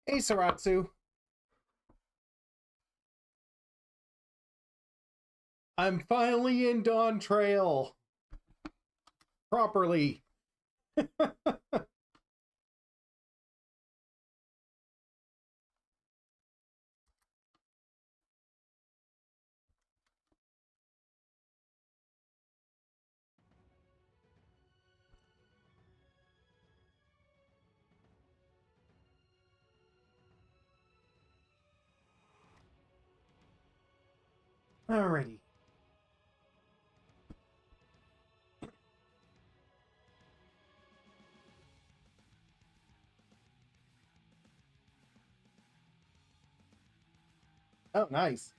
Hey, Saratsu. I'm finally in Dawntrail properly. Alrighty. Oh, nice.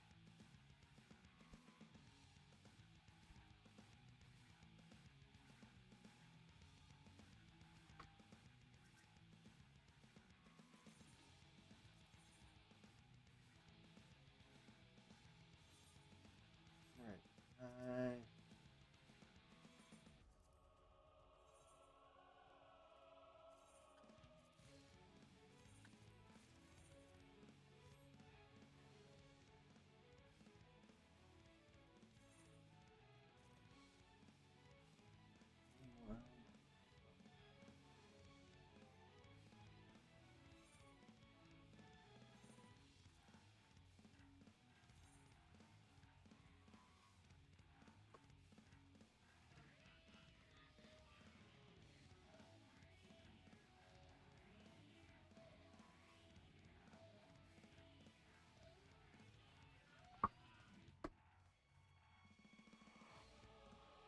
Alright.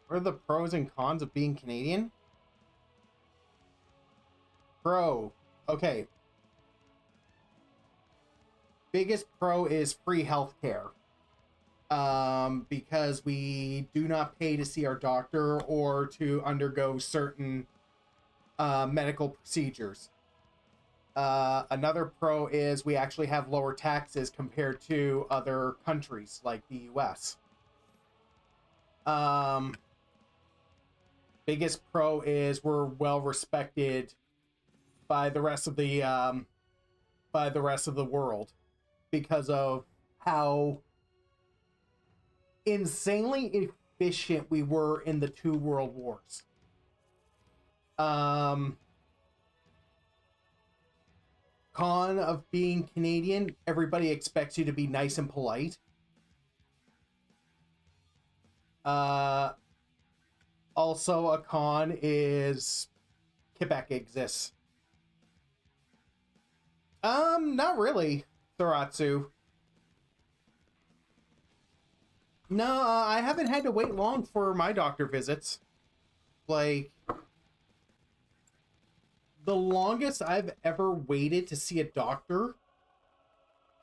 What are the pros and cons of being Canadian? Pro. Okay. Biggest pro is free healthcare. Because we do not pay to see our doctor or to undergo certain medical procedures. Another pro is we actually have lower taxes compared to other countries like the US. Biggest pro is we're well respected by the rest of the world because of how insanely efficient we were in the two world wars. Con of being Canadian, everybody expects you to be nice and polite. Also a con is Quebec exists. Not really, Saratsu. No, I haven't had to wait long for my doctor visits. Like, the longest I've ever waited to see a doctor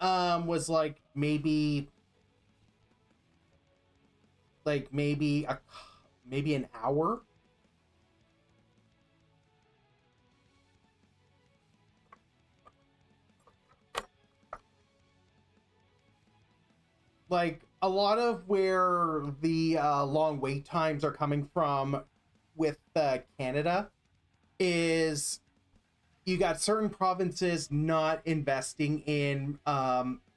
was maybe an hour. Like, a lot of where the long wait times are coming from with Canada is you got certain provinces not investing in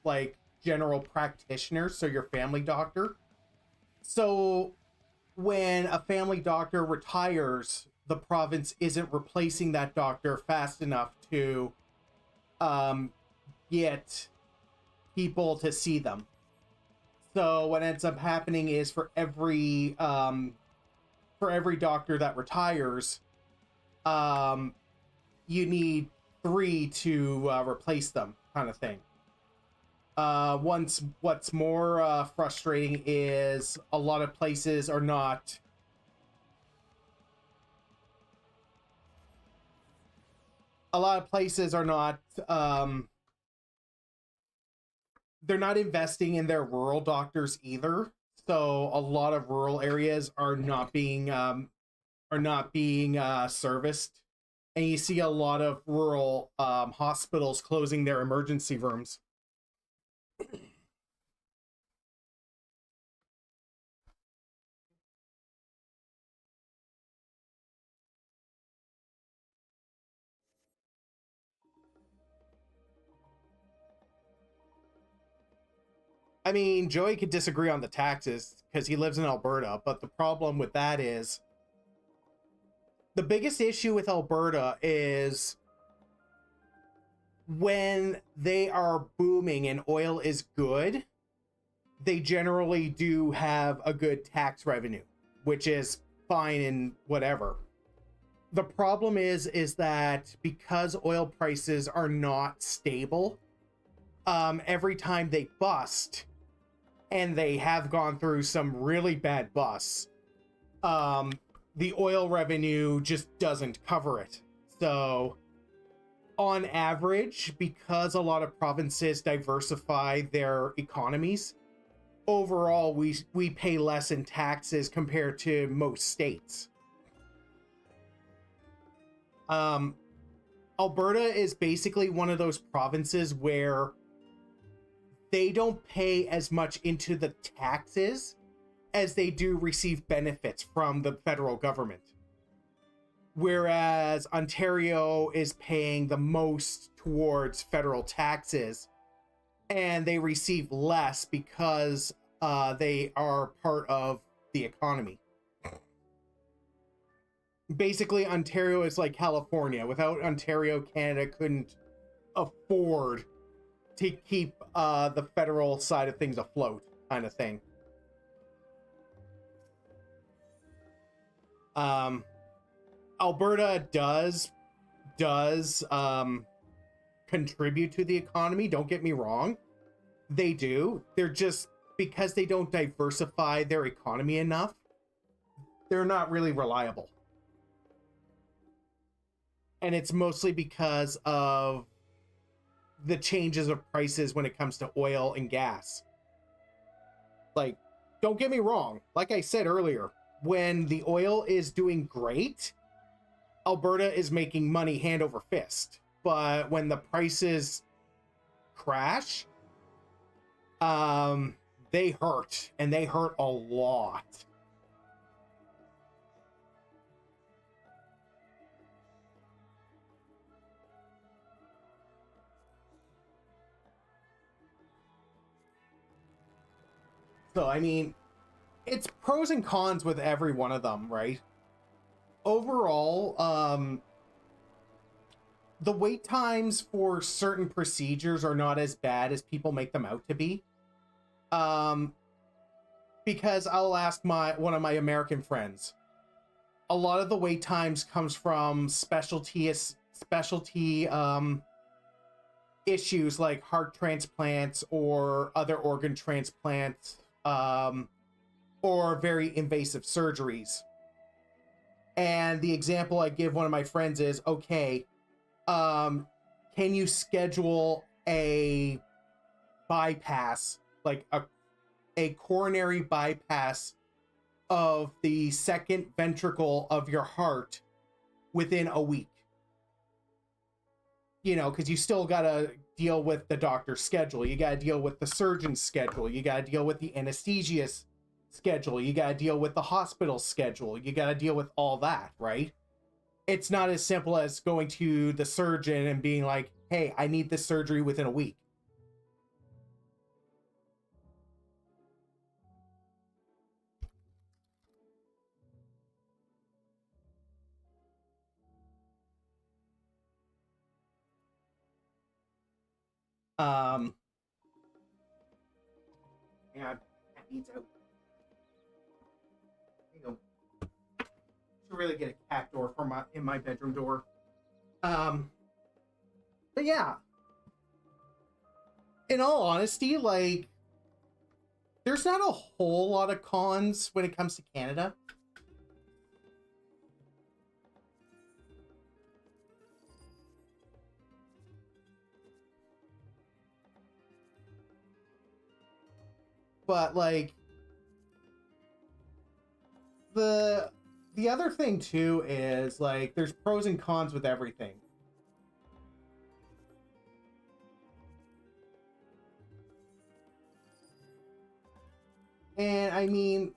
like general practitioners, so your family doctor. So when a family doctor retires, the province isn't replacing that doctor fast enough to get people to see them. So what ends up happening is for every doctor that retires, you need three to replace them, kind of thing. What's more frustrating is a lot of places are not. A lot of places are not. They're not investing in their rural doctors either. So a lot of rural areas are not being serviced, and you see a lot of rural hospitals closing their emergency rooms. I mean, Joey could disagree on the taxes because he lives in Alberta, but the problem with that is the biggest issue with Alberta is when they are booming and oil is good, they generally do have a good tax revenue, which is fine and whatever. The problem is that because oil prices are not stable, every time they bust, and they have gone through some really bad busts, the oil revenue just doesn't cover it. So on average, because a lot of provinces diversify their economies, overall we pay less in taxes compared to most states. Alberta is basically one of those provinces where they don't pay as much into the taxes as they do receive benefits from the federal government. Whereas Ontario is paying the most towards federal taxes, and they receive less because they are part of the economy. Basically, Ontario is like California. Without Ontario, Canada couldn't afford to keep the federal side of things afloat, kind of thing. Alberta does contribute to the economy, don't get me wrong. They do. They're just, because they don't diversify their economy enough, they're not really reliable. And it's mostly because of the changes of prices when it comes to oil and gas. Like, don't get me wrong, like I said earlier, when the oil is doing great, Alberta is making money hand over fist. But when the prices crash, they hurt, and they hurt a lot. So, I mean, it's pros and cons with every one of them, right? Overall, the wait times for certain procedures are not as bad as people make them out to be. Because I'll ask one of my American friends. A lot of the wait times comes from specialty issues like heart transplants or other organ transplants, or very invasive surgeries. And the example I give one of my friends is, okay, can you schedule a bypass, like a coronary bypass of the second ventricle of your heart within a week? You know, because you still gotta deal with the doctor's schedule. You gotta deal with the surgeon's schedule. You gotta deal with the anesthesiast schedule. You gotta deal with the hospital schedule. You gotta deal with all that, right? It's not as simple as going to the surgeon and being like, hey, I need this surgery within a week. Yeah, that needs out. You know, to really get a cat door for in my bedroom door. But yeah, in all honesty, like, there's not a whole lot of cons when it comes to Canada. But like, the other thing too is, like, there's pros and cons with everything. And I mean,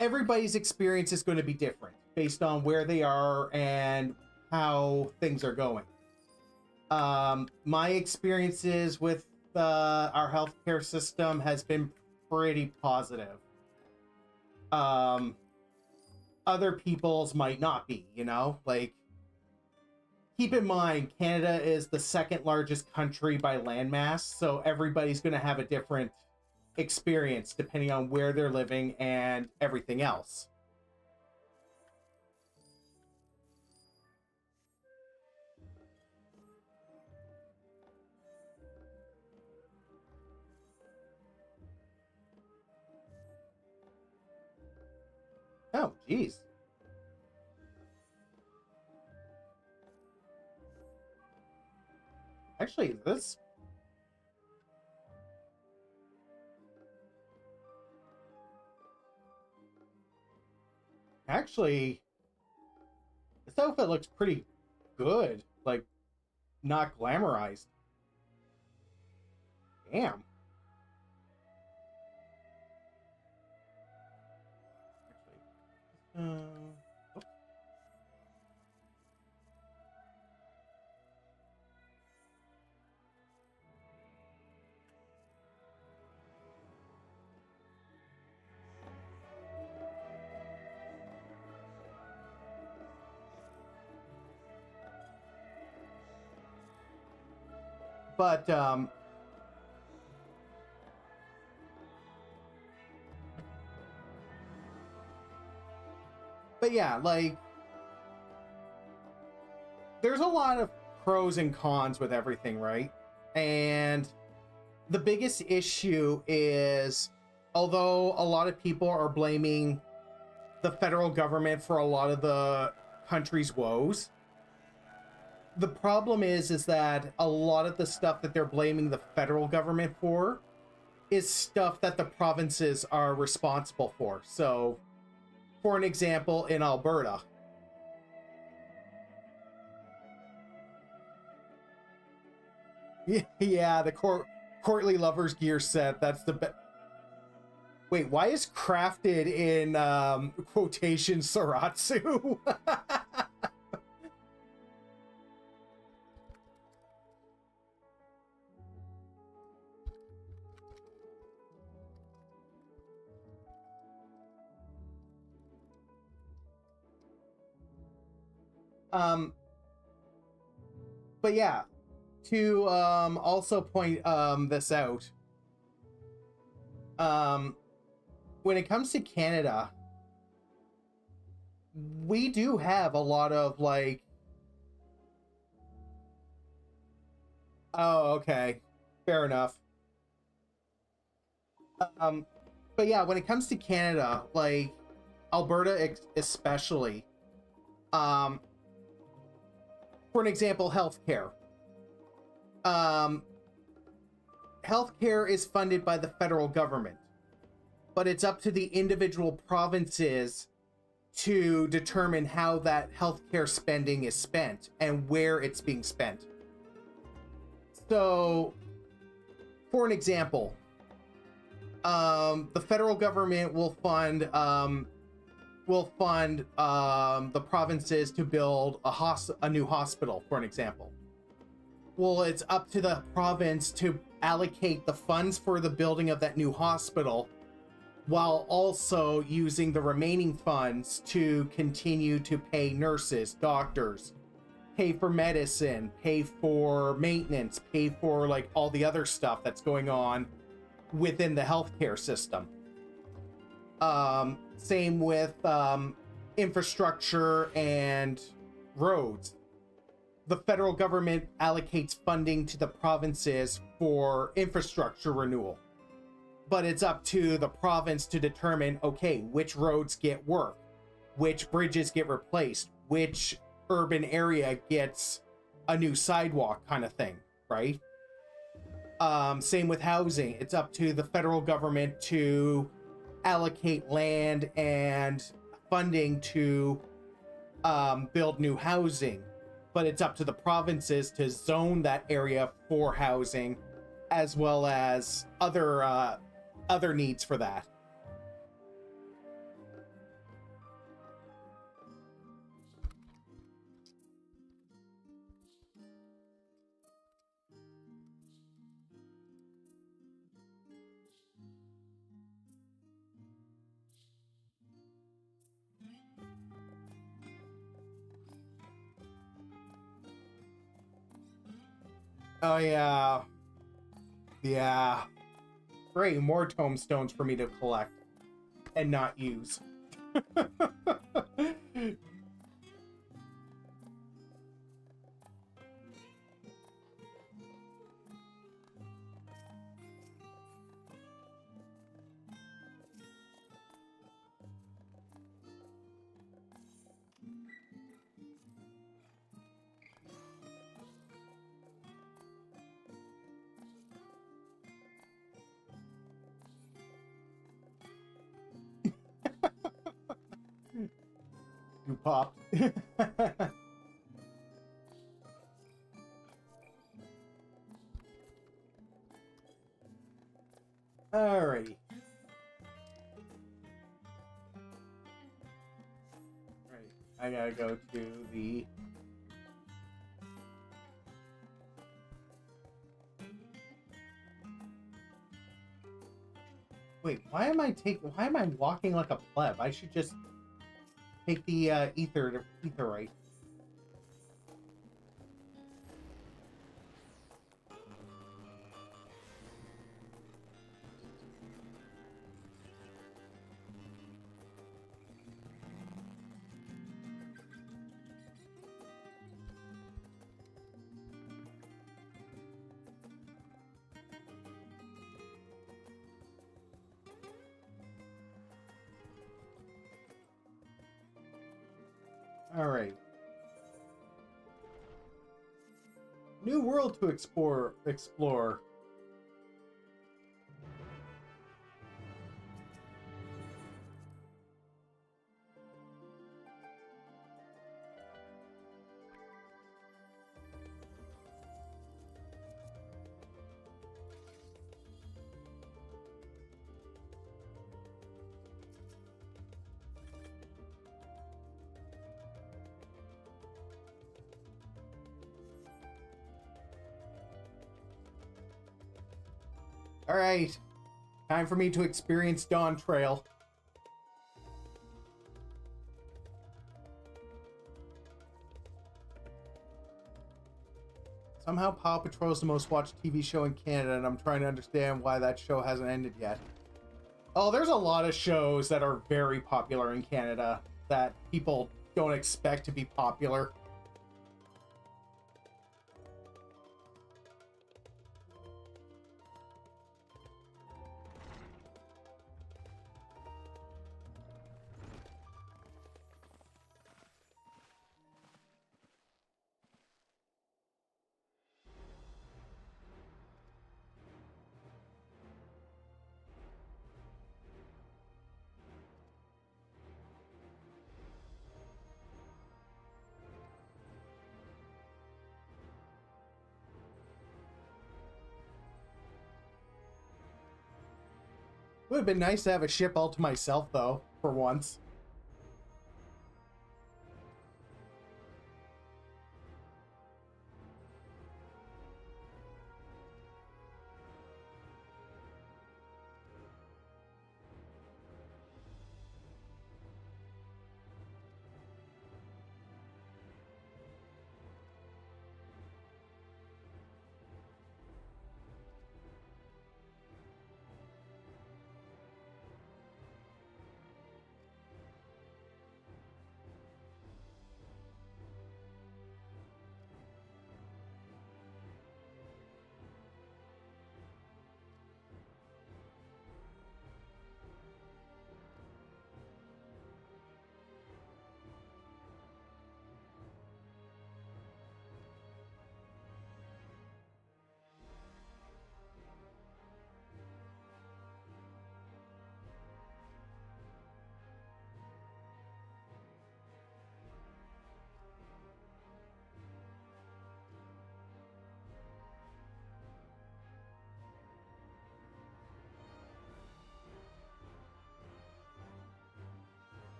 everybody's experience is going to be different based on where they are and how things are going. My experiences with our healthcare system has been pretty positive. Other people's might not be, you know? Like, keep in mind, Canada is the second largest country by landmass, so everybody's going to have a different experience depending on where they're living and everything else. Oh, geez. Actually, this... Actually, this outfit looks pretty good. Like, not glamorized. Damn. Actually, oops. But yeah, like, there's a lot of pros and cons with everything, right? And the biggest issue is, although a lot of people are blaming the federal government for a lot of the country's woes, the problem is that a lot of the stuff that they're blaming the federal government for is stuff that the provinces are responsible for. So, for an example, in Alberta, yeah, the courtly lovers gear set, that's the best. Wait, why is crafted in quotation Saratsu? um but yeah, to also point this out, when it comes to Canada, we do have a lot of, like... Oh, okay, fair enough. But yeah, when it comes to Canada, like Alberta especially, um for an example, healthcare. um Healthcare is funded by the federal government, but it's up to the individual provinces to determine how that healthcare spending is spent and where it's being spent. So, for an example, the federal government will fund the provinces to build a new hospital, for an example. Well, it's up to the province to allocate the funds for the building of that new hospital, while also using the remaining funds to continue to pay nurses, doctors, pay for medicine, pay for maintenance, pay for like all the other stuff that's going on within the healthcare system. Same with infrastructure and roads. The federal government allocates funding to the provinces for infrastructure renewal, but it's up to the province to determine, okay, which roads get work, which bridges get replaced, which urban area gets a new sidewalk, kind of thing, right? Same with housing. It's up to the federal government to allocate land and funding to build new housing, but it's up to the provinces to zone that area for housing, as well as other needs for that. Oh yeah. Yeah. Great, more tombstones for me to collect and not use. You popped. Alrighty. Right. I gotta go to the... Wait, why am I walking like a pleb? I should just take the etherite. Alright. New world to explore. Alright. Time for me to experience Dawntrail. Somehow Paw Patrol is the most watched TV show in Canada, and I'm trying to understand why that show hasn't ended yet. Oh, there's a lot of shows that are very popular in Canada that people don't expect to be popular. It would have been nice to have a ship all to myself, though, for once.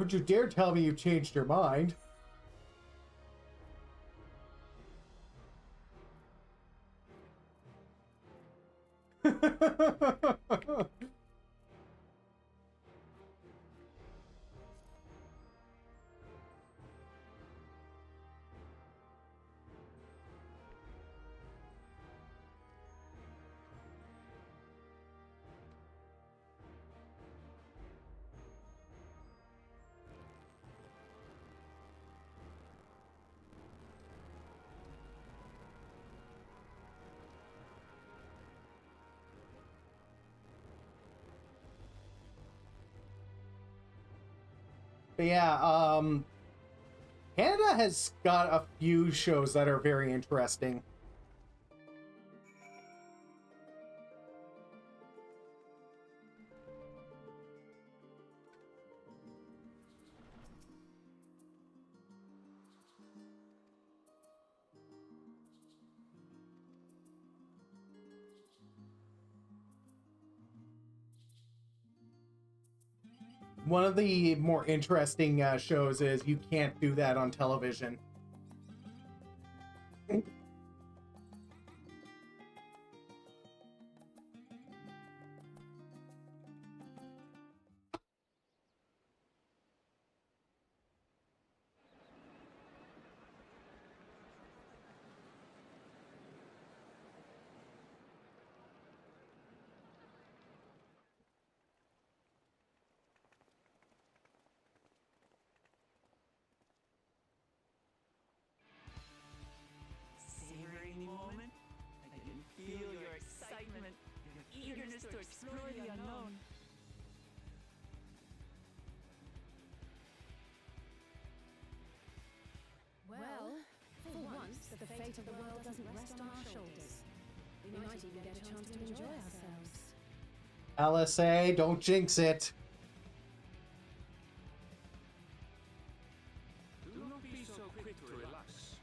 Don't you dare tell me you've changed your mind. But yeah, Canada has got a few shows that are very interesting. One of the more interesting shows is you can't do that on television. Savoring the moment, I can feel your excitement, your eagerness to explore the unknown. Well, for once, the fate of the world doesn't rest on our shoulders. We might even get a chance to enjoy ourselves. LSA, don't jinx it. Do not be so quick to relax.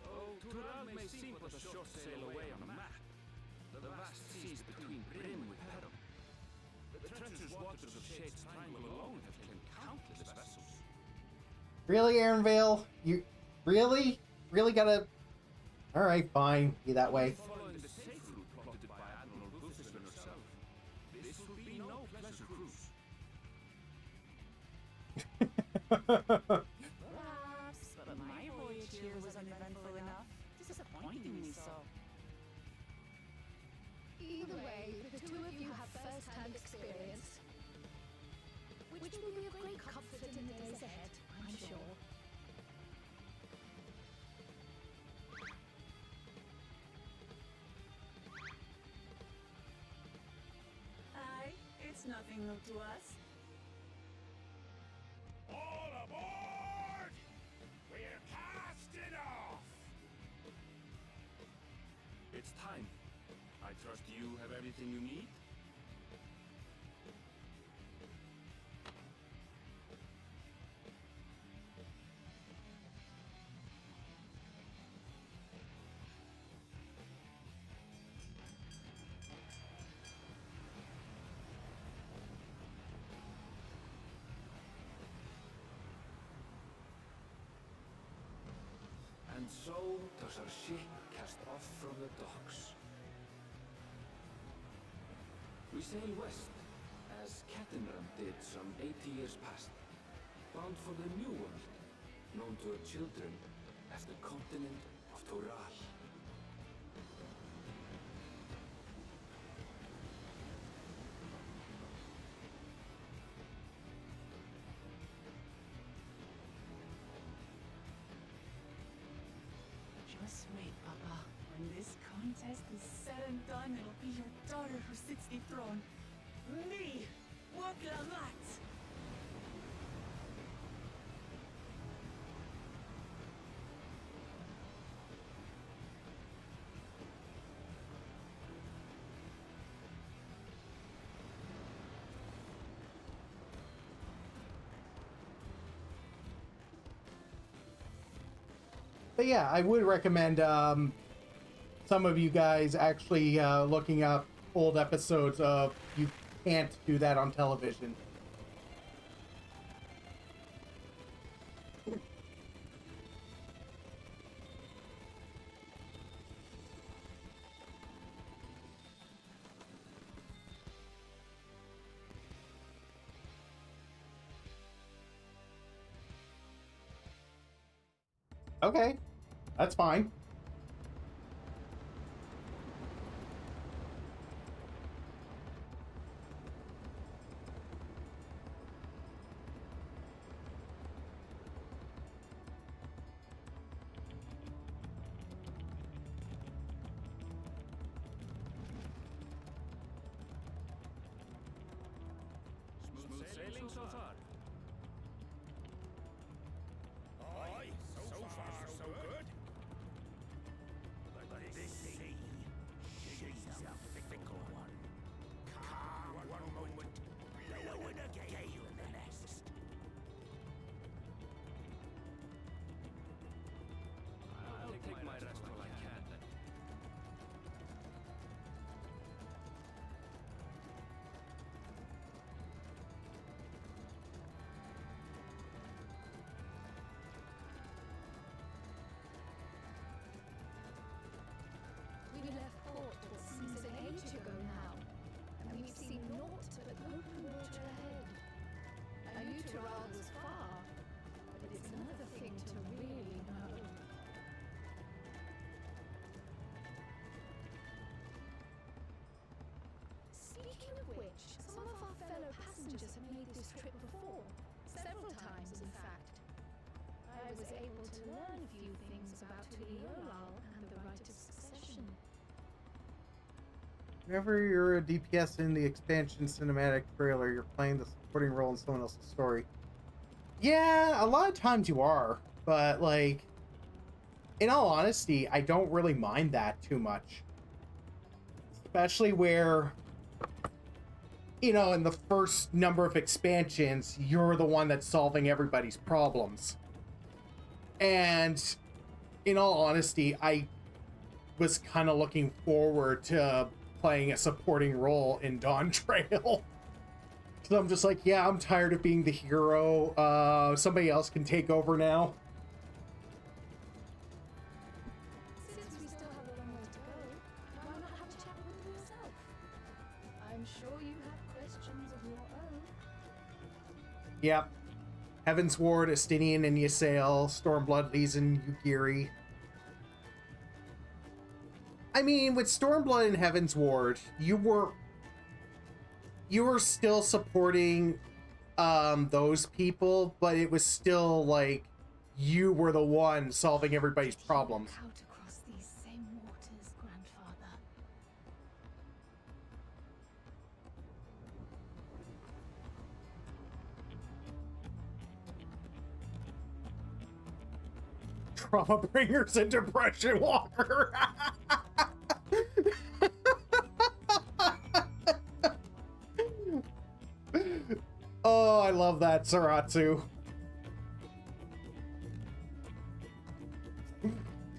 Oh, Tural may seem but a short sail away on a map. The vast seas between brim with peril. The treacherous waters of Shade's Triangle alone have claimed countless vessels. Really, Aaronvale? You really gotta... Alright, fine. Be that way. Following the safe route plotted by Admiral Gustafsson herself, this will be no pleasure cruise. Perhaps, but my voyage here was uneventful enough, disappointingly so. Either way, the two of you have first-hand experience, which will be of great comfort in the days ahead, I'm sure. Aye, it's nothing new to us. All aboard! We're casting off! It's time. I trust you have everything you need? And so does our ship cast off from the docks. We sail west, as Cattenram did some 80 years past, bound for the New World, known to our children as the continent of Toral. Just wait, Papa. When this contest is said and done, it'll be your daughter who sits the throne. Me, Waklamat! But yeah, I would recommend some of you guys actually looking up old episodes of can't do that on television. Okay, that's fine. Smooth sailing so far. Aye, so far so good. But this sea, she's a fickle one. Calm one moment, blowing a gale the next. I'll take my rest while I can then. We left port what seems an age ago now, and we've seen naught but open water ahead. I knew Tural was far, but it's another thing to really know. Speaking of which, some of our fellow passengers have made this trip before, several times in fact. I was able to learn a few things about Tuliolal and the rite of succession. Whenever you're a DPS in the expansion cinematic trailer, you're playing the supporting role in someone else's story. Yeah, a lot of times you are, but like, in all honesty, I don't really mind that too much. Especially where, you know, in the first number of expansions, you're the one that's solving everybody's problems. And in all honesty, I was kind of looking forward to playing a supporting role in Dawntrail. So I'm just like, yeah, I'm tired of being the hero. Somebody else can take over now. Since we still have a long way to go, why not have a chat with them yourself? I'm sure you have questions of your own. Yep. Heaven's Ward, Estinian and Ysael, Stormblood, Leeson, Yugiri. I mean, with Stormblood and Heaven's Ward, you were still supporting those people, but it was still like you were the one solving everybody's problems. How to cross these same waters, grandfather. Trauma bringers and depression walker. Oh, I love that, Saratsu.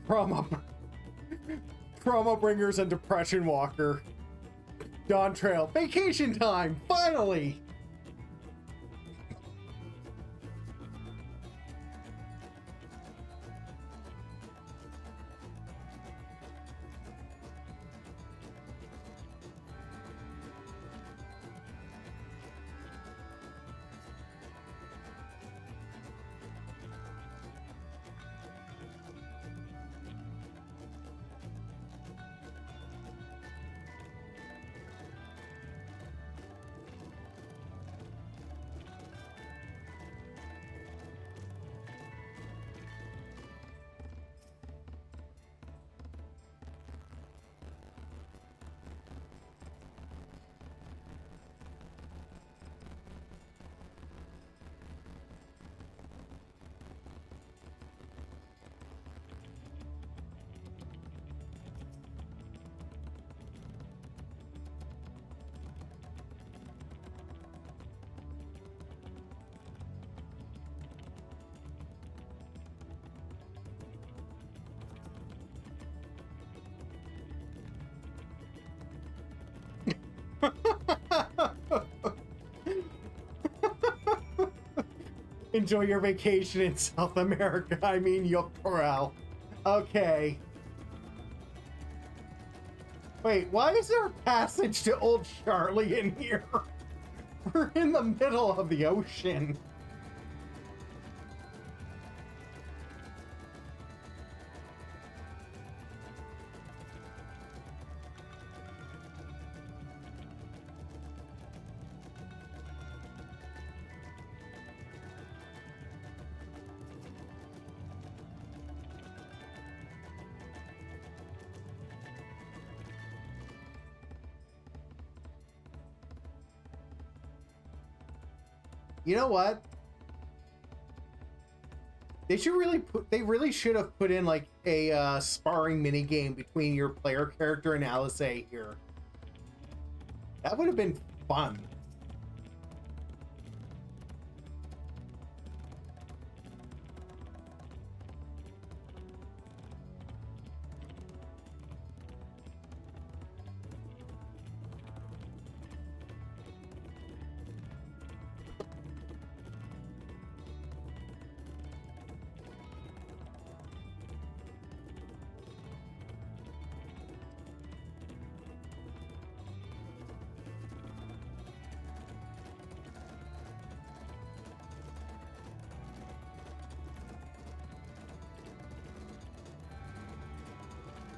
Trauma bringers and depression walker. Dawntrail. Vacation time, finally. Enjoy your vacation in South America. I mean, Dawntrail. Okay. Wait, why is there a passage to Old Charlie in here? We're in the middle of the ocean. You know what? They really should have put in like a sparring mini game between your player character and Alice here. That would have been fun.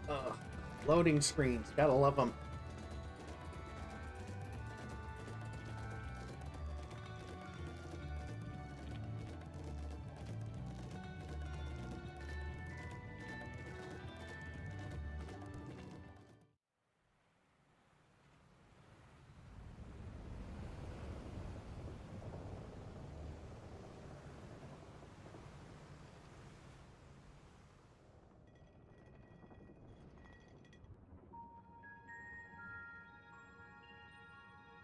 Ugh. Loading screens, gotta love them.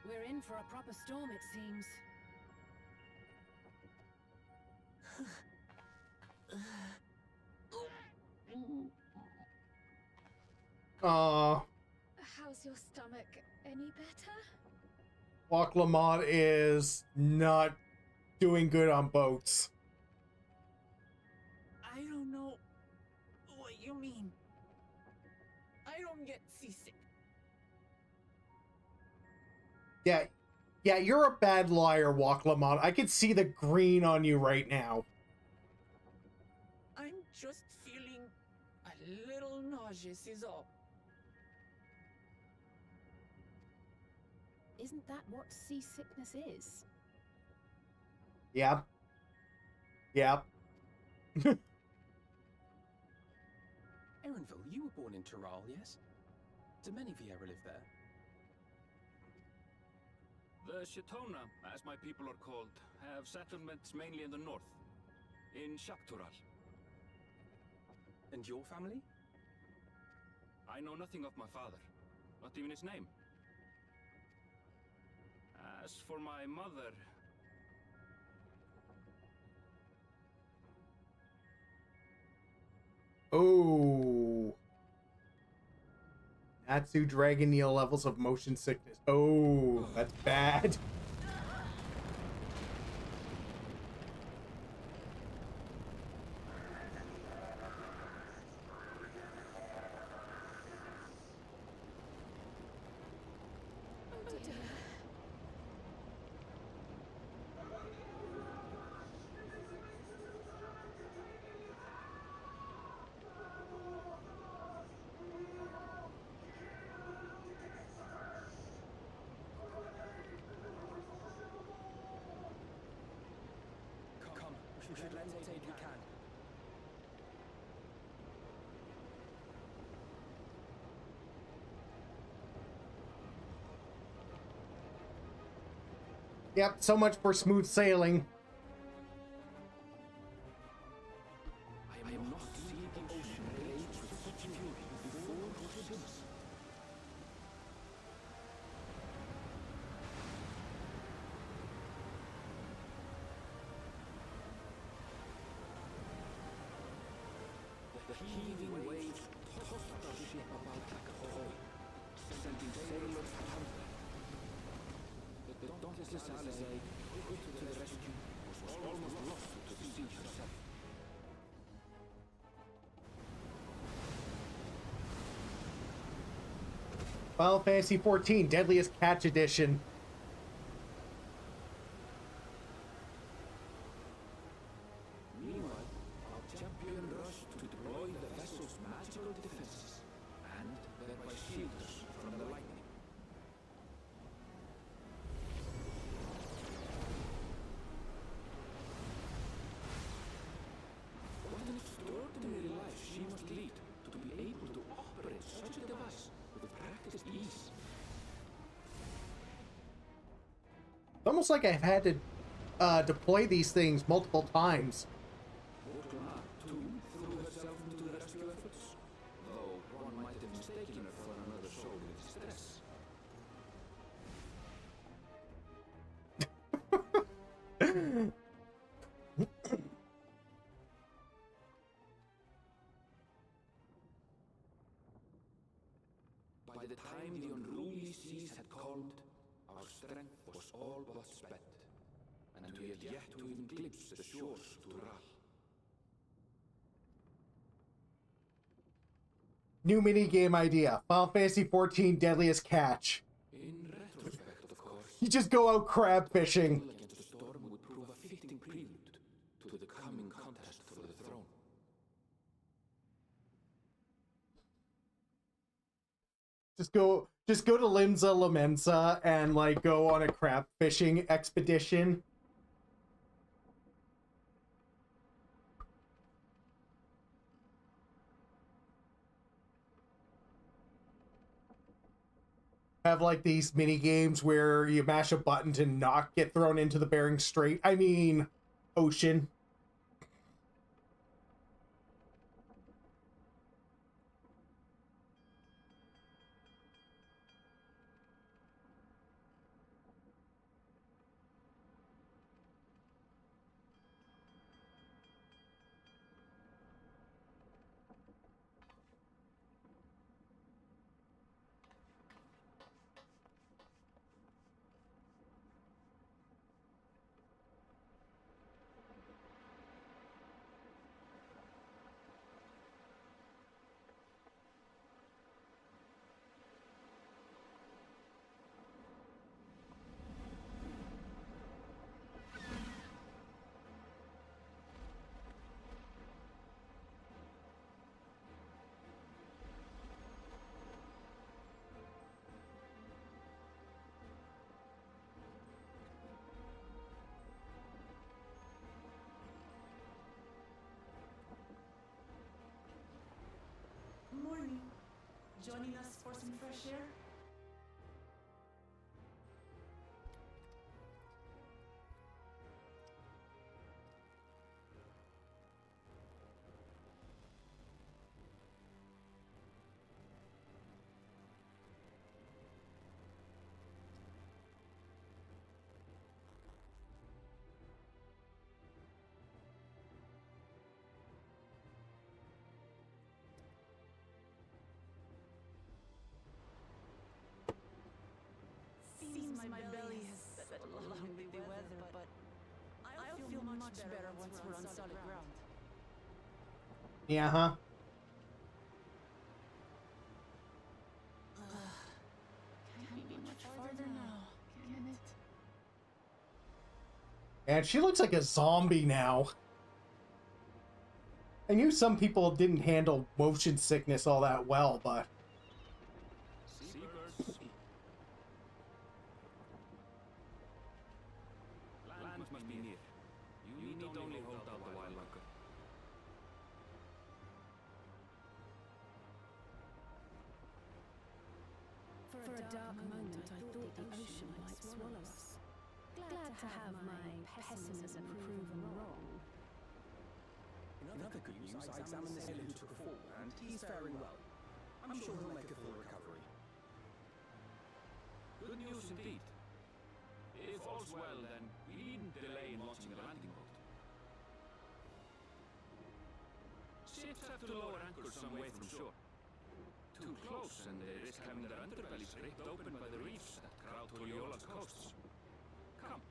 We're in for a proper storm, it seems. Aw. How's your stomach? Any better? Walk Lamont is not doing good on boats. I don't know what you mean. I don't get seasick. Yeah, you're a bad liar, Walk Lamont. I can see the green on you right now. I'm just feeling a little nauseous is all. Isn't that what seasickness is? Yep. Yep. Erinville, you were born in Tyrol, yes? Do many of you ever live there? The Chitona, as my people are called, have settlements mainly in the north, in Shaptural. And your family? I know nothing of my father, not even his name. As for my mother... Oh. Natsu Dragon Neil levels of motion sickness. Oh, that's bad. Oh dear. Come, we should lend what aid we can. Yep, so much for smooth sailing. I am not seeing the ocean rage with such fury before or since. The heaving waves tossed our ship about like a toy, sending sailors panther. The Dauntless Alizé, quick to the rescue, was was almost lost to the sea herself. Final Fantasy 14 Deadliest Catch Edition. Meanwhile, our champion rushed to deploy the vessel's magical defenses, and thereby shield us from the lightning. What an extraordinary life she must lead to be able to operate such a device with practiced ease. It's almost like I've had to deploy these things multiple times. Orgrimmar, too, threw herself into the rescue efforts, though one might have mistaken her for another soul in distress. By the time the unruly seas had calmed, our strength was all but spent, and we had yet to even glimpse the shores to Ral. New minigame idea. Final Fantasy 14 Deadliest Catch. In retrospect, of course, You just go out crab fishing. battle against the storm would prove a fitting prelude to the coming contest for the throne. Just go to Limsa Lamensa and like go on a crab fishing expedition. Have like these mini games where you mash a button to not get thrown into the Bering Strait. I mean, ocean. Morning. Joining us for some fresh air? Seems my belly has settled along with the weather, but I'll feel much better once we're on solid ground. Yeah, huh? Can't be much farther now, can it? And she looks like a zombie now. I knew some people didn't handle motion sickness all that well, but... Seabirds. Land must be near. You need only hold out a while longer. For a dark moment, I thought the ocean might swallow us. Glad to have my pessimism proven wrong. In other good news, I examined the sailor who took a fall, and he's faring well. I'm sure he'll make a full recovery. Good news indeed. If all's well, then we needn't delay in launching the landing boat. Ships have to lower anchors some way from shore. Too close, and they risk having their underbellies ripped open by the reefs that crowd Tuliola's coasts. Come.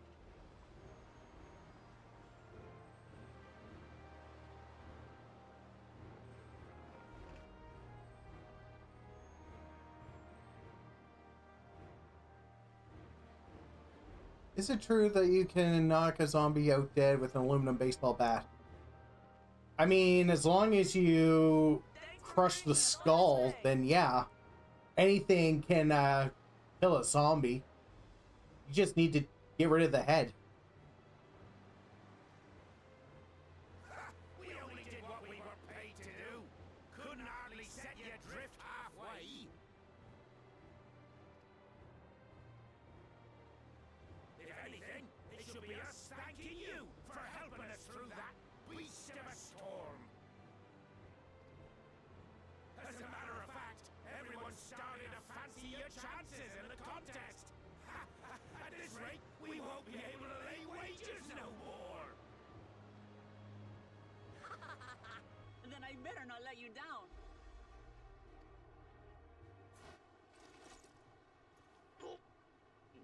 Is it true that you can knock a zombie out dead with an aluminum baseball bat? I mean, as long as you crush the skull, then yeah. Anything can kill a zombie. You just need to get rid of the head. We only did what we were paid to do. Couldn't hardly set you adrift halfway. If anything, it should be us thanking you for helping us through that beast of a storm. As a matter of fact, everyone's starting to fancy your chances in the contest. At this rate, we won't be able to lay wages no more. Then I better not let you down.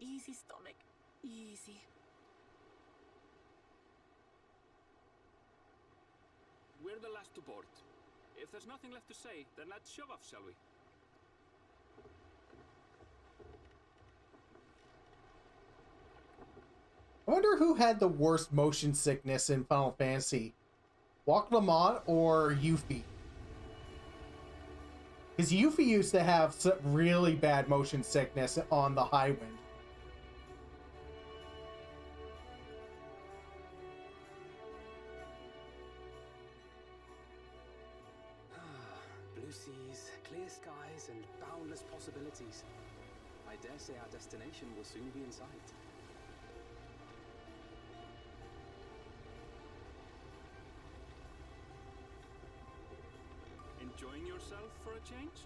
Easy, stomach. Easy. We're the last to board. If there's nothing left to say, then let's shove off, shall we? I wonder who had the worst motion sickness in Final Fantasy. Walk Lamont or Yuffie? Because Yuffie used to have some really bad motion sickness on the High Wind. Blue seas, clear skies, and boundless possibilities. I dare say our destination will soon be in sight. Enjoying yourself for a change?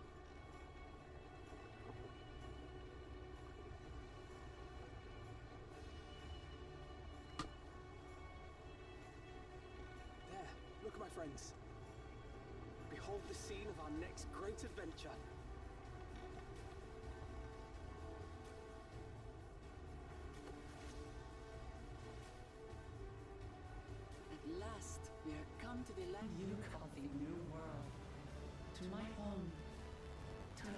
There, look, my friends. Behold the scene of our next great adventure. At last, we have come to the land you call the New World. To my home, Tura.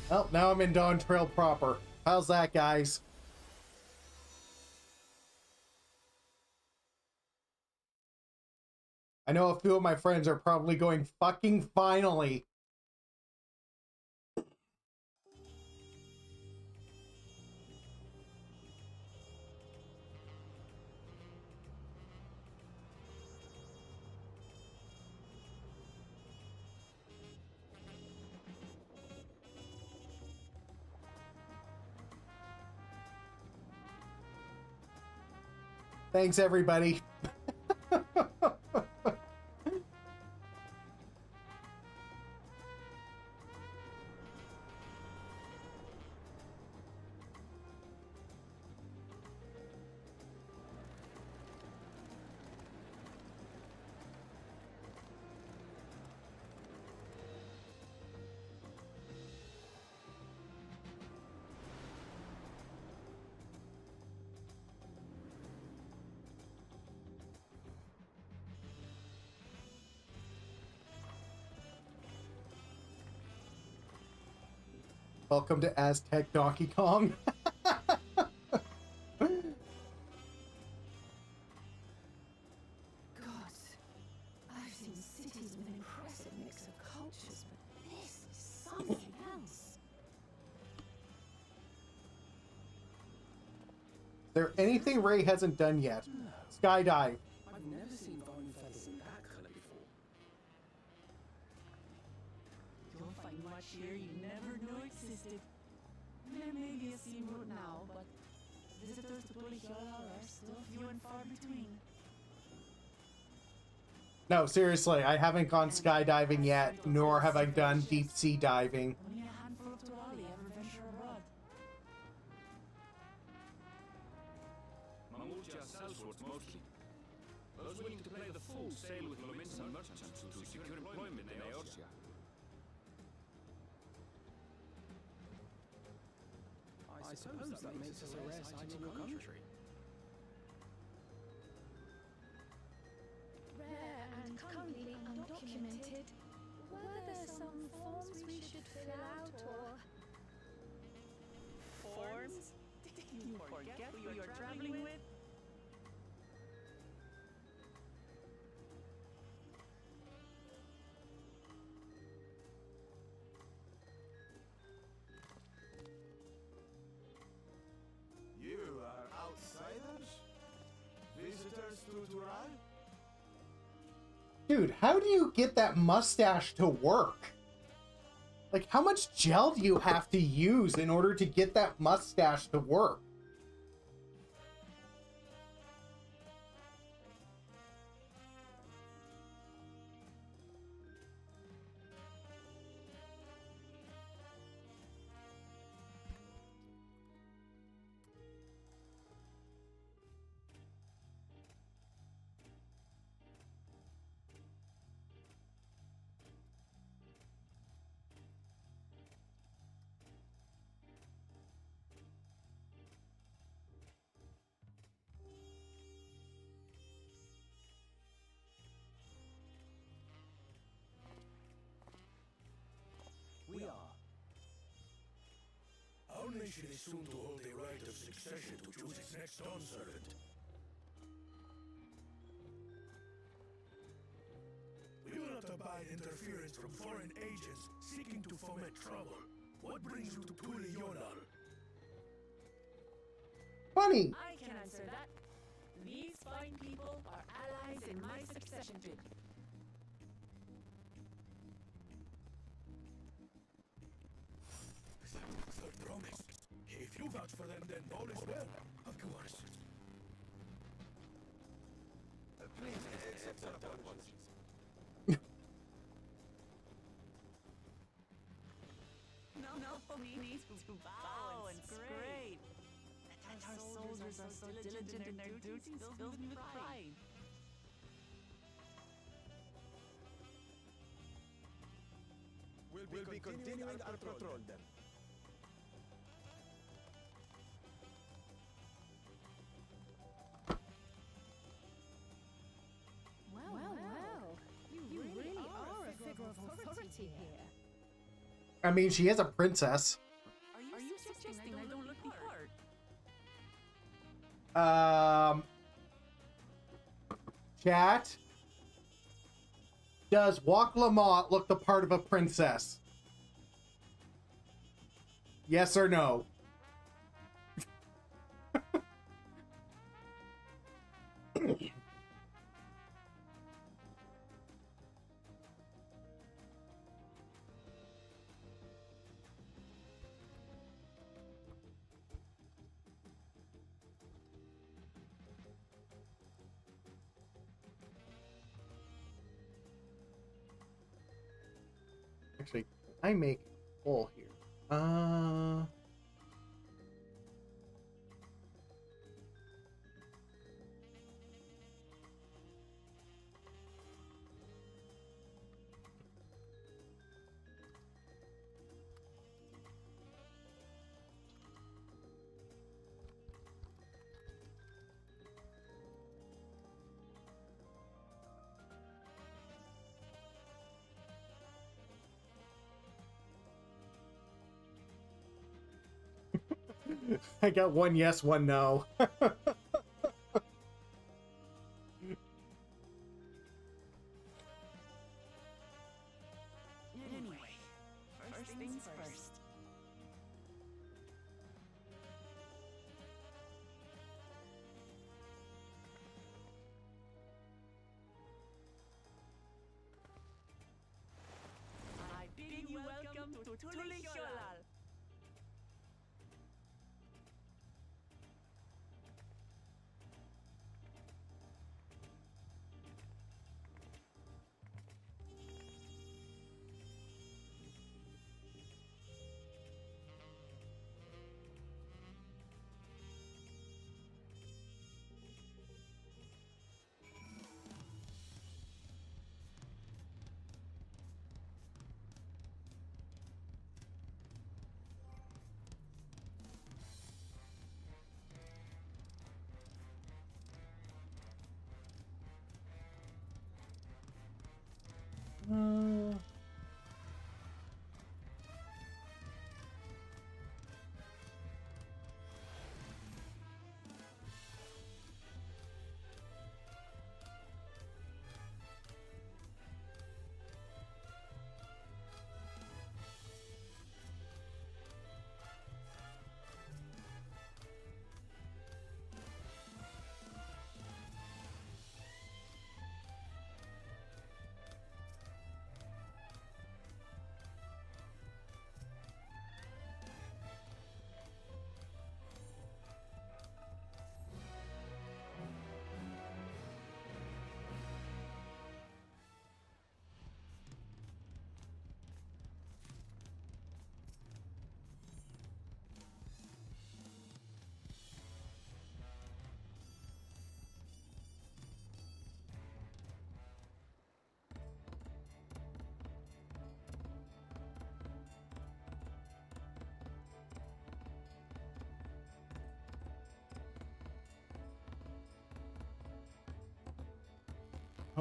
Well, now I'm in Dawntrail proper. How's that, guys? I know a few of my friends are probably going, fucking finally. Thanks, everybody. Welcome to Aztec Donkey Kong. God, I've seen cities with an impressive mix of cultures, but this is something else. Is there anything Ray hasn't done yet? Skydive. I've never seen bone feathers in that color before. You'll find much here you never knew existed. There may be a sea route now, but visitors to Pulihiola are still few and far between. No, seriously, I haven't gone skydiving yet, nor have I done deep sea diving. Only a handful of Turali ever venture abroad. Mamuja sellswords mostly. Those willing to play the fool sail with Lominsan merchants to secure employment in Eorzea. I suppose that makes us a rare sight in your country. Dude, how do you get that mustache to work? Like, how much gel do you have to use in order to get that mustache to work? We are. Our nation is soon to hold a right of succession to choose its next dawn servant. We will not abide interference from foreign agents seeking to foment trouble. What brings you to Tuliyonal? Funny. I can answer that. These fine people are allies in my succession bid. Third promise. If you vouch for them, then all is well. Of course. Please accept our apologies. No need to bow and scrape. That our soldiers are so diligent in their duties fills me with pride. We'll be continuing our patrol then. Well. You really are a figure of authority here. I mean, she is a princess. Are you suggesting I don't look the part? Chat. Does Wok Lamont look the part of a princess? Yes or no? Actually, I make a poll here. I got one yes, one no. Anyway, first things first. I bid you welcome to Tuliyonal.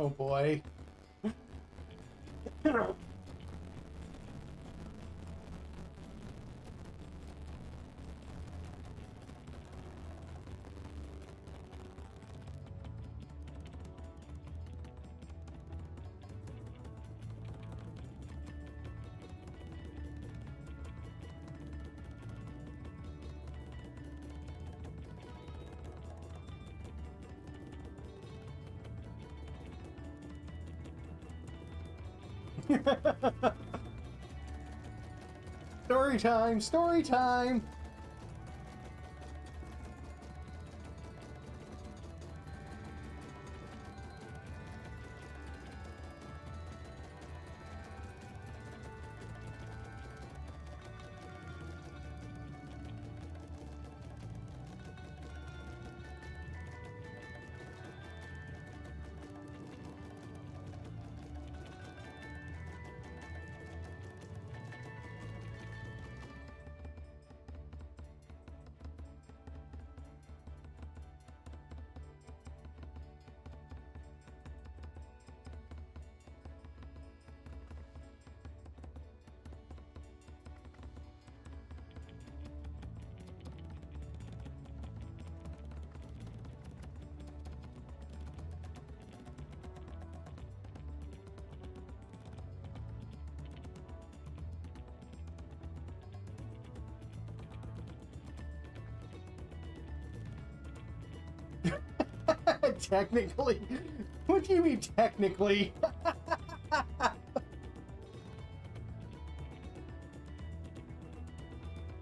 Oh boy. Story time! Story time! Technically? What do you mean technically?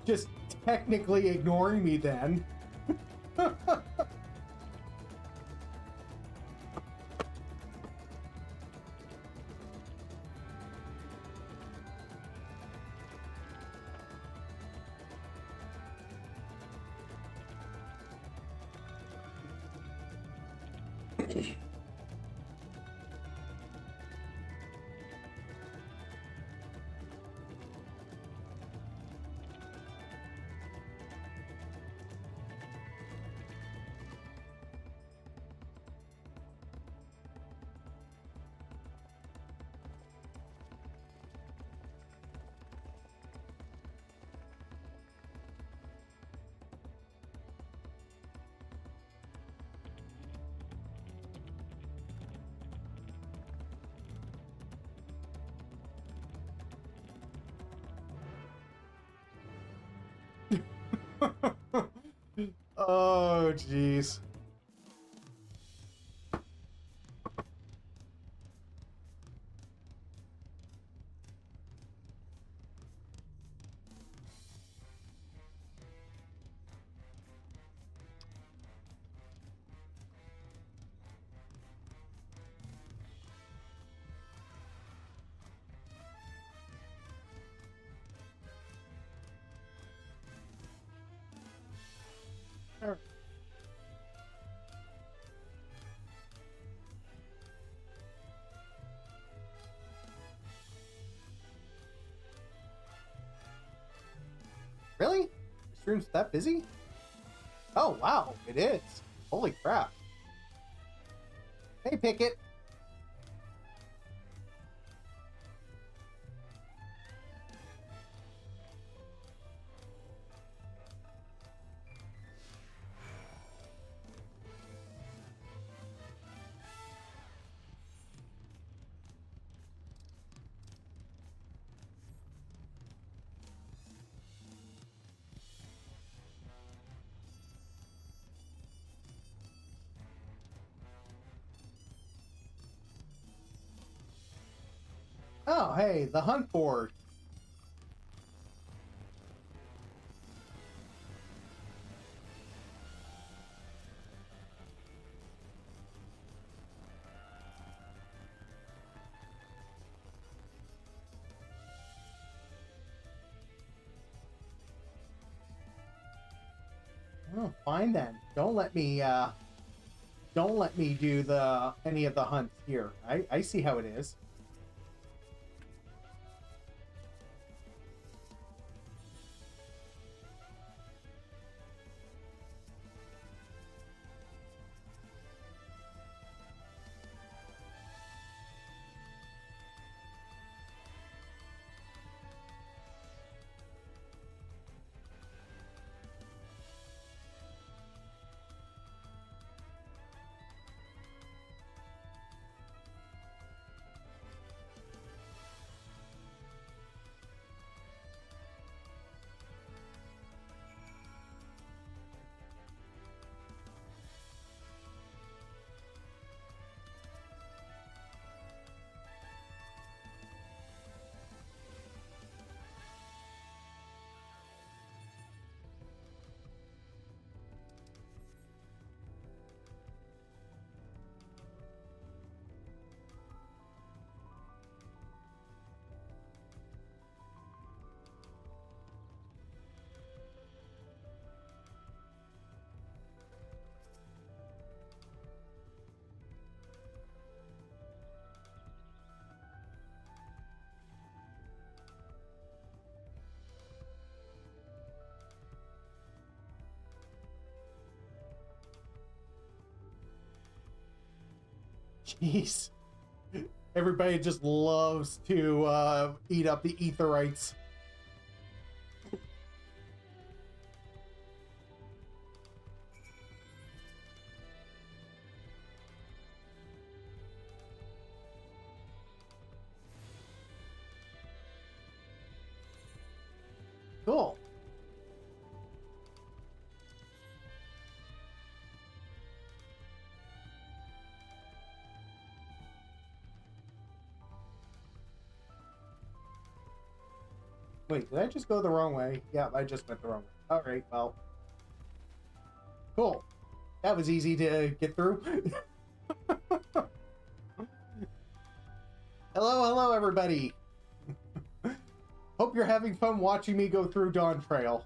Just technically ignoring me then. Oh, jeez. Really? This room's that busy? Oh, wow, it is. Holy crap. Hey, Pickett. Oh, hey, the hunt board. Oh, fine then. Don't let me do any of the hunts here. I see how it is. Jeez. Everybody just loves to eat up the etherites. Cool. Wait, did I just go the wrong way? Yeah, I just went the wrong way. Alright, well. Cool. That was easy to get through. Hello, everybody. Hope you're having fun watching me go through Dawntrail.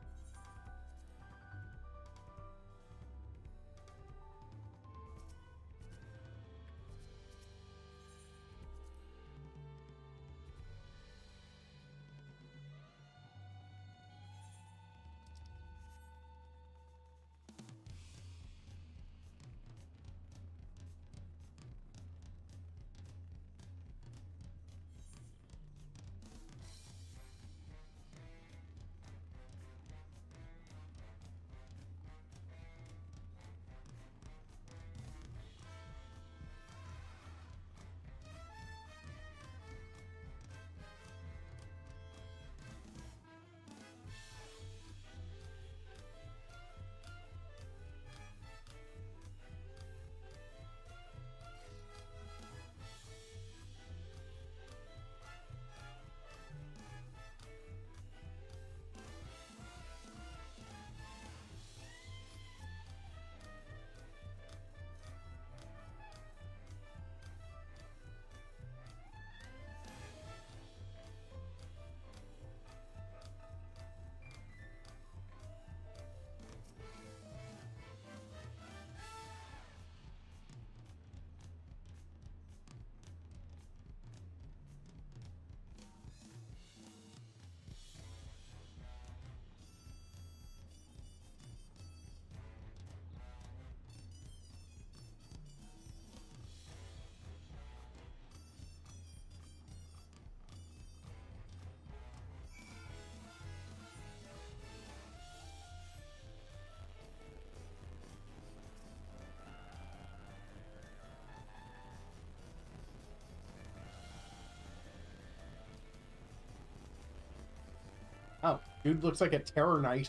Oh, dude looks like a terror knight.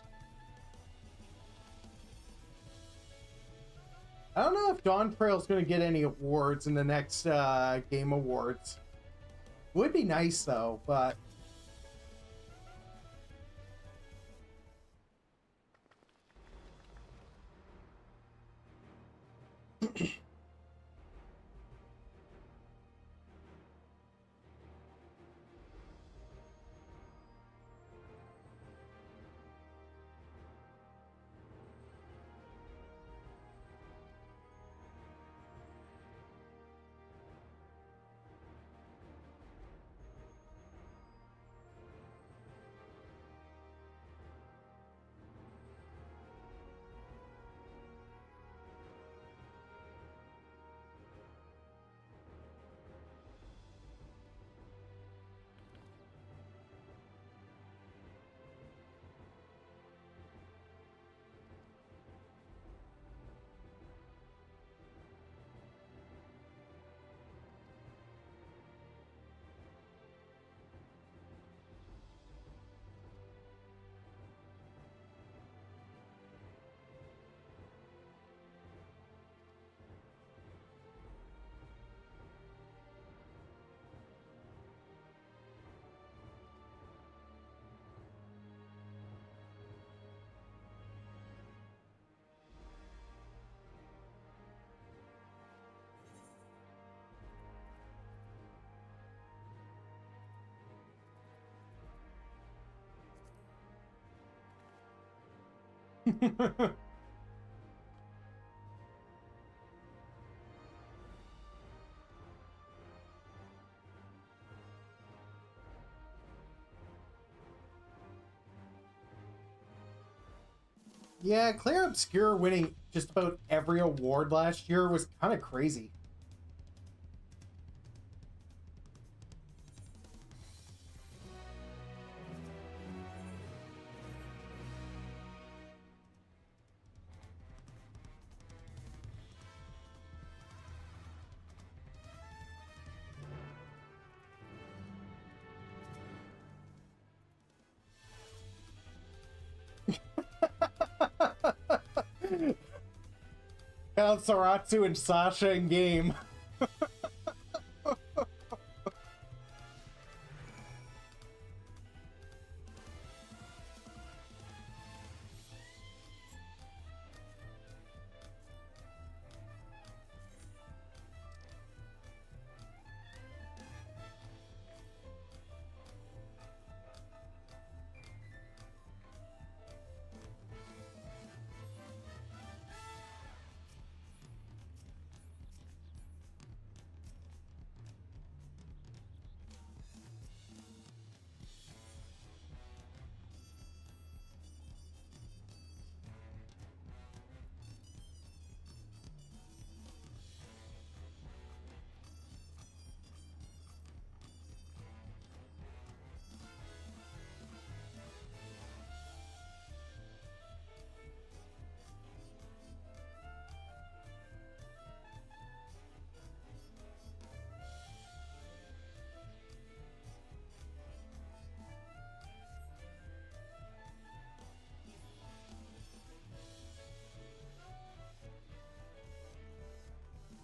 I don't know if Dawntrail's going to get any awards in the next Game Awards. Would be nice, though, but... Yeah, Claire Obscure winning just about every award last year was kind of crazy. Count Saratsu and Sasha in game.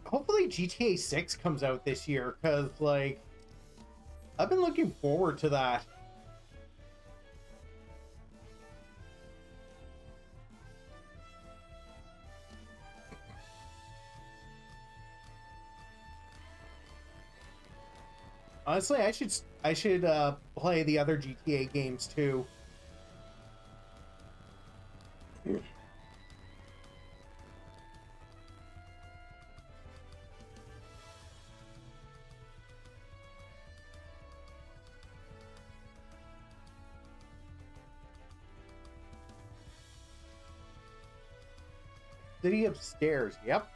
Hopefully GTA 6 comes out this year, because, like, I've been looking forward to that. Honestly, I should play the other GTA games too. City upstairs. Yep.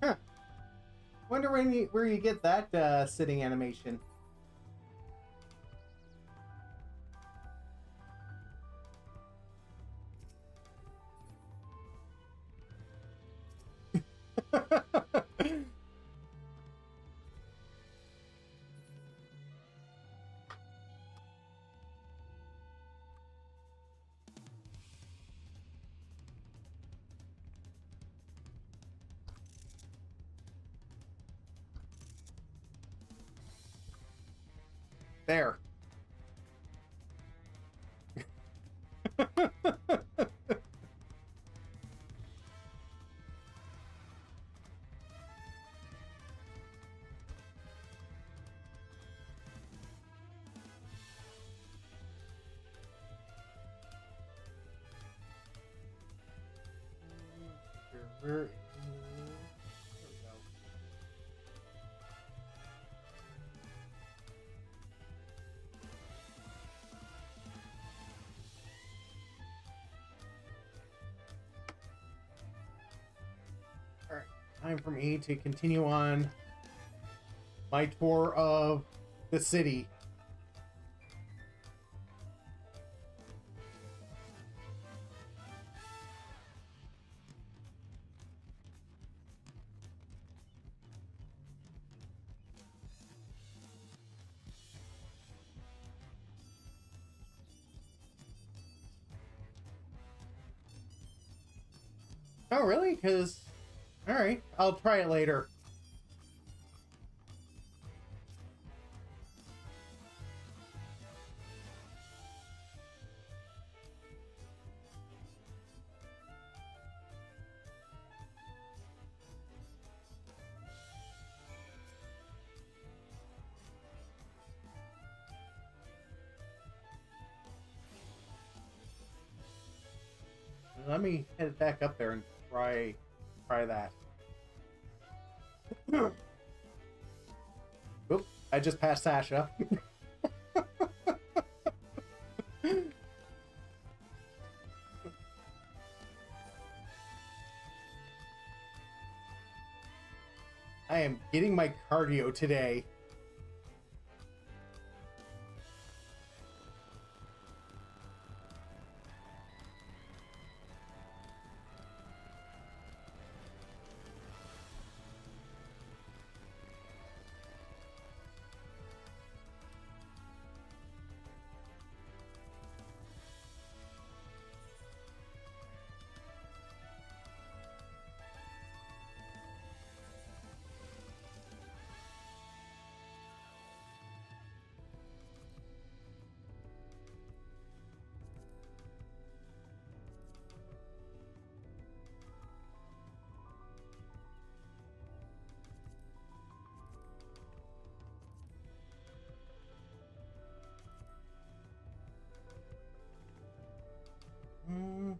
Huh. Wonder where you get that sitting animation. There. There we go. All right, time for me to continue on my tour of the city. Oh, really? Because, all right, I'll try it later. Let me head back up there and try that. Oop, I just passed Sasha. I am getting my cardio today. Mm.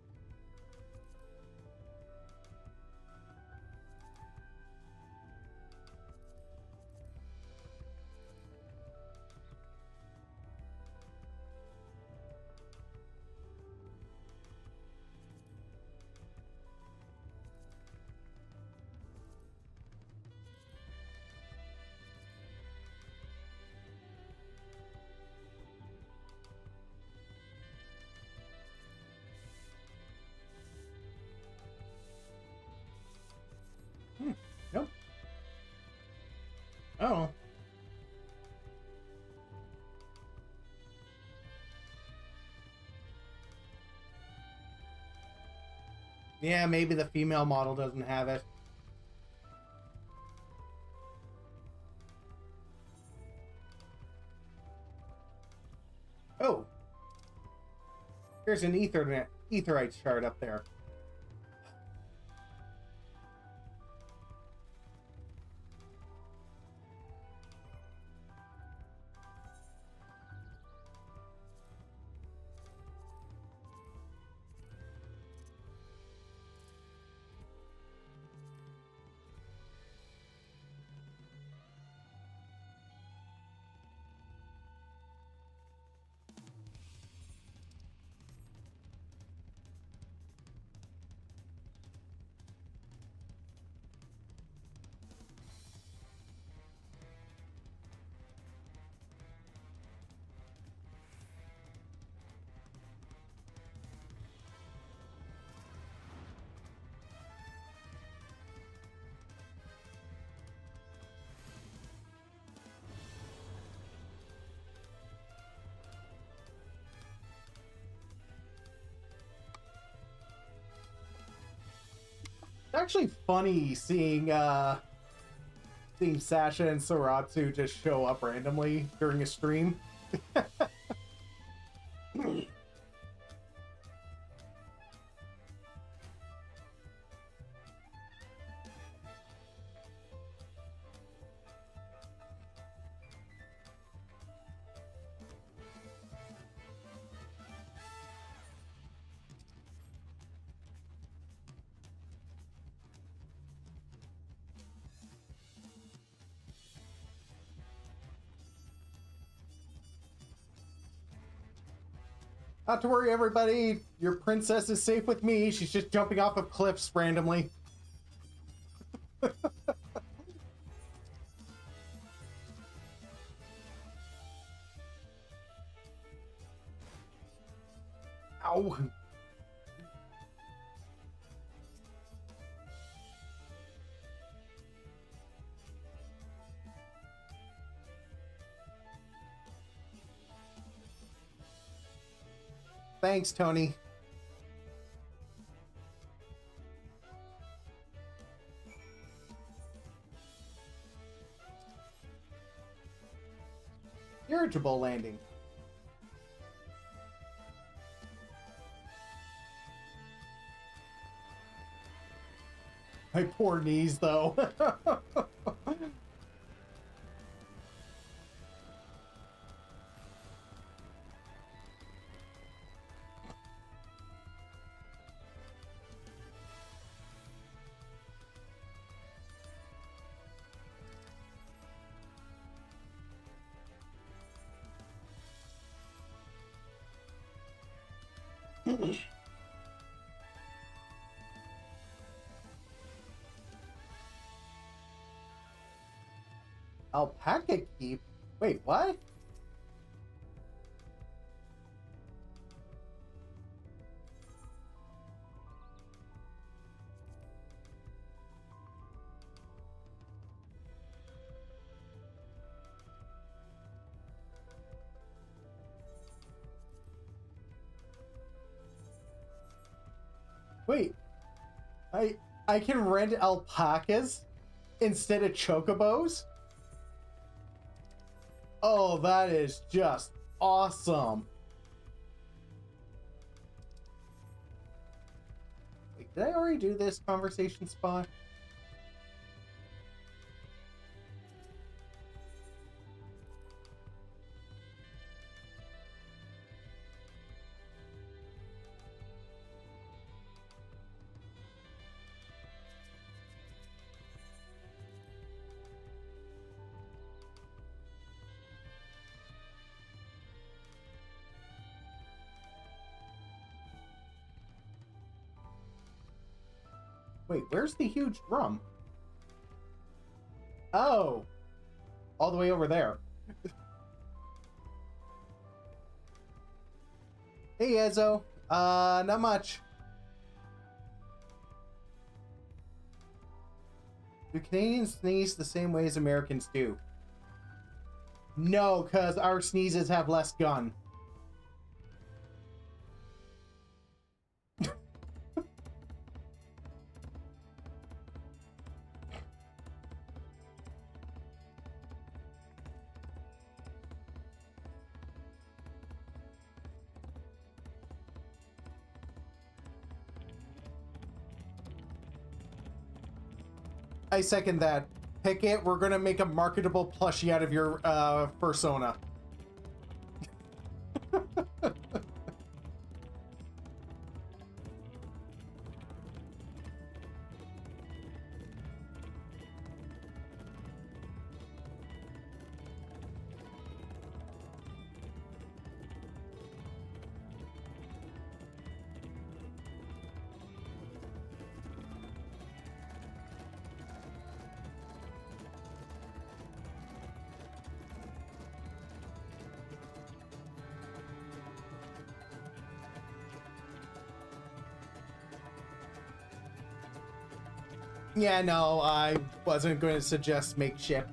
Nope. Oh. Yeah, maybe the female model doesn't have it. Oh. There's an etherite shard up there. It's actually funny seeing Sasha and Soratsu just show up randomly during a stream. Not to worry, everybody. Your princess is safe with me. She's just jumping off of cliffs randomly. Ow. Thanks, Tony. dirigible landing. My poor knees, though. Alpaca keep? Wait, what? Wait, I can rent alpacas instead of chocobos? Oh, that is just awesome. Wait, did I already do this conversation spot? Wait, where's the huge drum? Oh, all the way over there. Hey, Ezo. Not much. Do Canadians sneeze the same way as Americans do? No, because our sneezes have less gun. I second that. Pick it. We're gonna make a marketable plushie out of your persona. Yeah, no, I wasn't going to suggest makeshift.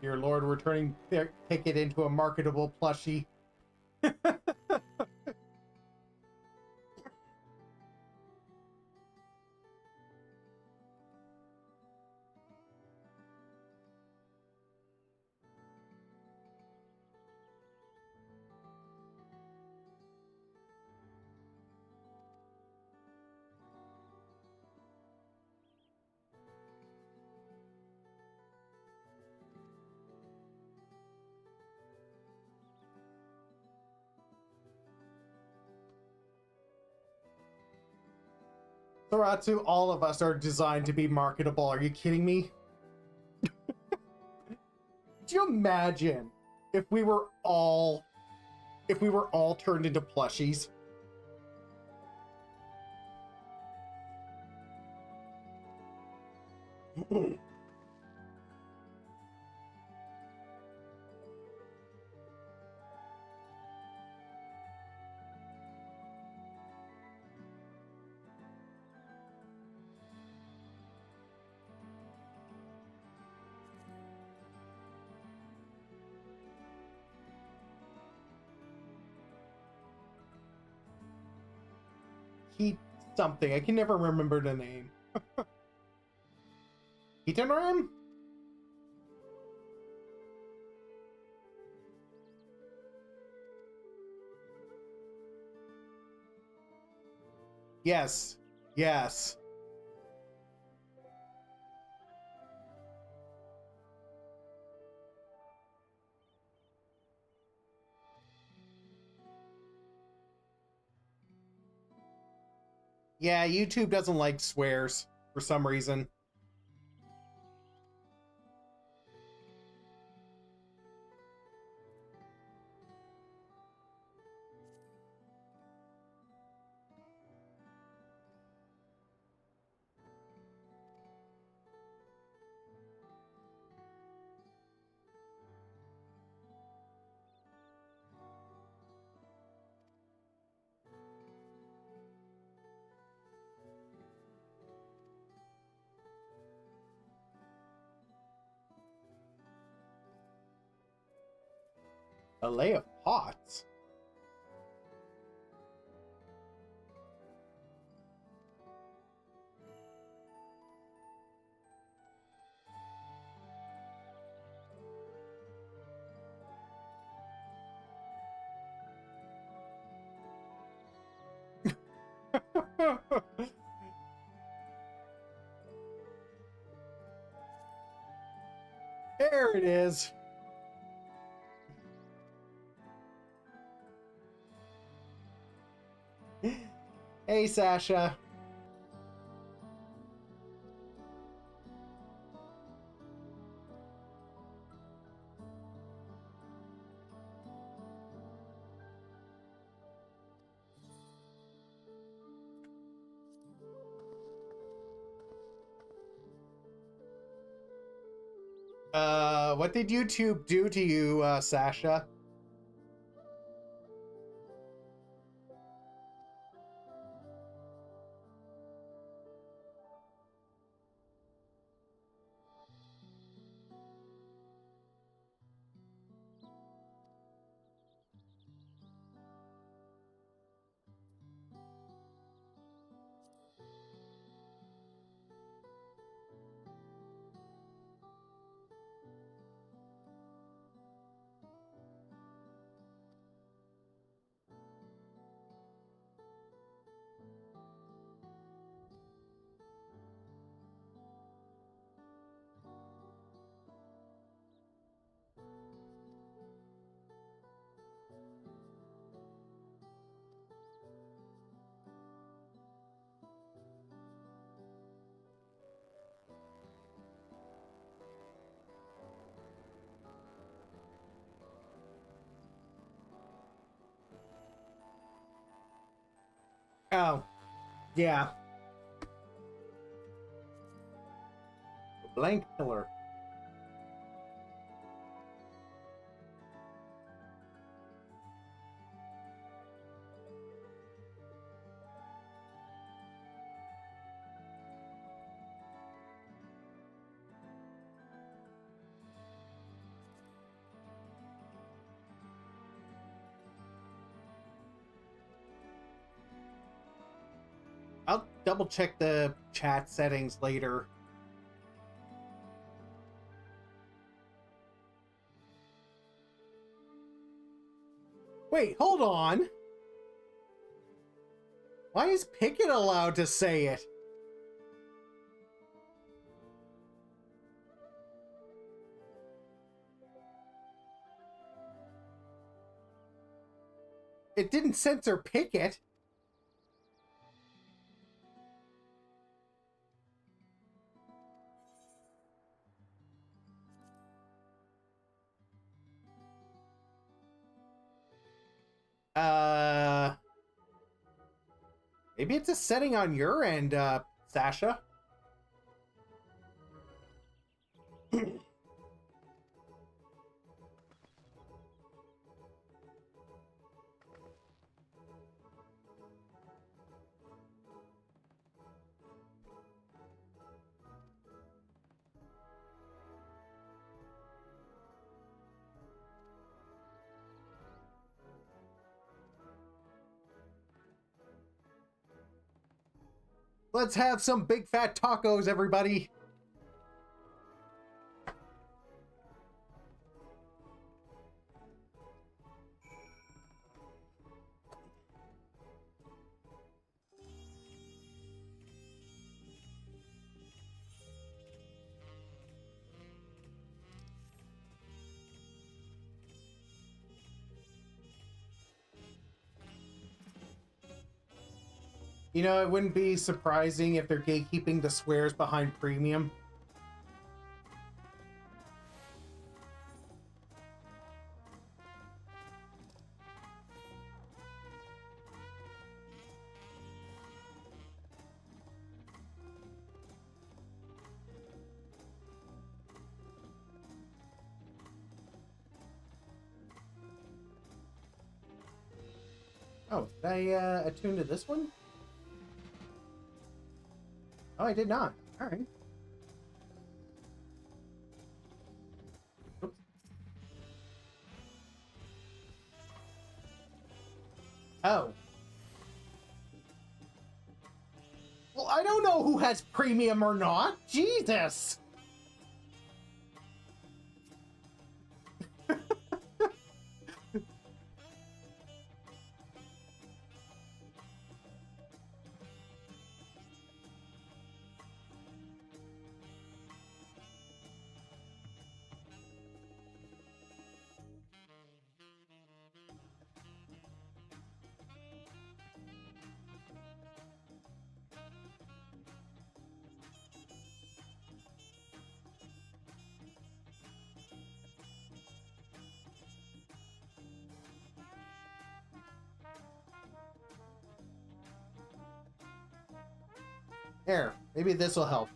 Dear Lord, we're turning Pickett into a marketable plushie. Saratsu, all of us are designed to be marketable. Are you kidding me? Could you imagine if we were all turned into plushies? Heat something. I can never remember the name. Heatoram? Yes. Yes. Yeah, YouTube doesn't like swears for some reason. A lay of pots? There it is. Hey, Sasha. What did YouTube do to you, Sasha? Oh, yeah. Blank pillar. I'll double check the chat settings later. Wait, hold on. Why is Pickett allowed to say it? It didn't censor Pickett. Maybe it's a setting on your end, Sasha. Let's have some big fat tacos, everybody. You know, it wouldn't be surprising if they're gatekeeping the swears behind premium. Oh, did I attune to this one? Oh, I did not. All right. Oops. Oh. Well, I don't know who has premium or not. Jesus. There, maybe this will help.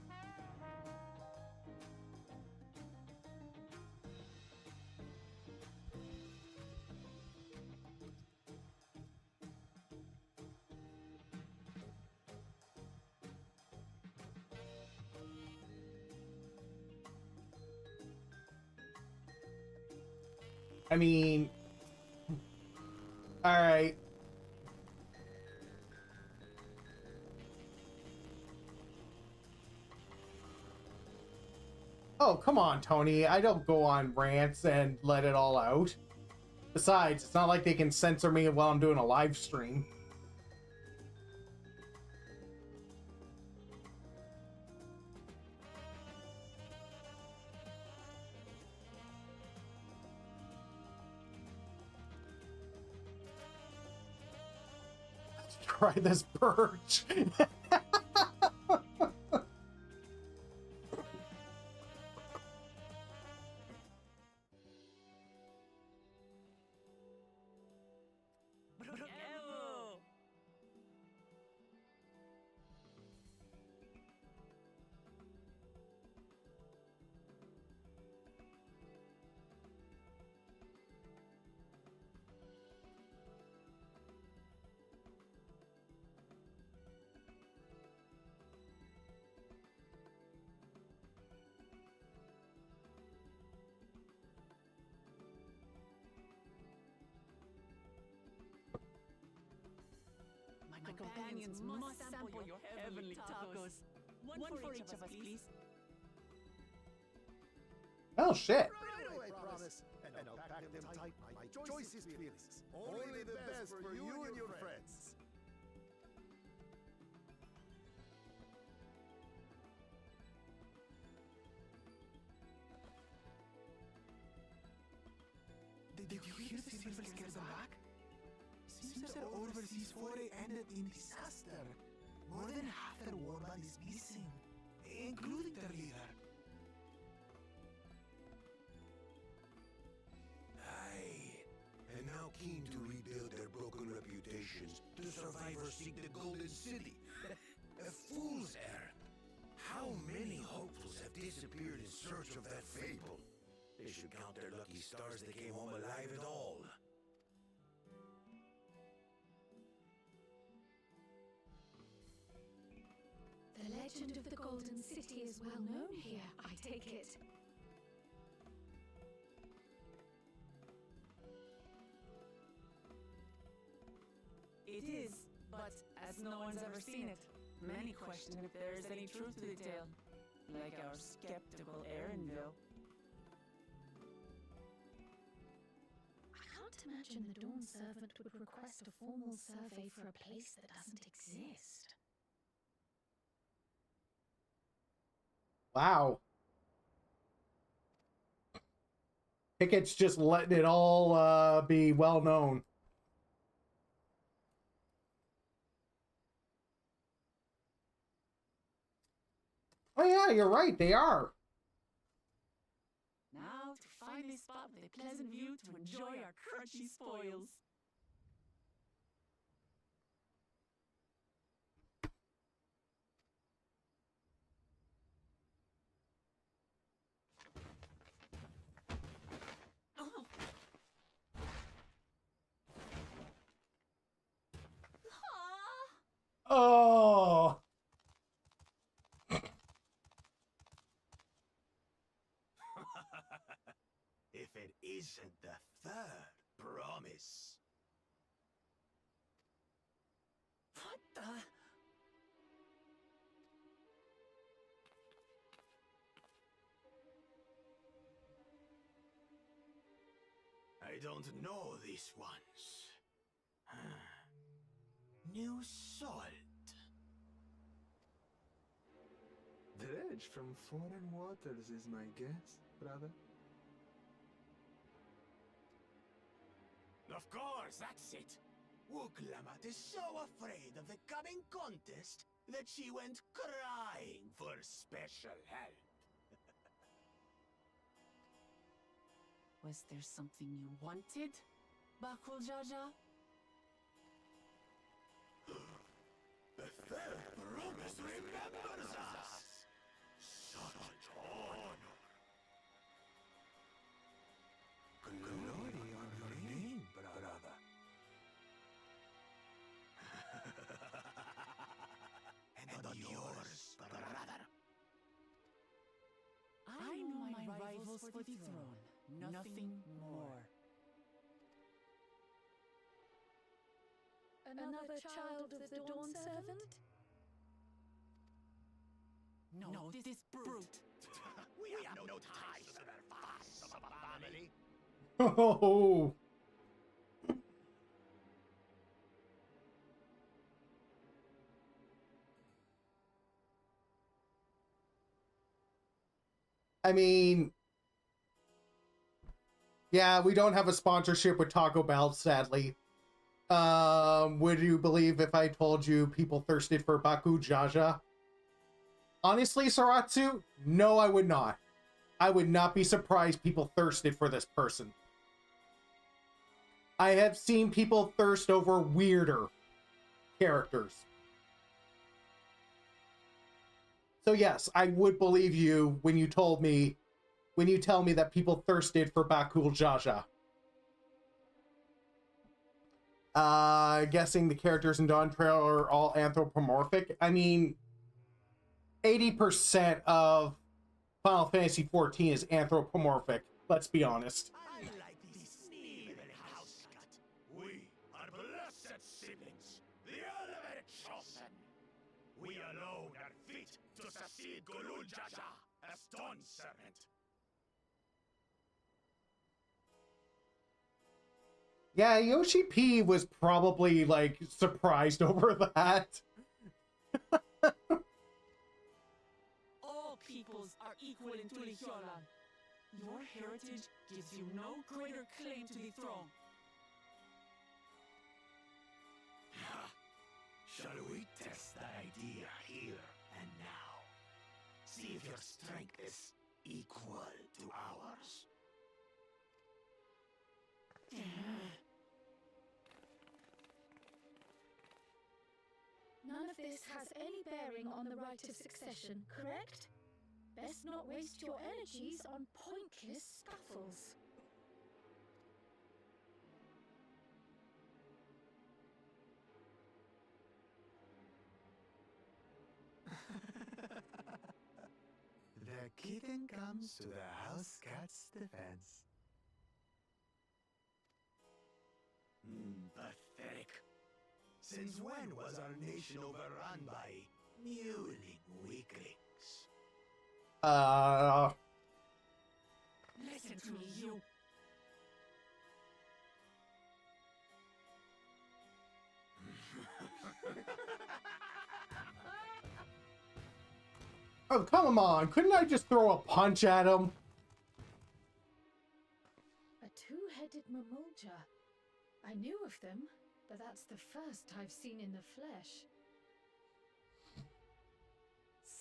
I mean, all right. Oh, come on, Tony. I don't go on rants and let it all out. Besides, it's not like they can censor me while I'm doing a live stream. Let's try this birch. My companions must sample your heavenly tacos. One for each of us, please. Oh, shit. Right away, promise. And I'll pack them tight. My choice is fearless. Only the best for you and your friends. Did you hear the silver scares them back? Seems their overseas foray ended in disaster. More than half their warband is missing, including their leader. Aye, and now keen to rebuild their broken survivors seek the Golden City. A fool's errand. How many hopefuls have disappeared in search of that fable? They should count their lucky stars they came home alive at all. The legend of the Golden City is well known here, I take it. It is, but as no one's ever seen it, many question if there is any truth to the tale. Like our skeptical Erinville. I can't imagine the Dawn Servant would request a formal survey for a place that doesn't exist. Wow. Pickett's just letting it all be well known. Oh yeah, you're right, they are. Now to find a spot with a pleasant view to enjoy our crunchy spoils. Oh. If it isn't the third promise. What the? I don't know these ones. New salt. Dredge from foreign waters is my guess, brother. Of course, that's it. Wuklamat is so afraid of the coming contest that she went crying for special help. Was there something you wanted, Bakul Jaja? The third promise remembers us. Such honor. Glory on your name, brother. And on yours, brother. I know my rivals for the throne, nothing more. Another child of the Dawn Servant? No, this brute. We have no ties to their vast family. Oh. I mean, yeah, we don't have a sponsorship with Taco Bell, sadly. Would you believe if I told you people thirsted for Baku Jaja? Honestly, Saratsu, no, I would not. I would not be surprised people thirsted for this person. I have seen people thirst over weirder characters. So yes, I would believe you when you tell me that people thirsted for Bakul Jaja. Guessing the characters in Dawntrail are all anthropomorphic. I mean, 80% of Final Fantasy XIV is anthropomorphic. Let's be honest. Unlike this sneering house cut, we are blessed siblings, the elevated chosen. We alone are fit to succeed Golul Jaja as Dawn Servant. Yeah, Yoshi P was probably, like, surprised over that. All peoples are equal in Tulihyola. Your heritage gives you no greater claim to the throne. Shall we test that idea here and now? See if your strength is equal to ours. has any bearing on the right of succession, correct? Best not waste your energies on pointless scuffles. The kitten comes to the house cat's defense. Pathetic. Since when was our nation overrun by mewling weaklings? Listen to me, you. Oh, come on. Couldn't I just throw a punch at him? A two-headed mamulja. I knew of them, but that's the first I've seen in the flesh.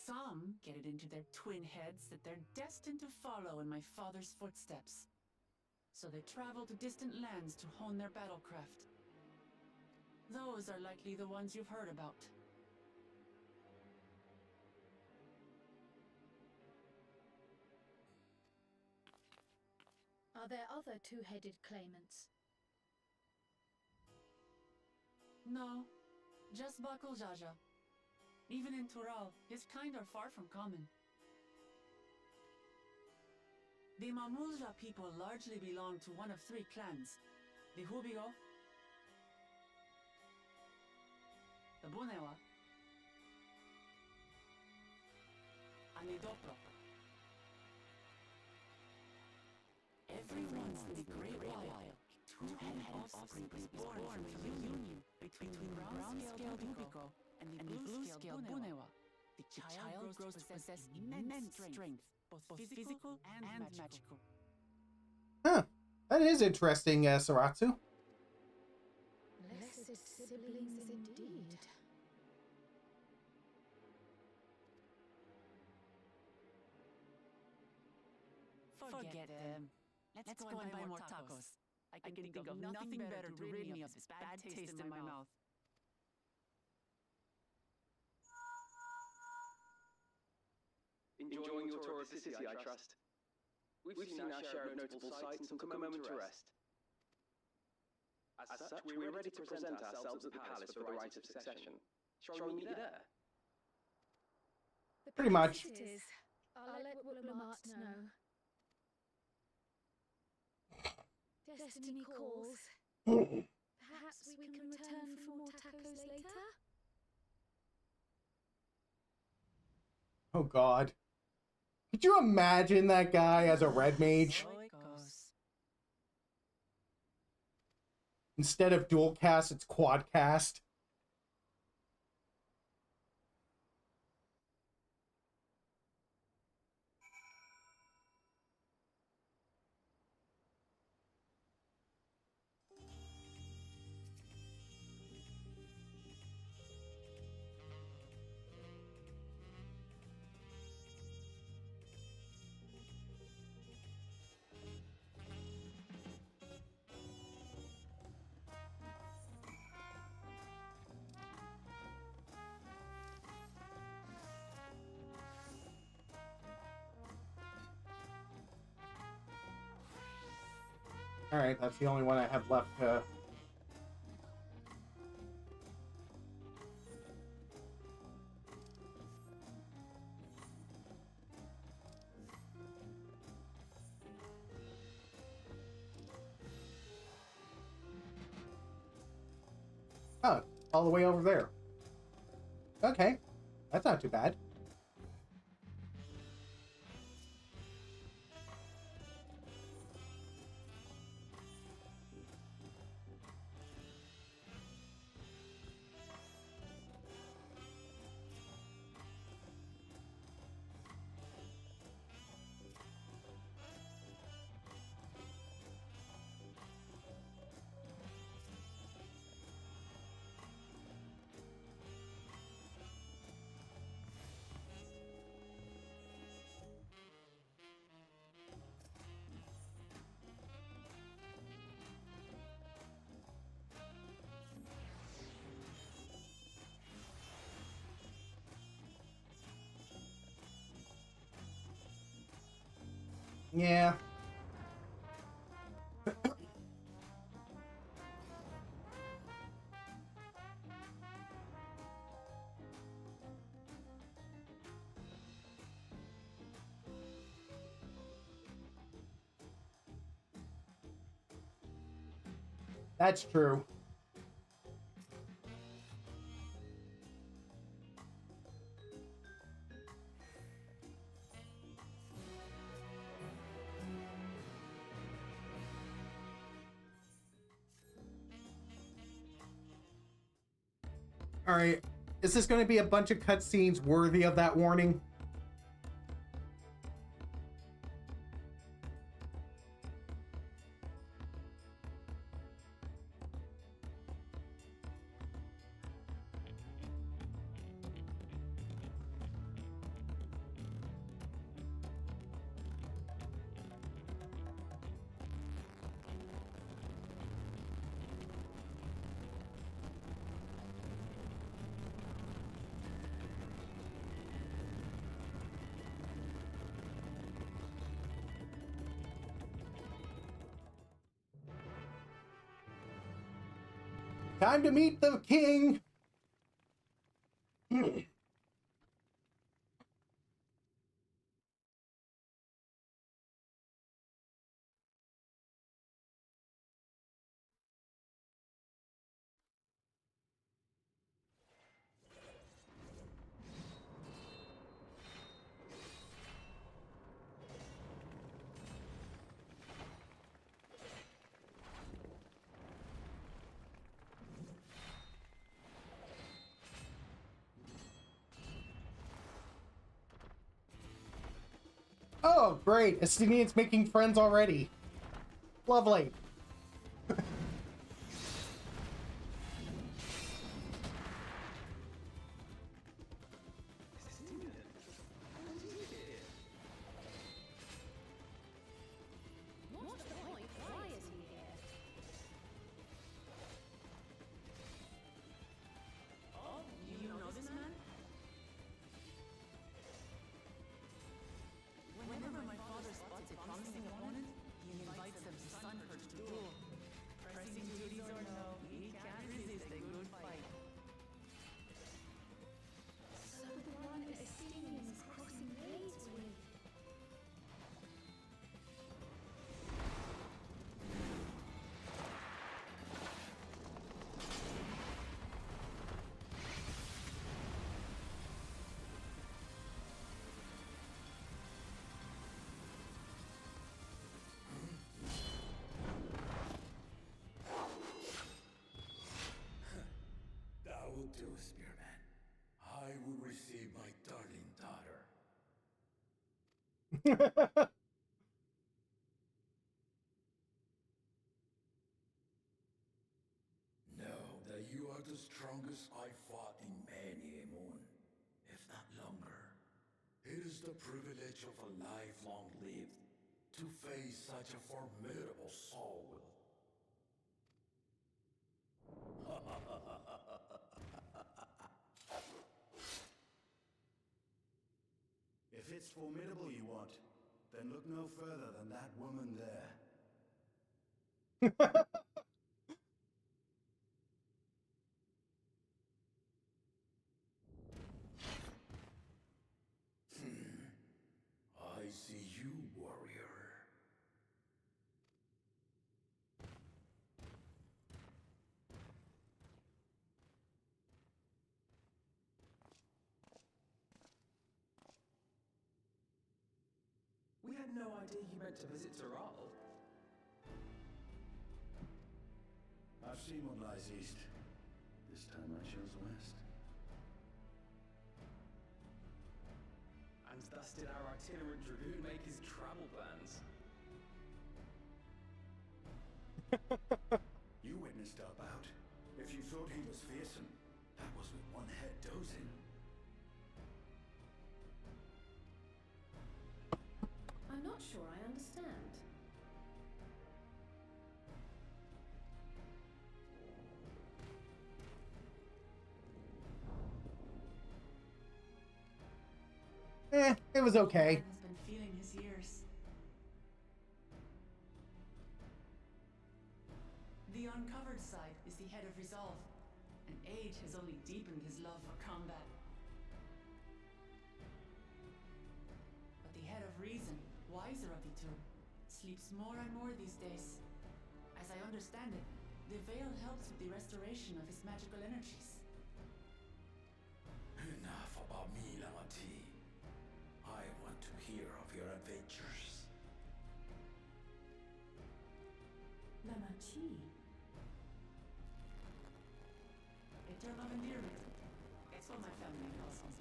Some get it into their twin heads that they're destined to follow in my father's footsteps. So they travel to distant lands to hone their battlecraft. Those are likely the ones you've heard about. Are there other two-headed claimants? No, just Bakul Jaja. Even in Tural, his kind are far from common. The Mamulja people largely belong to one of three clans. The Hubigo, the Bunewa, and the Dopro. Everyone's in the Great Wild. Two-headed offspring is born from the union between brown-scaled Hubigo and the blue-scaled Bunewa. The child grows to possess immense strength, both physical and magical. Huh. That is interesting, Saratsu. Blessed siblings indeed. Forget them. Let's go and buy more tacos. I can think of nothing better to rid me of this bad taste in my mouth. Enjoying your tour of the city, I trust. We've seen our share of notable sights and took a moment to rest. As such, we were ready to present ourselves at the palace for the rite of succession. Shall we meet you there? Pretty much. It is. I'll let Woodlamart know. Destiny calls. Perhaps we can return for more tacos later? Oh, God. Could you imagine that guy as a red mage? So it goes. Instead of dual cast, it's quad cast. Alright, that's the only one I have left to... Oh, all the way over there. Okay, that's not too bad. Yeah. That's true. All right. Is this going to be a bunch of cutscenes worthy of that warning? Time to meet the king. Oh, great. Estinian's making friends already. Lovely. What's the point? Why is he here? Oh, do you know this man? Whenever my father spots a promising opponent, he invites them to Sunperch to duel. Pressing duties or no, he can't resist a good fight. So the one Estinians crossing blades with. That will do, Spearman. I will receive my darling daughter. Know that you are the strongest I fought in many a moon, if not longer. It is the privilege of a life long lived to face such a formidable soul. If it's formidable you want, then look no further than that woman there. I see you, warrior. We had no idea you meant to visit Taral. I've seen what lies east. This time I chose west. And thus did our itinerant dragoon make his travel plans. You witnessed our bout. If you thought he was fearsome, that was with one head dozing. I'm not sure I understand. It was okay. Man has been feeling his ears. the uncovered side is the head of resolve, and age has only deepened his love for combat. But the head of reason, wiser of the two, sleeps more and more these days. As I understand it, the veil helps with the restoration of his magical energies. Enough about me, Lamati. I want to hear of your adventures. Lamachi. A term of endearment. It's what my family calls me.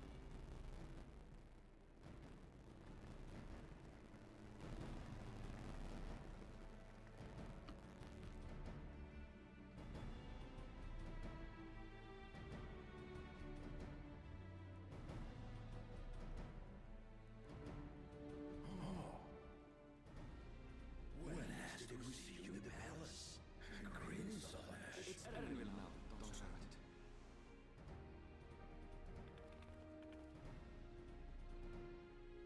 When last did we see you in the palace? Greetings, Solash. It's Erenville now, don't shout it.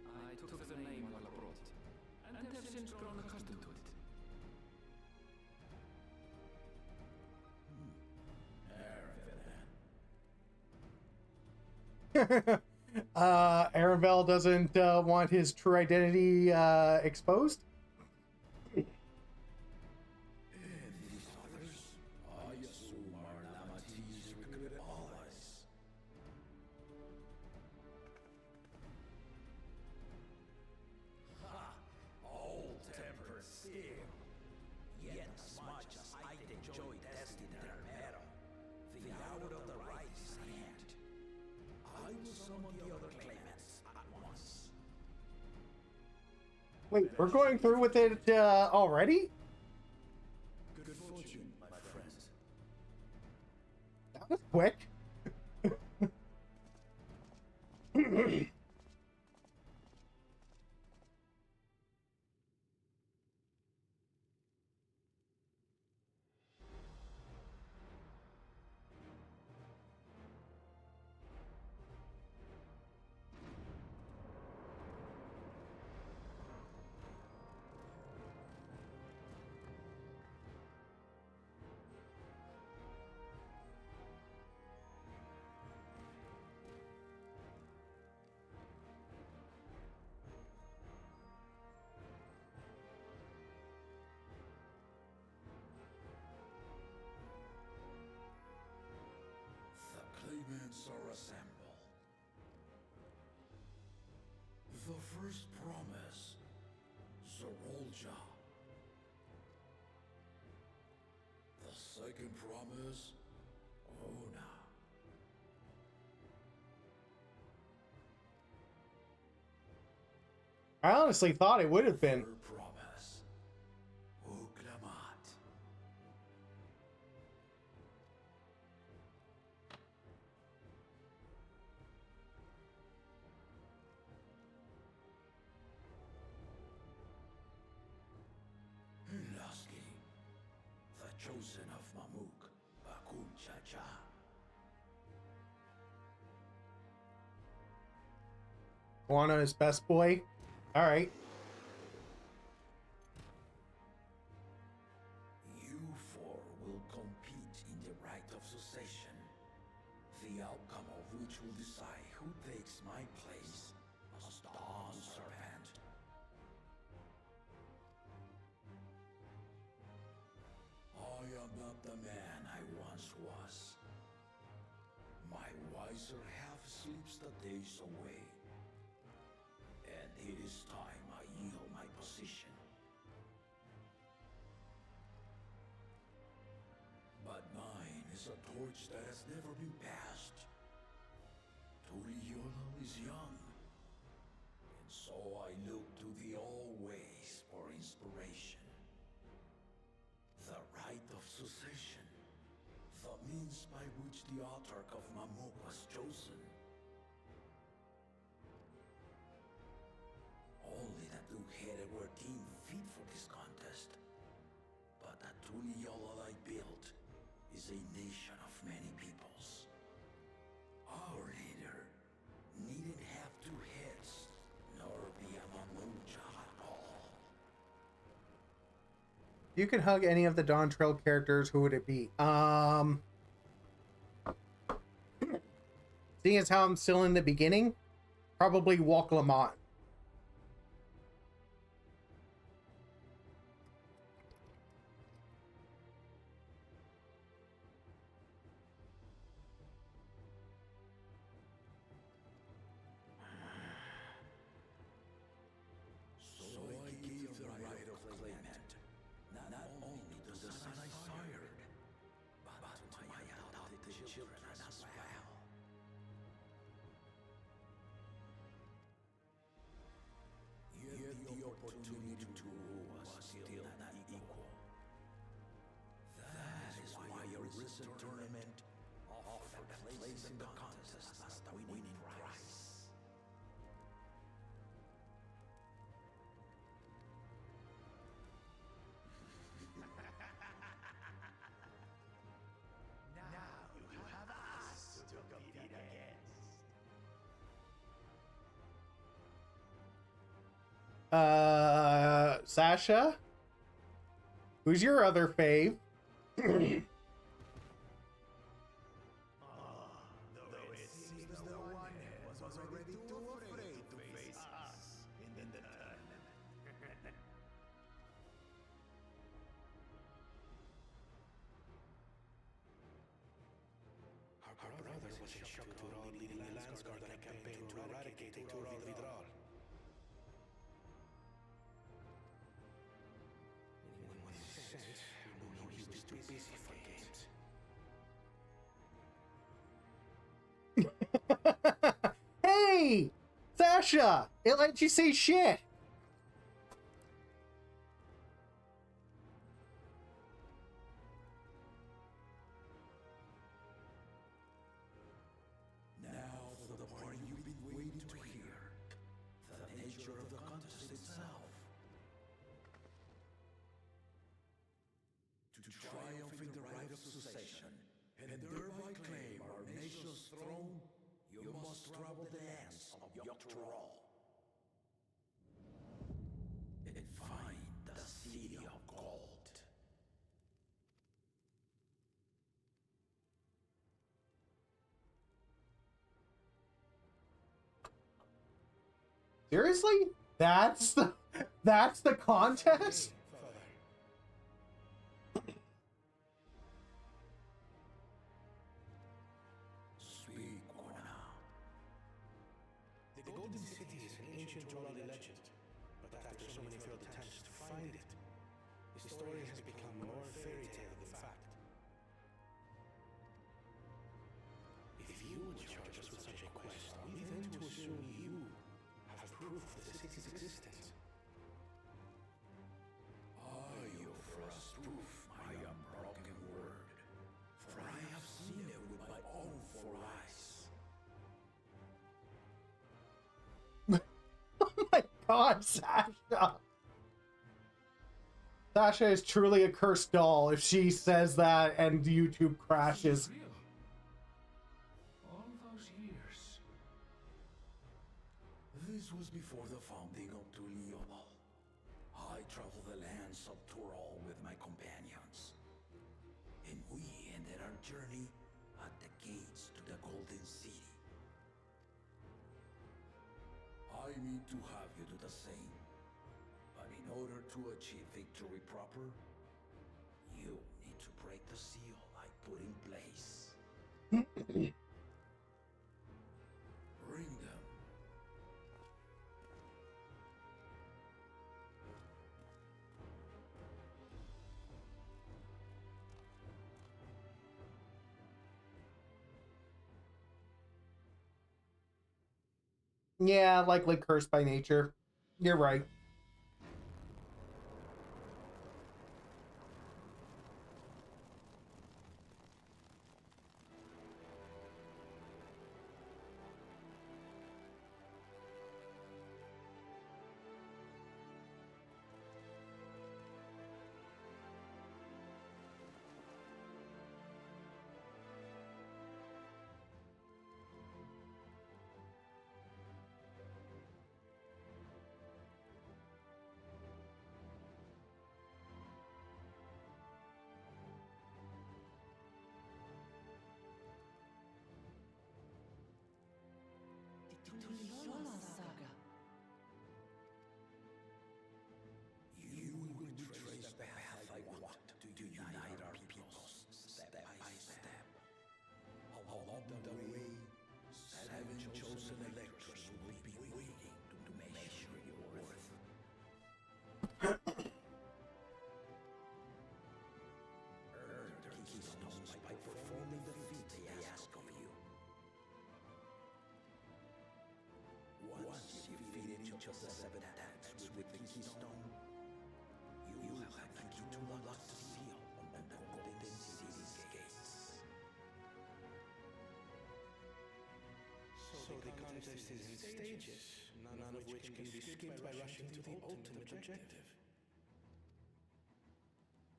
I took the name while abroad, and have since grown accustomed to it. Aravel doesn't want his true identity exposed. And these others, I assume are Lamati's recruited allies. Ha! Old tempered steel. Yet as much as I enjoy testing their metal, the hour of the right is at hand. I will summon the other claimants at once. Wait, we're going through with it already? Good fortune, my friends. That was quick. The claimants are assembled. The first promise, Zorolja. The second promise, Ona. I honestly thought it would have been. Third promise, Uklamat. Lasky, the chosen of Mamuk, Bakun Chacha. Juana is best boy. All right. You four will compete in the right of succession, the outcome of which will decide who takes my place as Dawn Serpent. I am not the man I once was. My wiser half sleeps the days away. And it is time I yield my position. But mine is a torch that has never been passed. Tuliola is young, and so I look to the always for inspiration. The right of succession, the means by which the autarch of Mamuk was chosen. Only the two-headed were deemed fit for this contest. But the Tuliola I built is a nation of many peoples. Our leader needn't have two heads, nor be a Mamuja at all. You could hug any of the Dawntrail characters, who would it be? Seeing as how I'm still in the beginning, probably Walk Lamont. So I gave the right of claimant, not only to the son I sired, but to my adopted children as well. Yet the opportunity to rule was still not equal. That is why a recent tournament offered a place in the contest as the winning prize. Now you have us to compete against. Sasha? Who's your other fave? Though it seems the one-head was already too afraid to face us in the tournament. Our brother was in shock Tural leading the Landsguard on a campaign to eradicate Tural Vidral. When he said, we knew he was too busy for games. Hey! Sasha! It let you say shit! Now for the part you've been waiting to hear. The nature of the contest itself. To triumph in the right of succession, and thereby claim our nation's throne, you must travel the lands of Dawntrail and find the City of Gold. Seriously? That's the contest? Speak, Kona. The Golden City is an ancient Torali legend, but after so many failed attempts to find it, the story has become more fairy tale than fact. If you would charge us with such a quest, are we then to assume you have proof of the city's existence? I offer us proof, my unbroken word, for I have seen it with my own four eyes. Oh my god, Sasha! Sasha is truly a cursed doll if she says that and YouTube crashes. Real. All those years. This was before the founding of Tuliobal. I traveled the lands of Tural with my companions, and we ended our journey at the gates to the Golden City. I need to have you do the same, but in order to achieve victory proper, you need to break the seal I put in place. Bring them. Yeah, likely cursed by nature. You're right. we, 7 chosen electors will be waiting to measure your worth. Earn their keystones by performing the feat they ask of you. Once you defeat each of the 7 attacks with the keystone, you will have the key to unlock the seal on the Golden City's gates. So the contest is in stages, none of which can be skipped by rushing to the ultimate objective.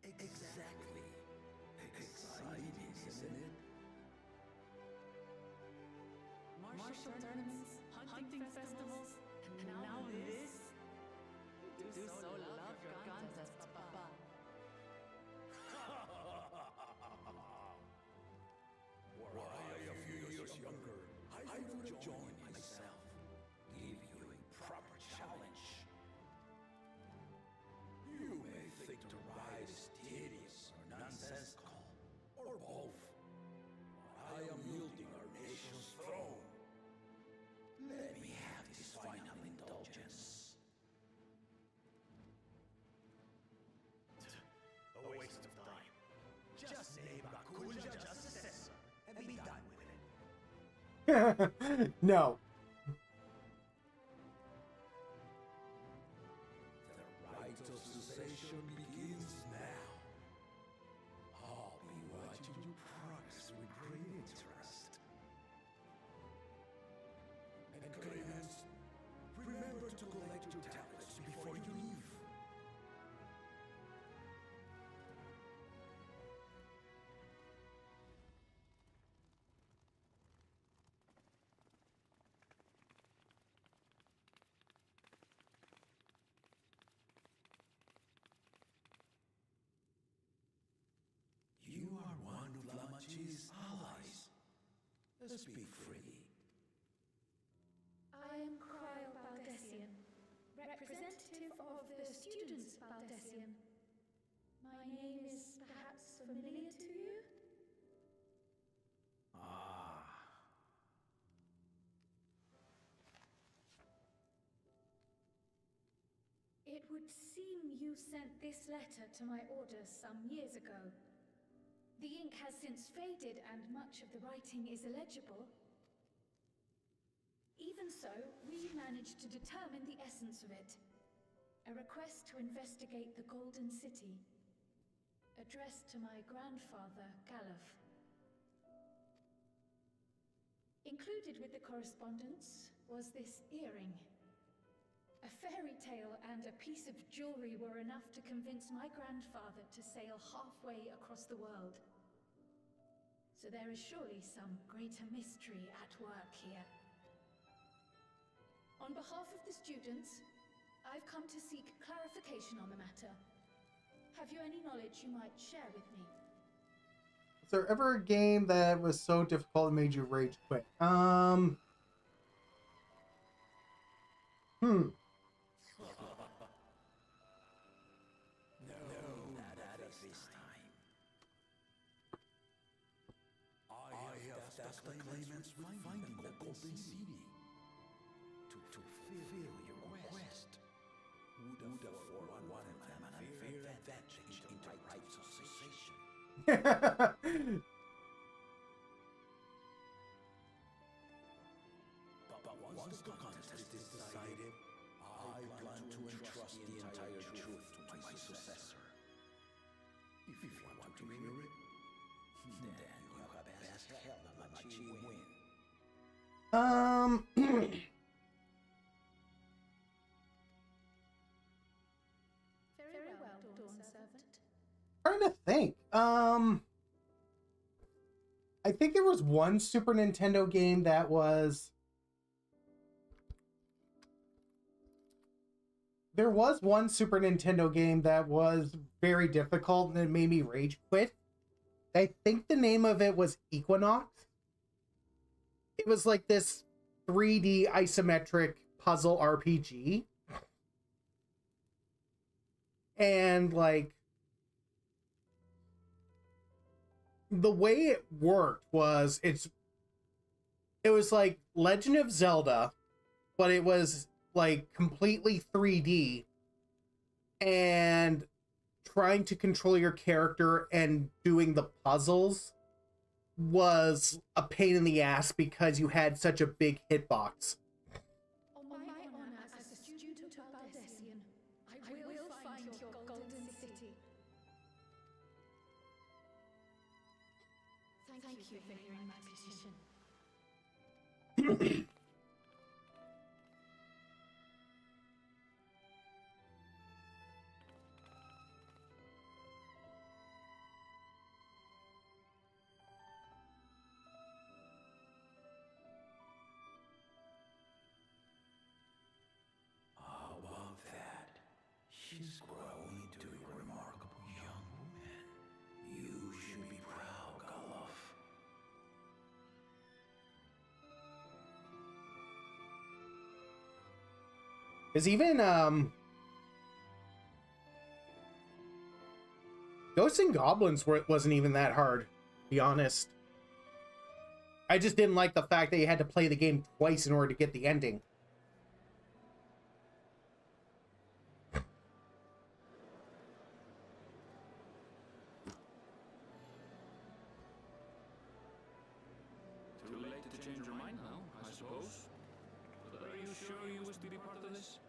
Exactly. Exciting, isn't it? Martial tournaments, hunting festivals, and now this? Do so love your contest, Papa. Were I a few years younger, I would join myself, give you a proper challenge. You may think the ride is tedious or nonsensical, or both. I am wielding our nation's throne. Let me have this final indulgence. A waste of time. Just name Bakuja's successor and be done with it. No. The rite of cessation begins now. I'll be watching your progress with great interest. And claimants, remember to collect your tablets before you leave. You are one of Lamachi's allies. Speak freely. I am Cryle Baldessian, representative of the students Baldessian. My name is perhaps familiar to you? Ah. It would seem you sent this letter to my orders some years ago. The ink has since faded and much of the writing is illegible. Even so, we managed to determine the essence of it. A request to investigate the Golden City, addressed to my grandfather, Galuf. Included with the correspondence was this earring. A fairy tale and a piece of jewelry were enough to convince my grandfather to sail halfway across the world. So there is surely some greater mystery at work here. On behalf of the students, I've come to seek clarification on the matter. Have you any knowledge you might share with me? Was there ever a game that was so difficult it made you rage quit? No, not at this time. I have tasked the claimants with finding the Golden City. To fulfill your request, would afford one of them an unfair advantage into rights of cessation. But once the contest is decided, I plan to entrust the entire truth to my successor. If you want to hear it, then you have best help Lamachi win. Very well, Dawn Servant. Trying to think. I think there was one Super Nintendo game that was. There was one Super Nintendo game that was very difficult and it made me rage quit. I think the name of it was Equinox. It was like this 3D isometric puzzle RPG. And like the way it worked was it's it was like Legend of Zelda, but it was like completely 3D, and trying to control your character and doing the puzzles was a pain in the ass because you had such a big hitbox. On my honor as a student of Baldessian, I will find your golden city. Thank you for hearing my petition. Above that, she's growing into a remarkable young woman. You should be proud, Golof. Because even Ghosts and Goblins wasn't even that hard, to be honest. I just didn't like the fact that you had to play the game twice in order to get the ending. Too late to change your mind now, I suppose. But are you sure you wish to be part of this?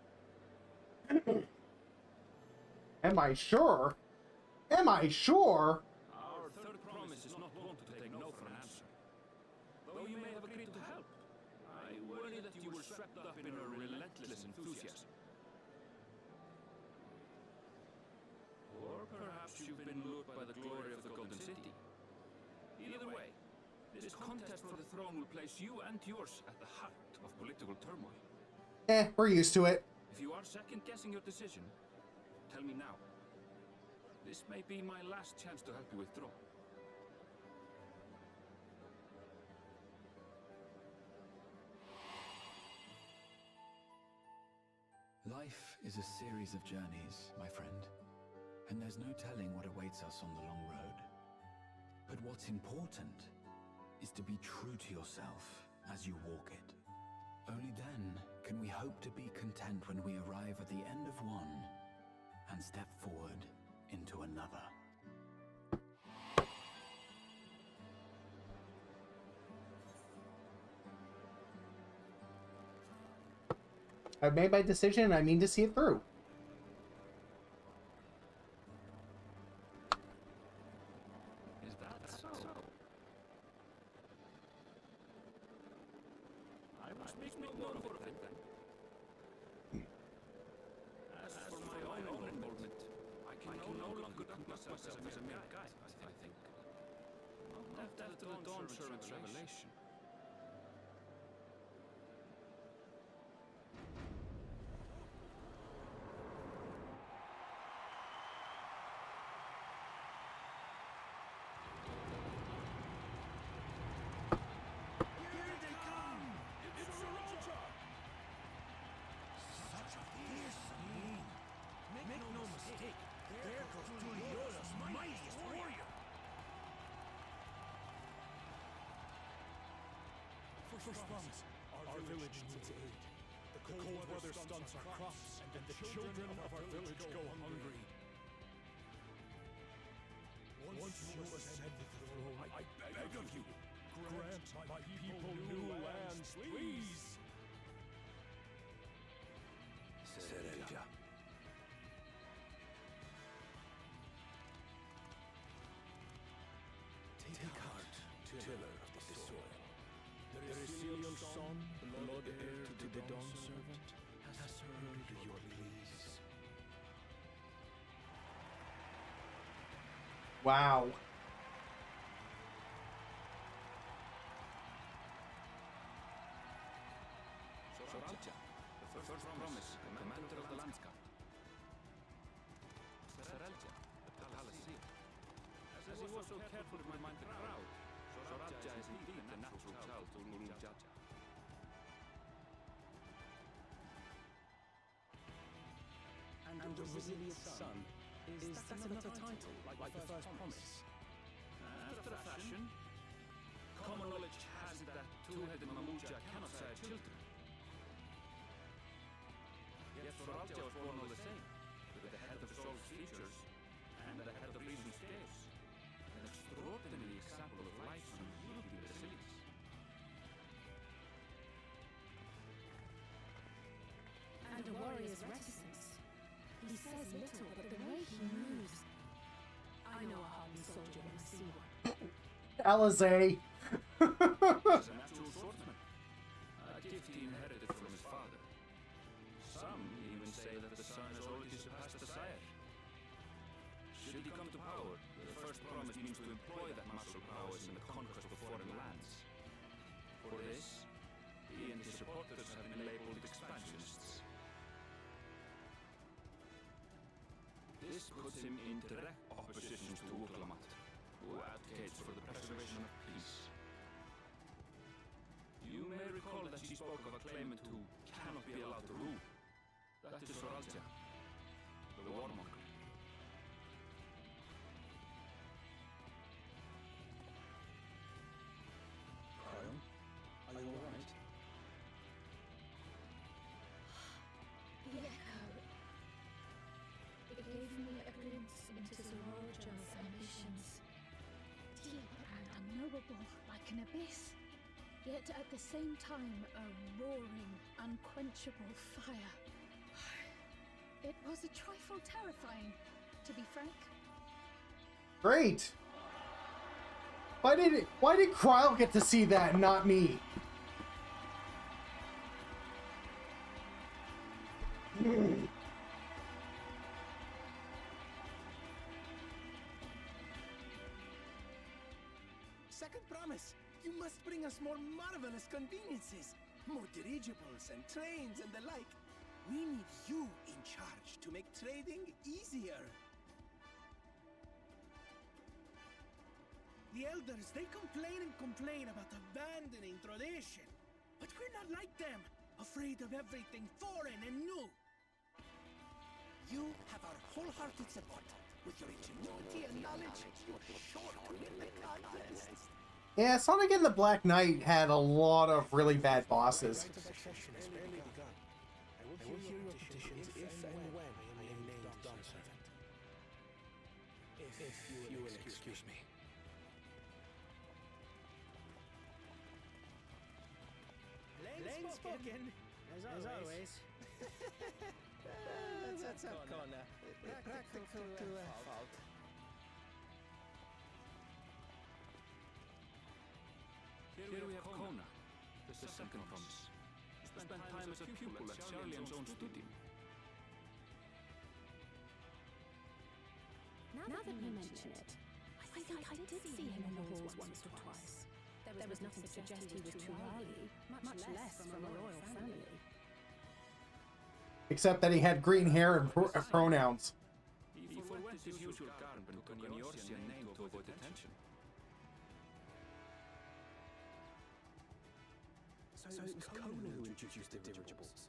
Am I sure? Am I sure? Our third promise is not one to take no for an answer. Though you may have agreed to help, I worry that you were swept up in a relentless enthusiasm. Or perhaps you've been lured by the glory of the Golden City. Either way, this contest for the throne will place you and yours at the heart of political turmoil. We're used to it. If you are second-guessing your decision, tell me now. This may be my last chance to help you withdraw. Life is a series of journeys, my friend, and there's no telling what awaits us on the long road. But what's important is to be true to yourself as you walk it. Only then can we hope to be content when we arrive at the end of one and step forward into another. I've made my decision and I mean to see it through. Is that so? I must make no more of it then. As for my own involvement, I can no longer conduct myself as a mere guide, I think. Not after the Dawntrail's revelation. First promise, our village needs aid. The cold weather stunts our crops, and the children of our village go hungry. Once you ascend the throne, I beg of you, grant my people new lands, please! Serelja. Take heart, tiller of the soil. The Resilial son, blood heir to the Dawn servant, has heard your pleas. Wow. Soralja, the first promise, commander of the landscape. Serelja, the palace. As he was so careful to remind the crowd, Soralja is indeed the natural child to Murunjaja. And the resilient son, is that another title, like the first promise? After a fashion, common knowledge has it that two-headed Mamuja cannot sire children. Yet Soraltia was born all the same, with the head of Sol's features and the head of reason's scales. An extraordinary example of life from European Basilics. And a warrior's reticence. He says little, but the way he moves. I know a hardened soldier when I see one. Alizé. He is a natural swordsman, a gift he inherited from his father. Some even say that the son has already surpassed the sire. Should he come to power, the first promise means to employ that martial prowess in the conquest of foreign lands. For this, he and his supporters have been labeled expansionists. This puts him in direct opposition to Uklamat, who advocates for the preservation of peace. You may recall that she spoke of a claimant who cannot be allowed to rule. That is Soraltia, the warmonger. Cryon, are you alright? The echo. It gave me a glimpse into Zoralja's ambitions. Deep and unknowable, like an abyss. Yet at the same time, a roaring, unquenchable fire. It was a trifle terrifying, to be frank. Great. Why did Kryle get to see that and not me? Second promise. You must bring us more marvelous conveniences. More dirigibles and trains and the like. We need you in charge to make trading easier. The elders, they complain about abandoning tradition. But we're not like them, afraid of everything foreign and new. You have our wholehearted support. With your ingenuity and knowledge, you're sure to win the contest. Yeah, Sonic and the Black Knight had a lot of really bad bosses. The succession has barely begun. I will hear your petitions if and when I am named Dawntrail. If you will excuse me. Plain spoken, as always. That's a corner. Practical to a fault. Here we have Kona, the second promise. Spent time as a pupil at Charlian's own studio. Now that you mention it, I think I did see him in the halls once or twice. There was nothing to suggest he was Turali, much less from a royal family. Except that he had green hair and pronouns. He forwent his usual garb and took an Eorzean name to avoid attention. So it was Conan who introduced the dirigibles.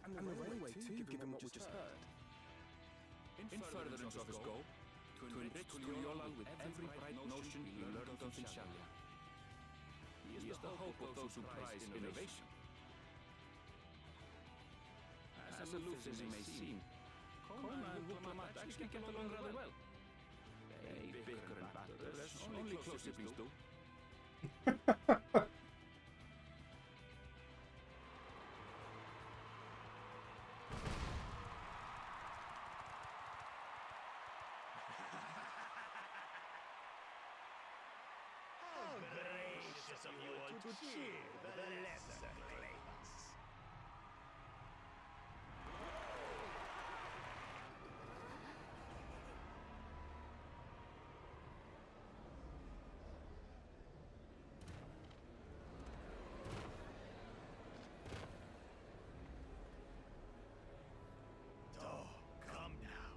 And the railway too, given what we just heard. In furtherance of his goal, to enrich Tuliyola with every bright notion he learned of Inshallah. He is the hope of those who prize innovation. As aloof as he may seem, Kona and Uklamat actually get along rather well. They bicker and batter as only close siblings do. How gracious of you all to cheer the lesser claimants. Come now.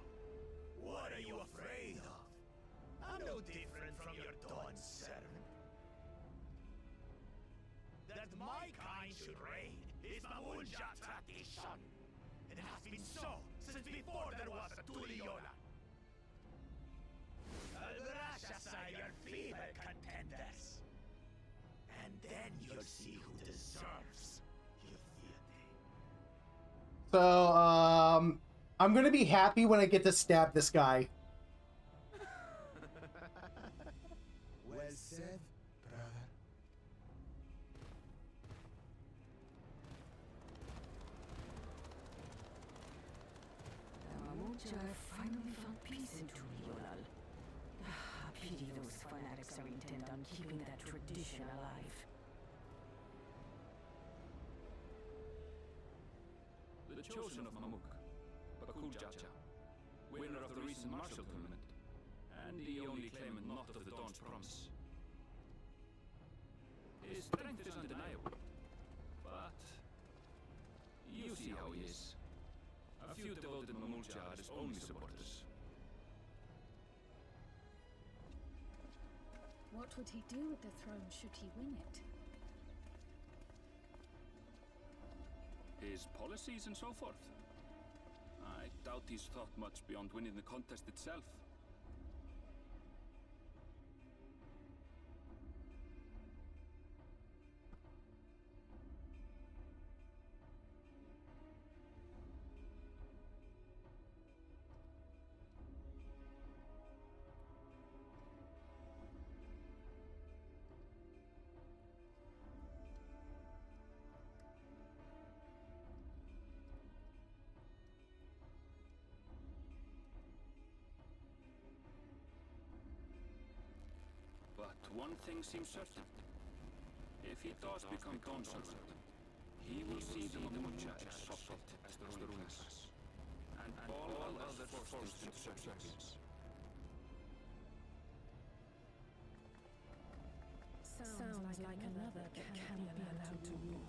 What are you afraid of? I'm no different from your Dawn servant. That my kind should reign is Mamunja tradition. It has been so since before there was a Tuliyola. I'll brush aside your feeble contenders. And then you'll see who deserves your fealty. So, I'm gonna be happy when I get to stab this guy. Well said, brother. Mamuja finally found peace in Tuliolal. A pity those fanatics are intent on keeping that tradition alive. The chosen of Mamuk, Bakuljaja, winner of the recent martial tournament, and the only claimant not of the Dawn's promise. His strength is undeniable, but you see how he is. A few devoted Mamulja are his only supporters. What would he do with the throne should he win it? His policies and so forth. I doubt he's thought much beyond winning the contest itself. But one thing seems certain. If he does become Dawn servant, he will see the Mamulja exalted as the ruling class, and all others forced into subservience. Sounds like another can't be allowed to rule.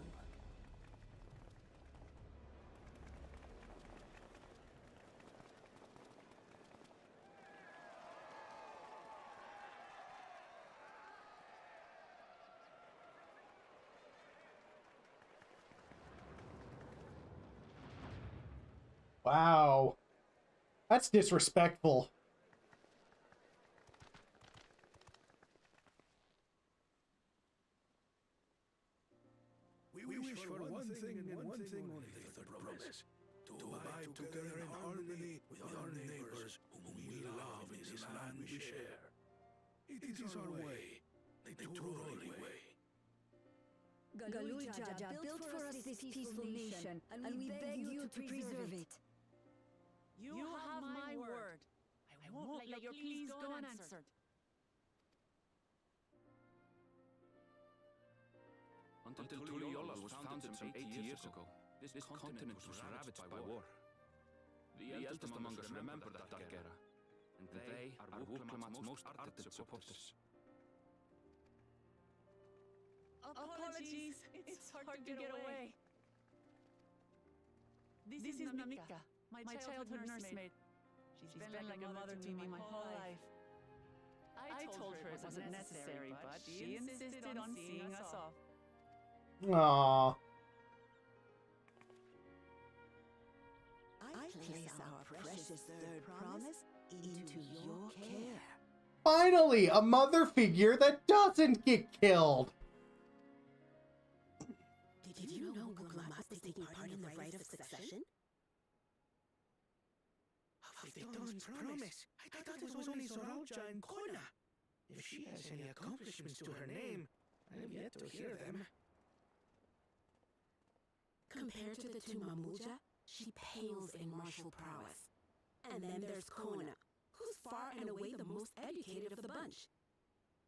Wow. That's disrespectful. We wish for one thing and one thing only for the promise. To abide together in harmony with our neighbors whom we love in this land we share. It is our way, the Turoli way. Galuljaja built for us this peaceful nation, and we beg you to preserve it. You have my word. I won't let your pleas go unanswered. Until Tuliolal was founded some 80 years ago, this continent was ravaged by war. The eldest among us remember that dark era, and they are Wuklamat's most ardent supporters. Apologies, it's hard to get away. This is Namika, my childhood nursemaid. She's been like a mother to me my whole life. I told her it wasn't necessary, but she insisted on seeing us off. Aww. I place our precious third promise into your care. Finally, a mother figure that doesn't get killed. Did you know Wuklamat is taking part in the rite of succession? Of the Dawn's promise. I thought it was only Zoralja and Kona. If she has any accomplishments to her name, I have yet to hear them. Compared to the two Mamulja, she pales in martial prowess. And then there's Kona, who's far and away the most educated of the bunch.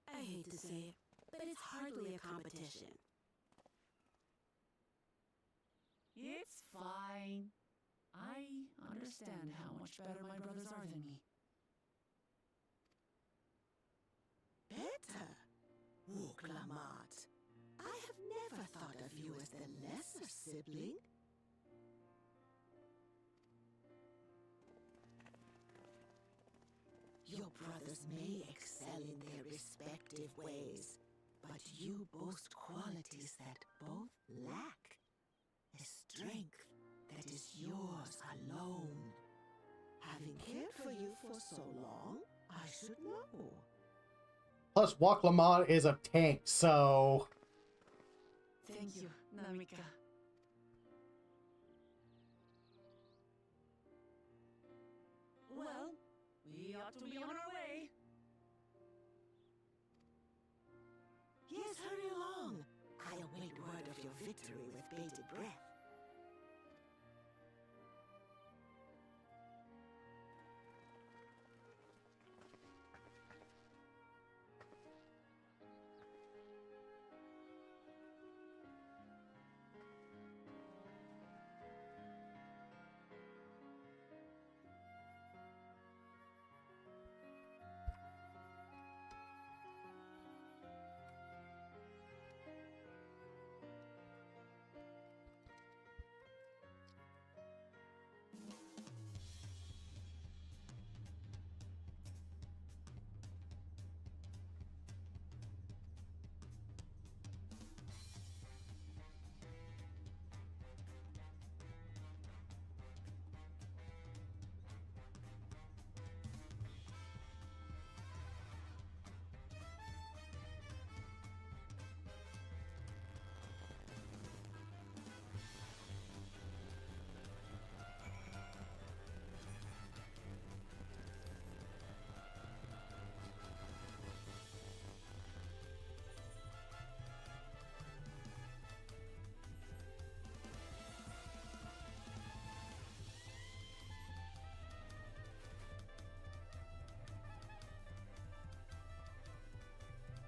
I hate to say it, but it's hardly a competition. It's fine. I understand how much better my brothers are than me. Better? Wuklamat, I have never thought of you as the lesser sibling. Your brothers may excel in their respective ways, but you boast qualities that both lack. A strength that is yours alone. Having cared for you for so long, I should know. Plus, Wuklamat is a tank, so... Thank you, Namika. Well, we ought to be on our way. Yes, hurry along. I await word of your victory with bated breath.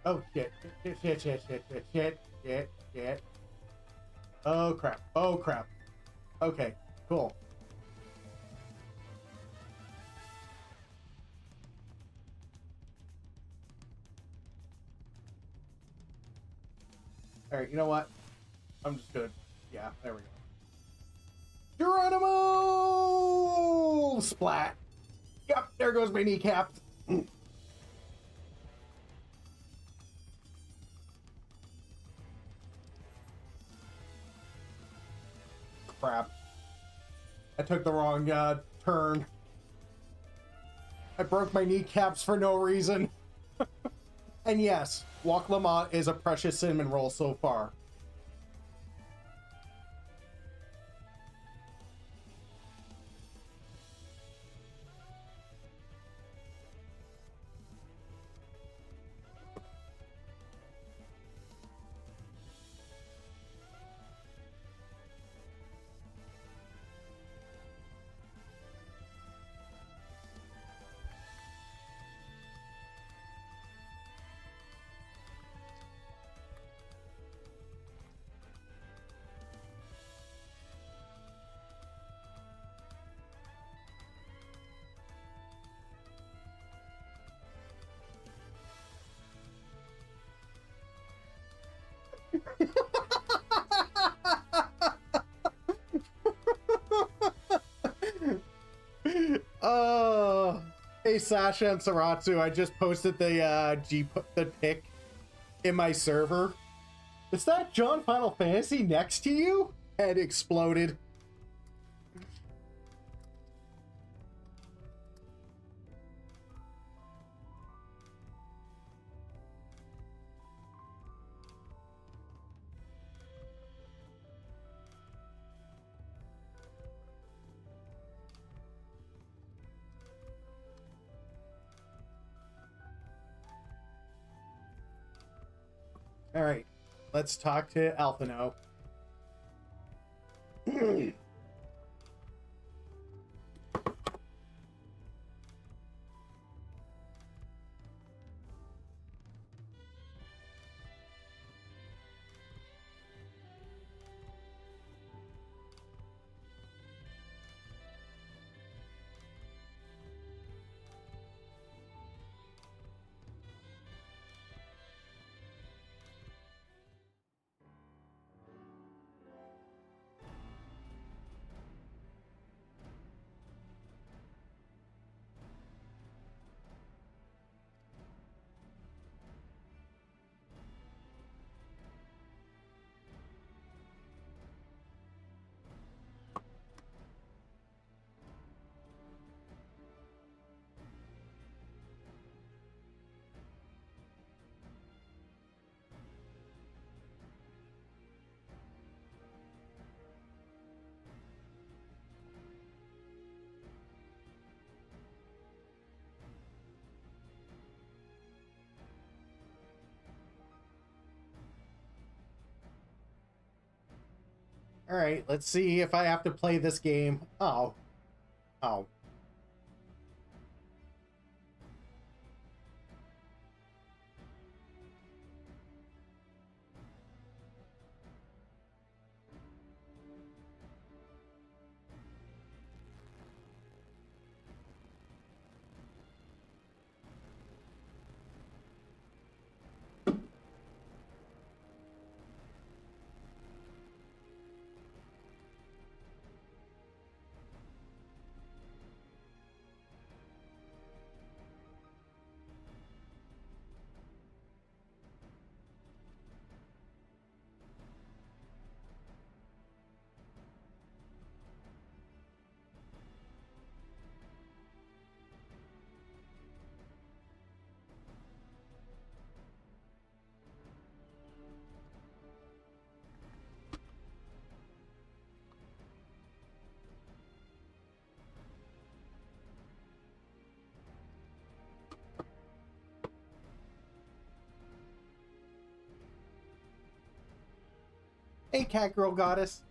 Oh shit. Shit. Oh crap. Okay, cool. Alright, you know what? I'm just good. Yeah, there we go. Geronimo! Splat! Yep, there goes my kneecap. Crap. I took the wrong turn. I broke my kneecaps for no reason. And yes, Wok Lamont is a precious cinnamon roll so far. Oh, hey Sasha and Saratsu, I just posted the pic in my server. Is that John Final Fantasy next to you? Head exploded. All right, let's talk to Alphino. All right, let's see if I have to play this game. Oh. Oh. Hey, cat girl goddess.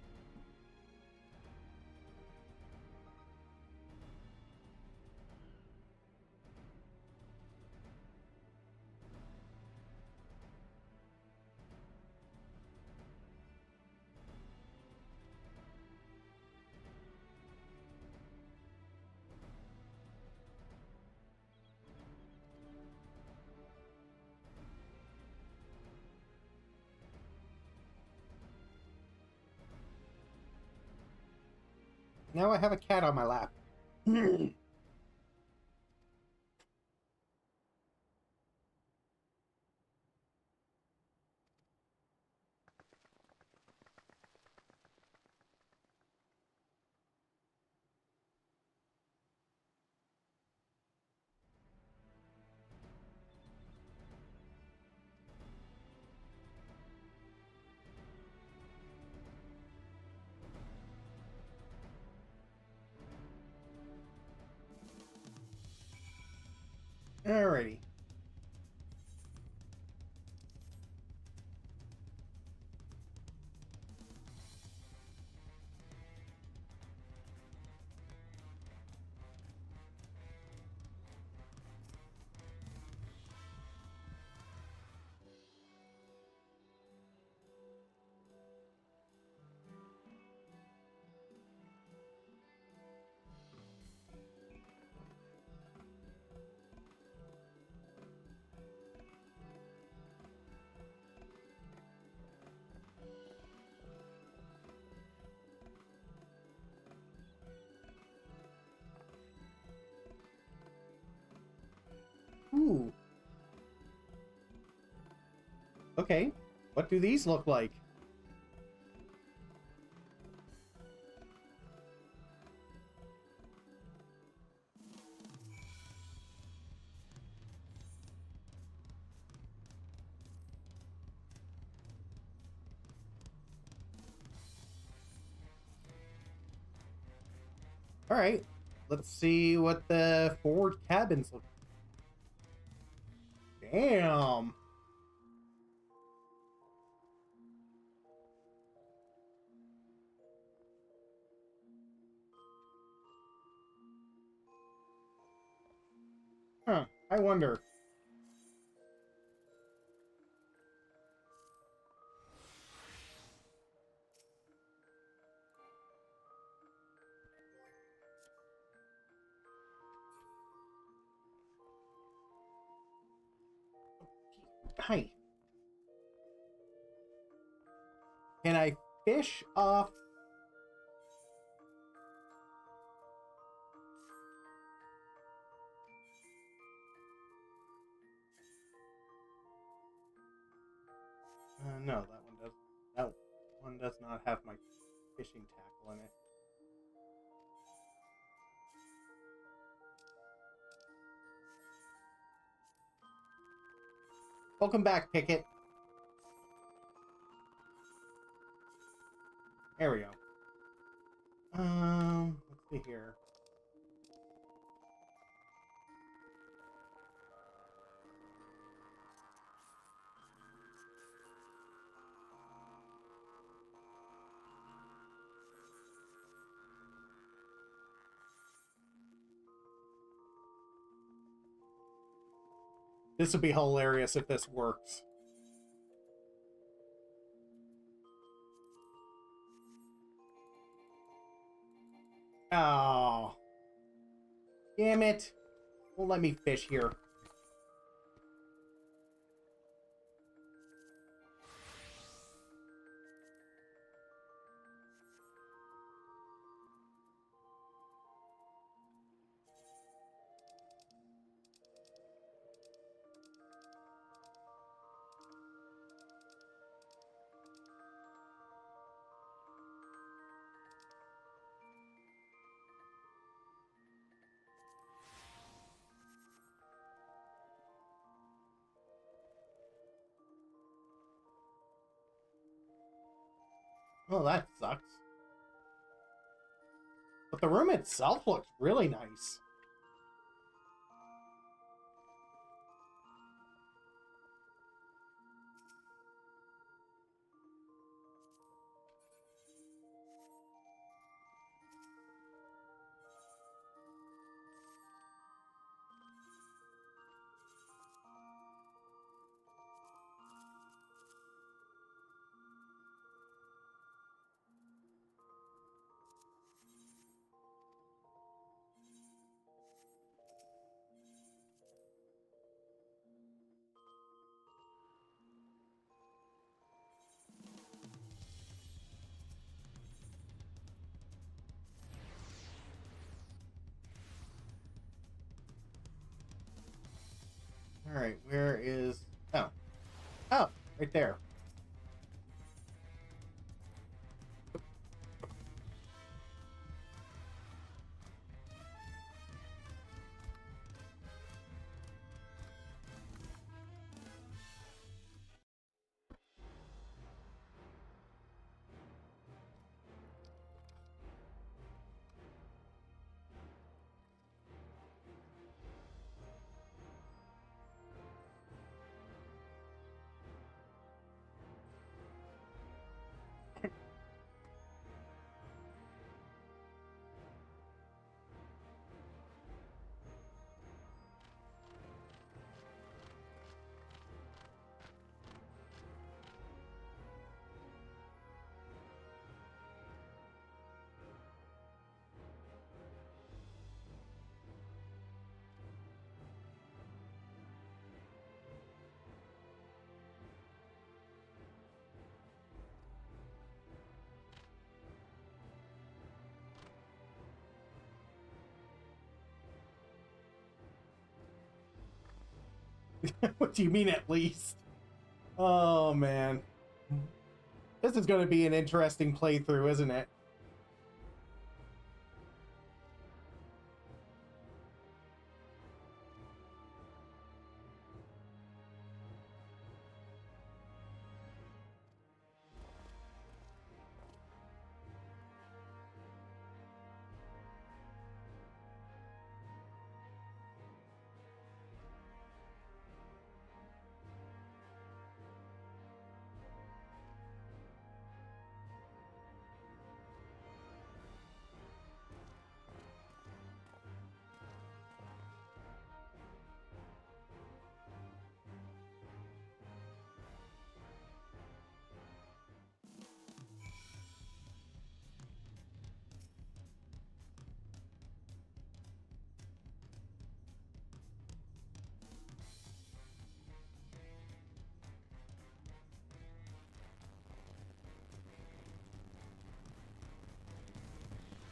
Now I have a cat on my lap. Alrighty. Ooh. Okay. What do these look like? All right. Let's see what the forward cabins look. Damn. Huh. I wonder. Hi. Can I fish off? No, that one does. That one does not have my fishing tackle in it. Welcome back, Pickett. There we go. Let's see here. This would be hilarious if this works. Oh. Damn it. Won't let me fish here. Oh, that sucks. But the room itself looks really nice. Alright, where is... Oh. Oh, right there. What do you mean at least? Oh, man. This is going to be an interesting playthrough, isn't it?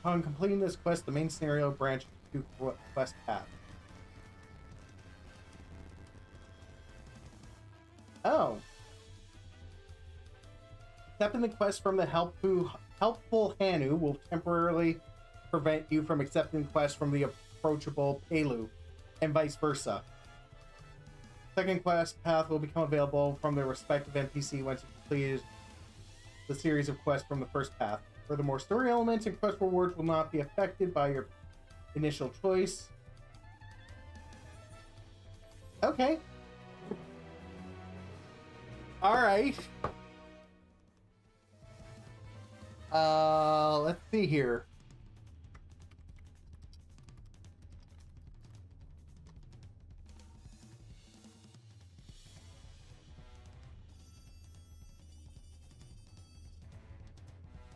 Upon completing this quest, the main scenario branch into quest path. Oh. Accepting the quest from the helpful Hanu will temporarily prevent you from accepting quests from the approachable Pelu, and vice versa. Second quest path will become available from the respective NPC once you completed the series of quests from the first path. Furthermore, story elements and quest rewards will not be affected by your initial choice. Okay. Alright. Let's see here.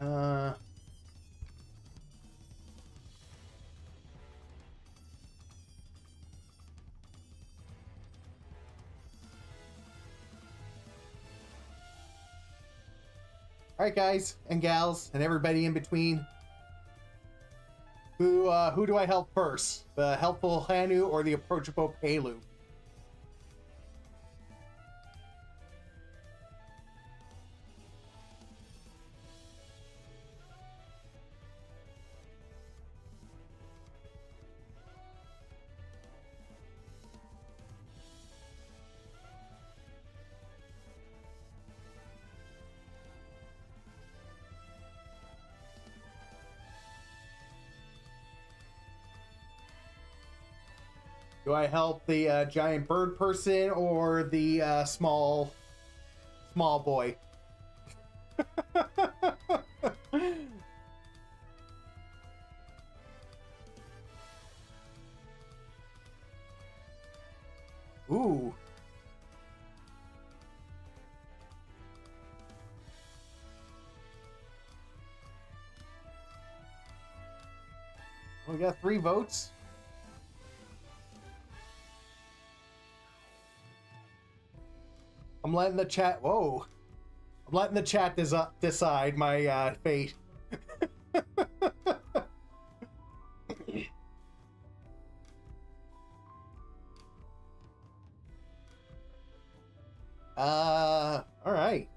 Uh... Alright, guys and gals and everybody in between. Who do I help first? The helpful Hanu or the approachable Pelu? Do I help the giant bird person or the small boy? Ooh. We got 3 votes. I'm letting the chat. Whoa! I'm letting the chat decide my fate. All right.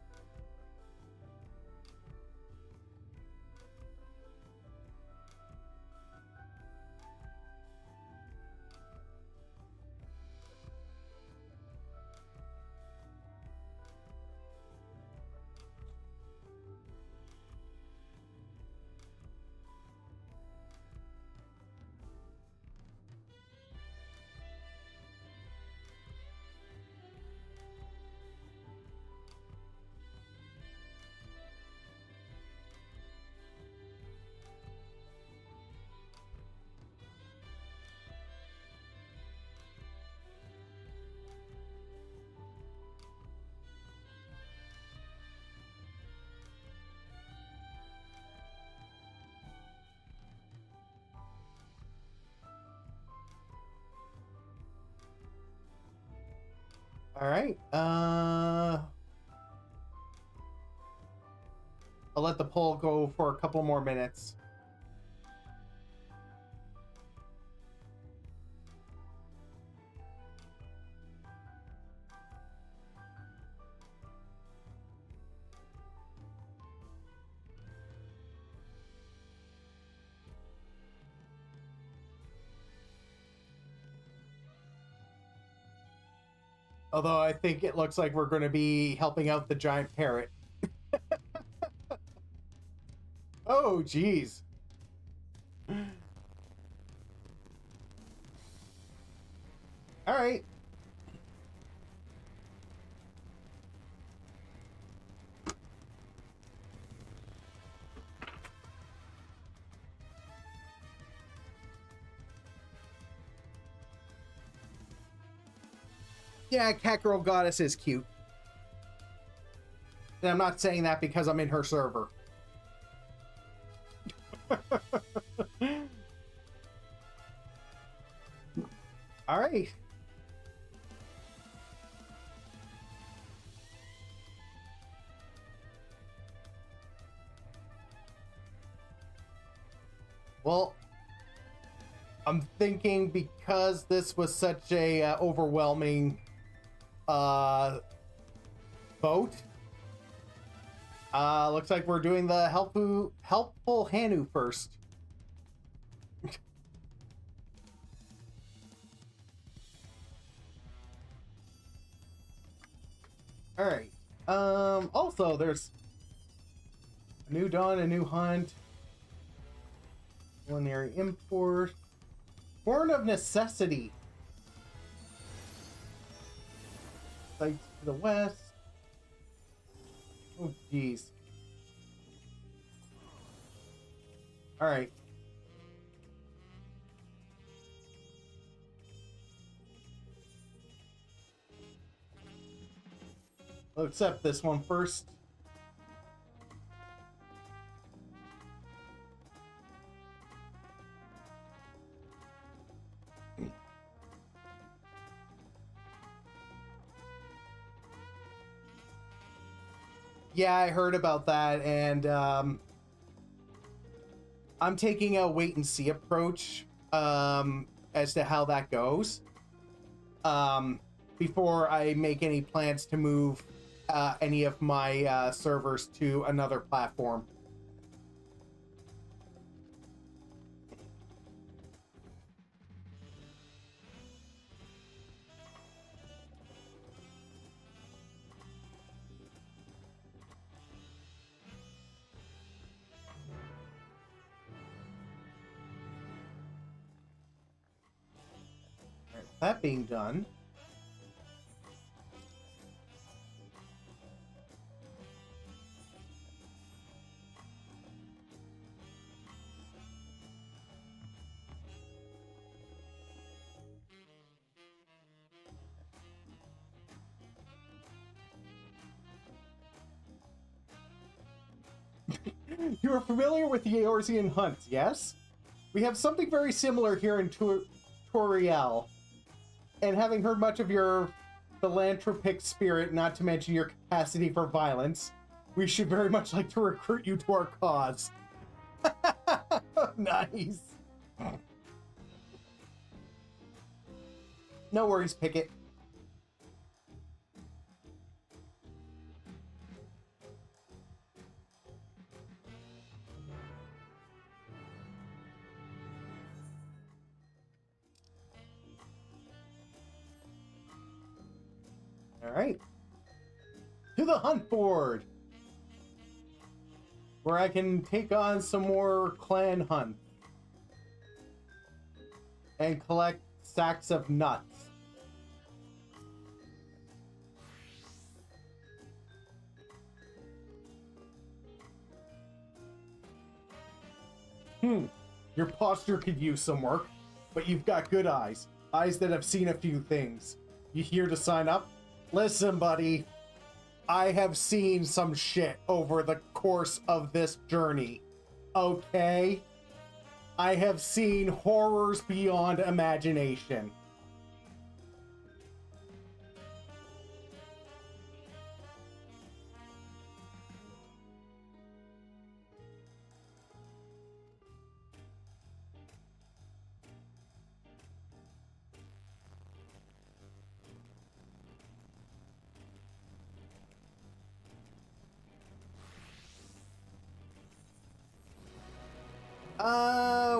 All right. I'll let the poll go for a couple more minutes. Although I think it looks like we're going to be helping out the giant parrot. Oh, geez. All right. Yeah, Cat Girl Goddess is cute. And I'm not saying that because I'm in her server. All right. Well, I'm thinking because this was such a overwhelming vote. Looks like we're doing the helpful Hanu first. All right. Also, there's a new dawn, a new hunt, culinary import, born of necessity. Sites to the west. Oh, geez. All right. I'll accept this one first. Yeah, I heard about that, and I'm taking a wait and see approach as to how that goes before I make any plans to move any of my servers to another platform. That being done, you are familiar with the Eorzean hunts, yes? We have something very similar here in Toriel. And having heard much of your philanthropic spirit, not to mention your capacity for violence, we should very much like to recruit you to our cause. Nice. No worries, Pickett. All right. To the hunt board, where I can take on some more clan hunts and collect sacks of nuts. Your posture could use some work, but you've got good eyes. Eyes that have seen a few things. You here to sign up? Listen, buddy. I have seen some shit over the course of this journey. Okay? I have seen horrors beyond imagination.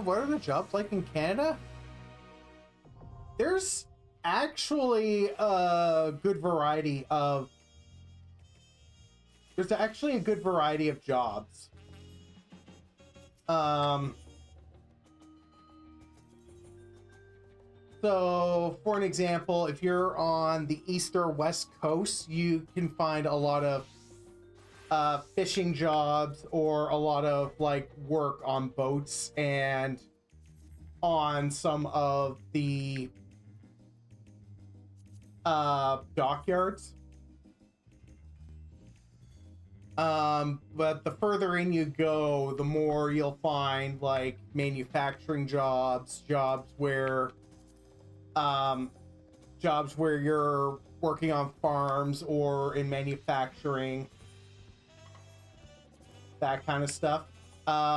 What are the jobs like in Canada? There's actually a good variety of... There's actually a good variety of jobs. So, for an example, if you're on the east or west coast, you can find a lot of fishing jobs or a lot of like work on boats and on some of the dockyards. But the further in you go, the more you'll find like manufacturing jobs, jobs where you're working on farms or in manufacturing, that kind of stuff.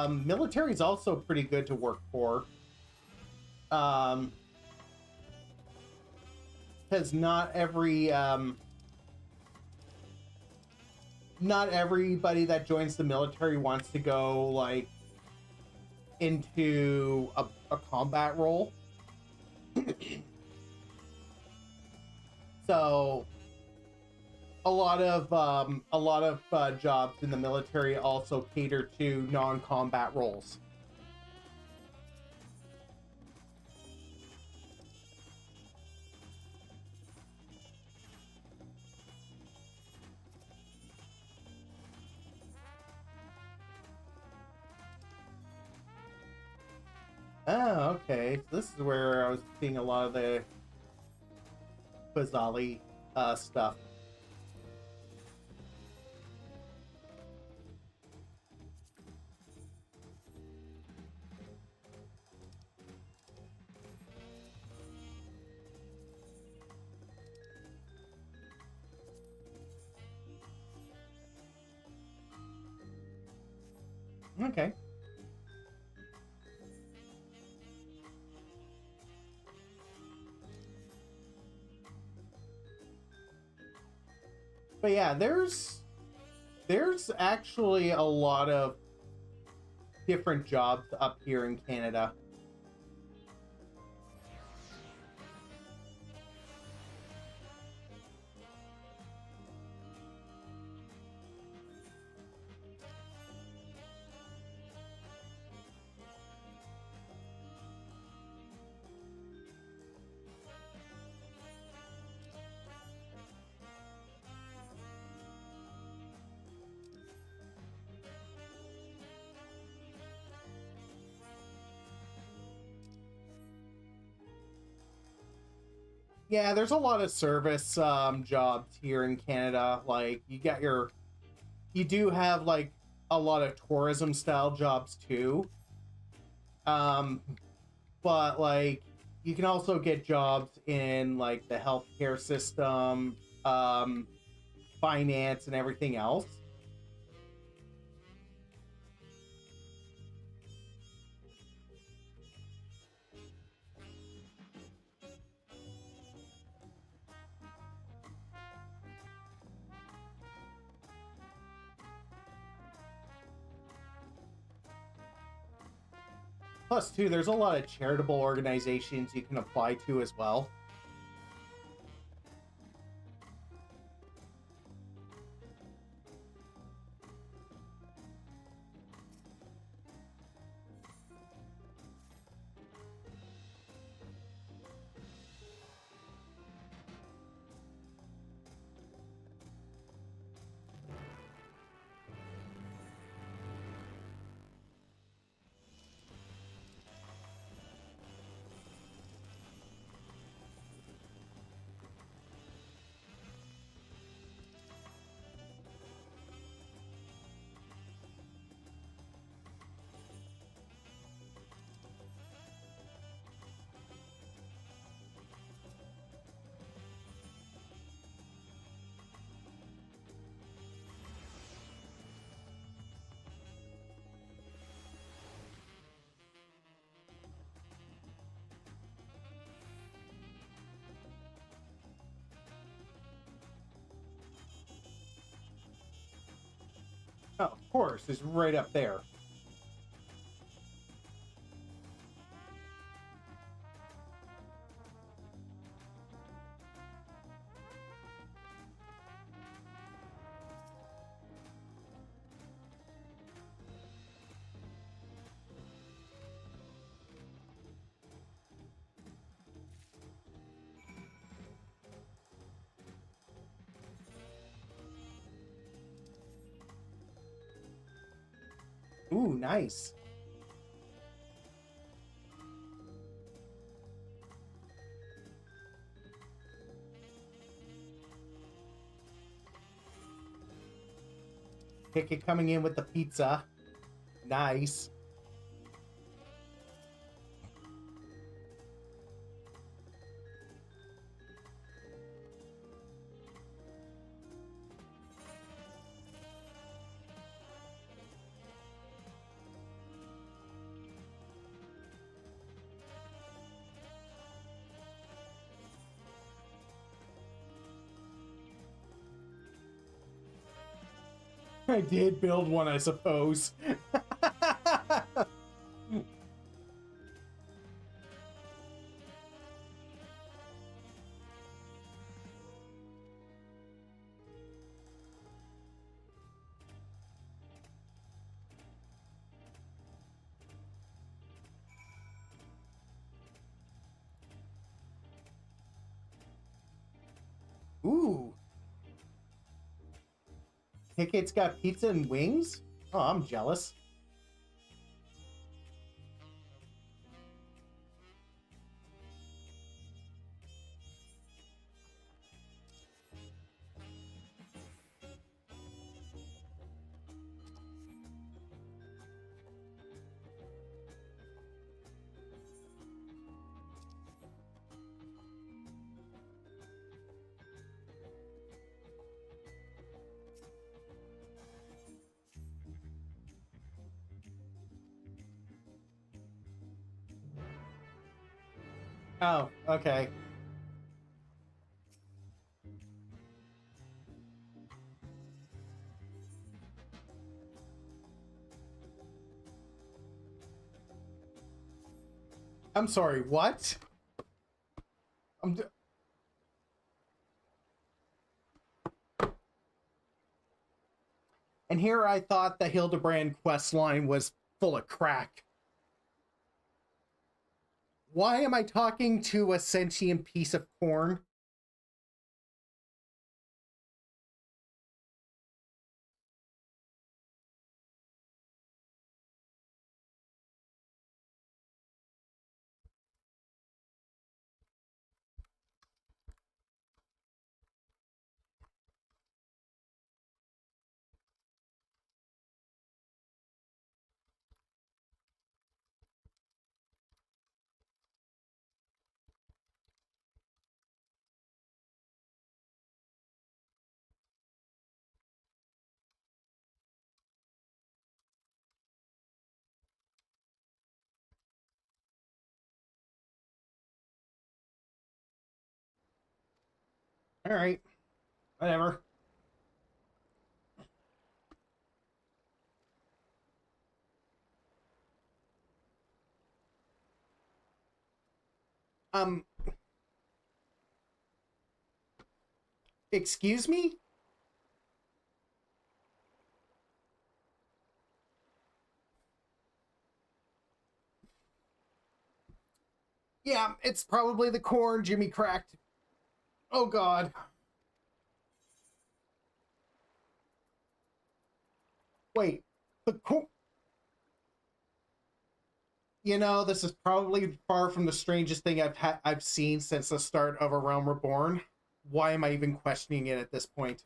Military is also pretty good to work for. Because not everybody that joins the military wants to go like into a combat role. So a lot of jobs in the military also cater to non-combat roles. Oh, okay. So this is where I was seeing a lot of the Quizali stuff. Okay. But yeah, there's actually a lot of different jobs up here in Canada. Yeah, there's a lot of service jobs here in Canada. Like you do have like a lot of tourism style jobs too. Um, but like you can also get jobs in like the healthcare system, finance, and everything else. Plus, too, there's a lot of charitable organizations you can apply to as well. Oh, of course, it's right up there. Ooh, nice. Ticket coming in with the pizza. Nice. I did build one, I suppose. Ooh. Ticket's got pizza and wings? Oh, I'm jealous. Oh, okay. I'm sorry, what? And here I thought the Hildebrand quest line was full of crack. Why am I talking to a sentient piece of corn? All right, whatever. Um, excuse me? Yeah, it's probably the corn Jimmy cracked. Oh, God. Wait, the corn... You know, this is probably far from the strangest thing I've seen since the start of A Realm Reborn. Why am I even questioning it at this point?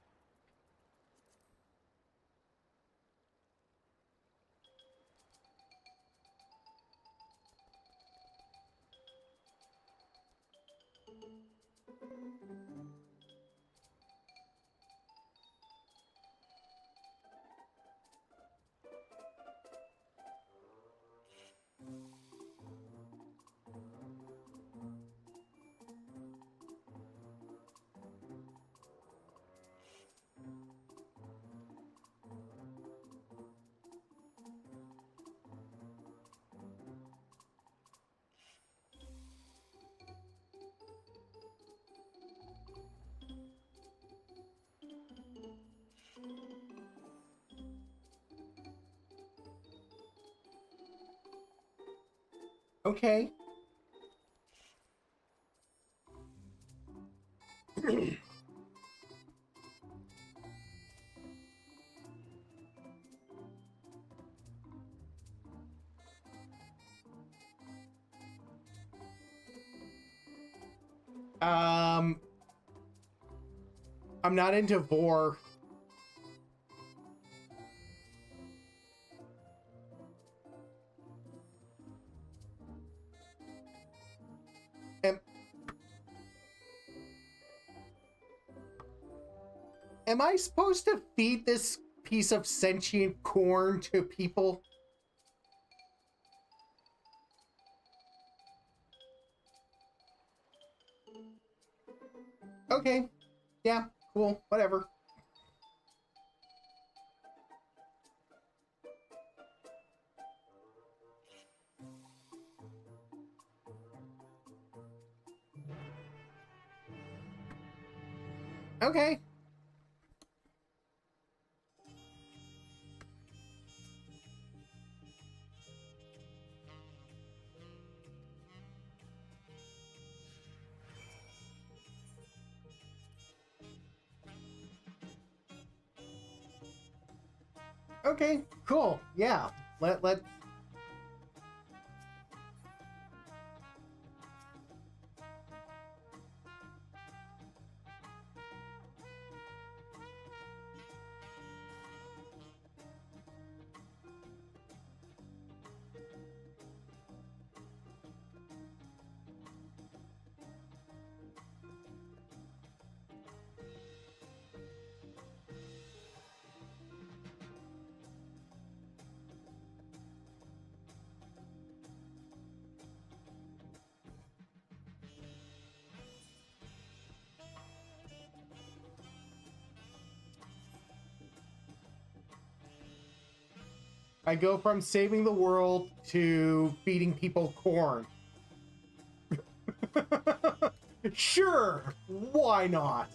Okay. um, I'm not into vor. Am, am I supposed to feed this piece of sentient corn to people? Okay. Yeah, cool. Whatever. Okay. Okay, cool. Yeah. Let I go from saving the world to feeding people corn. Sure, why not?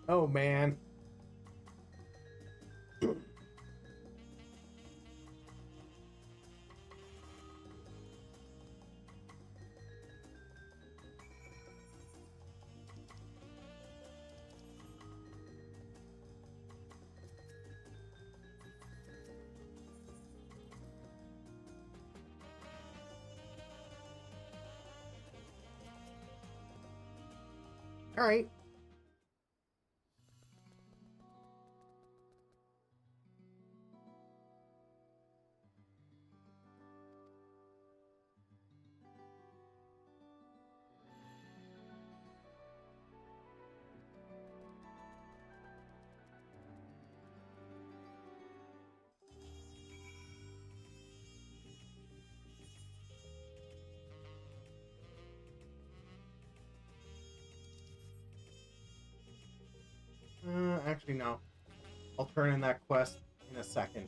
Oh man. All right. Actually, no. I'll turn in that quest in a second.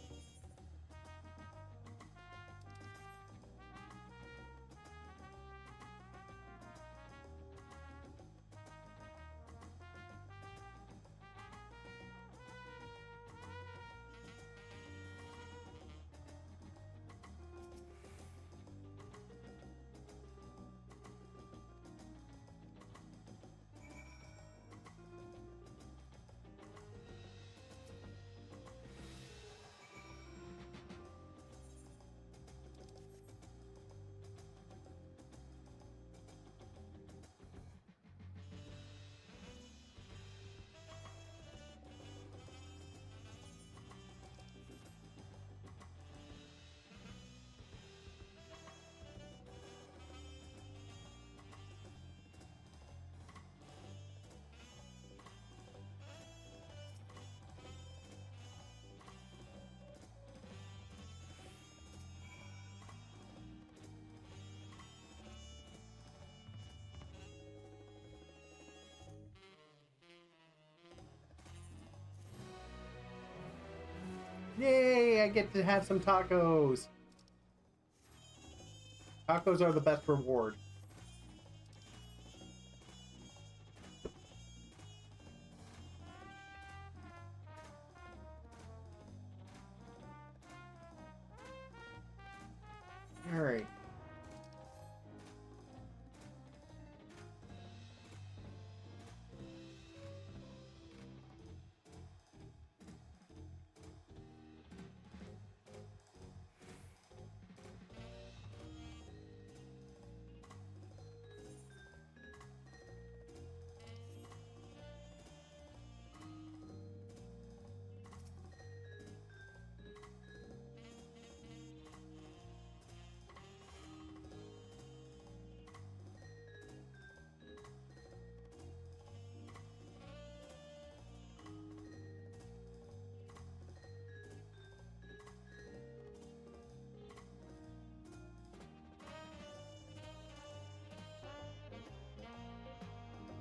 Yay, I get to have some tacos. Tacos are the best reward. All right.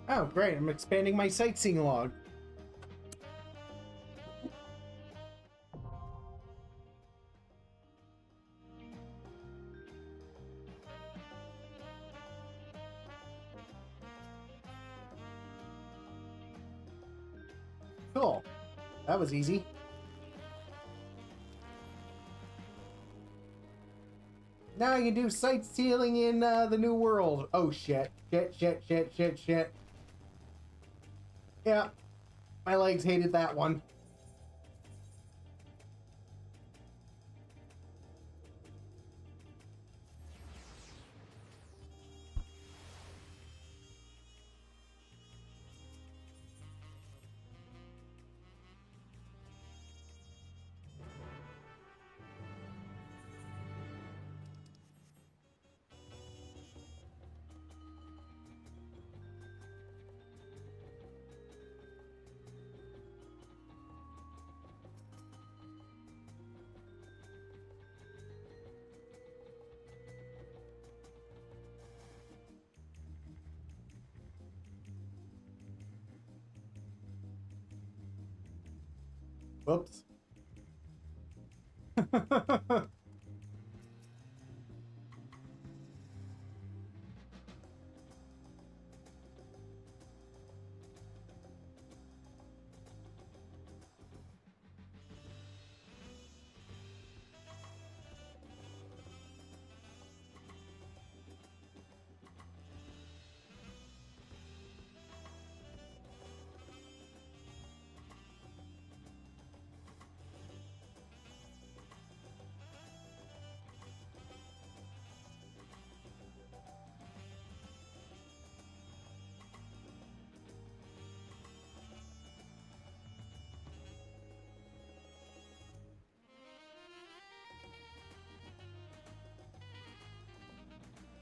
Oh, great. I'm expanding my sightseeing log. Cool. That was easy. Now I can do sightseeing in the New World. Oh shit. Shit. Yeah. My legs hated that one. Whoops.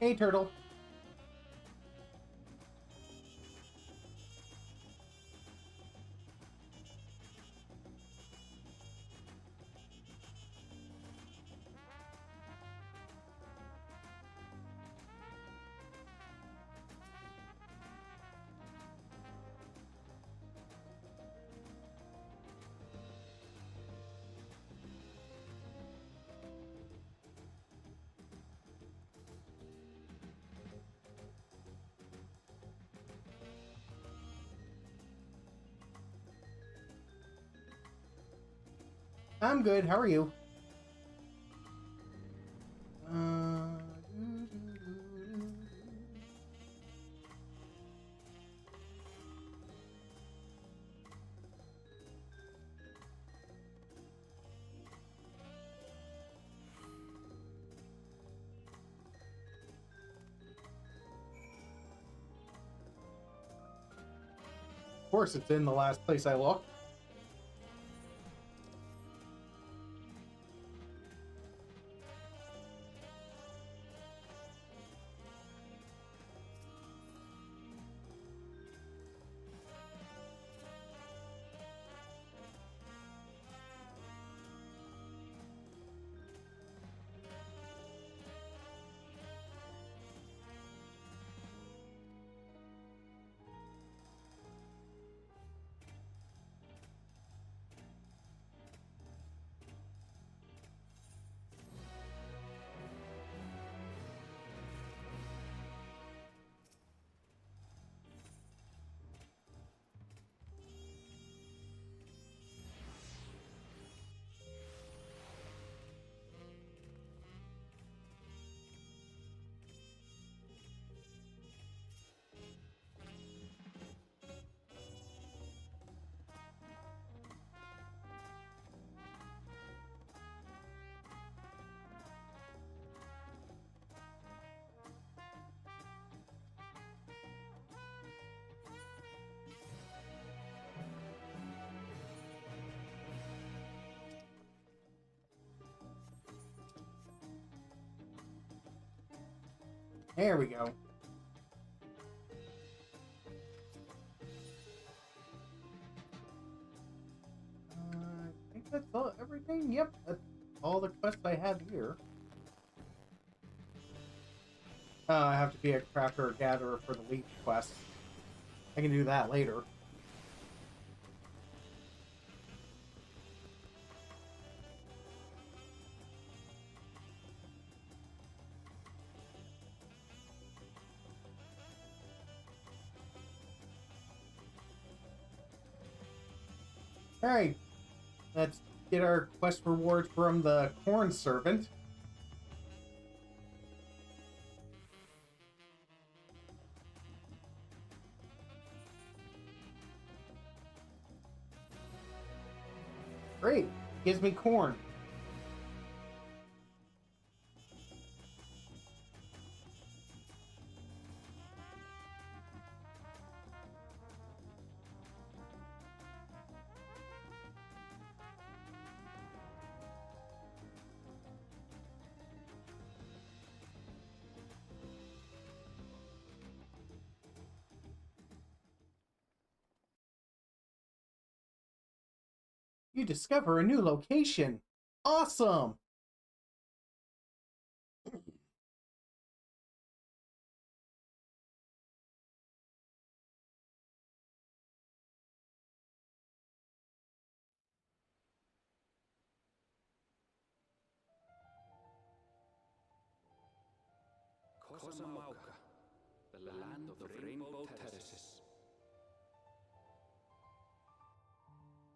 Hey, turtle. I'm good. How are you? Of course, it's in the last place I looked. There we go. I think that's everything. Yep, that's all the quests I have here. I have to be a crafter or gatherer for the leech quest. I can do that later. Alright, let's get our quest rewards from the corn servant. Great. Gives me corn. You discover a new location. Awesome! Kosamauka, the land of rainbow terraces.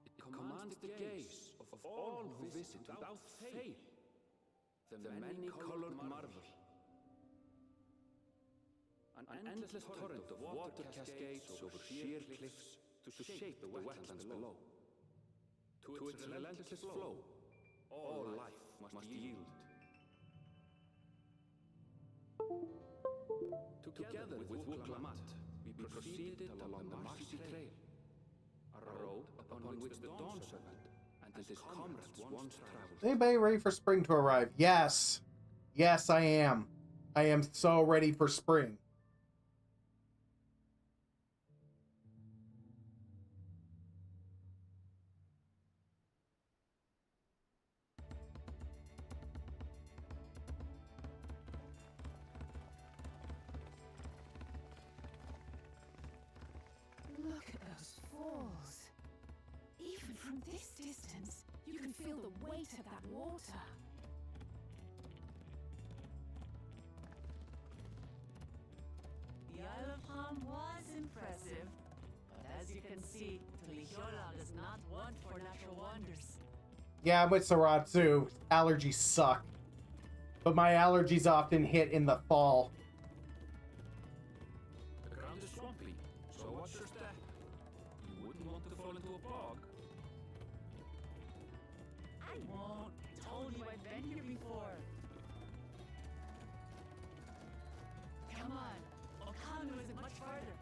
It commands the gaze of all who visit without fail. The many-colored marvel. An endless torrent of water cascades over sheer cliffs to shape the wetlands below. To its relentless flow, all life must yield. Together with Wuklamat, we proceeded along the Marcy Trail, a road upon which the Dawn Serpent and his comrades once traveled. Anybody ready for spring to arrive? Yes. Yes, I am. I am so ready for spring. Look at those falls. Even from this distance, you can feel the weight of that water. The Isle of Ham was impressive, but as you can see, Tulihiola is not one for natural wonders. Yeah, I'm with Saratsu. Allergies suck. But my allergies often hit in the fall. The ground is swampy, so watch your step. You wouldn't want to fall into a bog. I won't. Told you I've been here before. Come on. Okanu isn't much farther.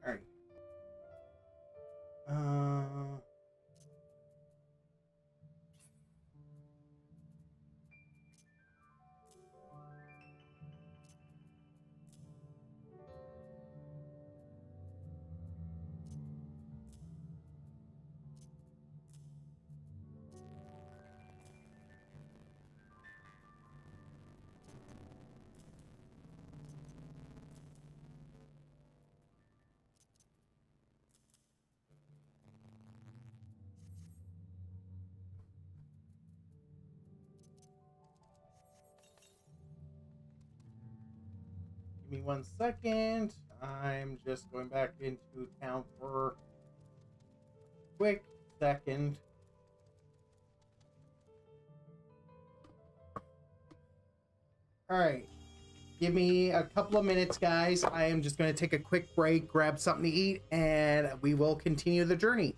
Alright. Give me 1 second. I'm just going back into town for a quick second. Alright. Give me a couple of minutes, guys. I am just going to take a quick break, grab something to eat, and we will continue the journey.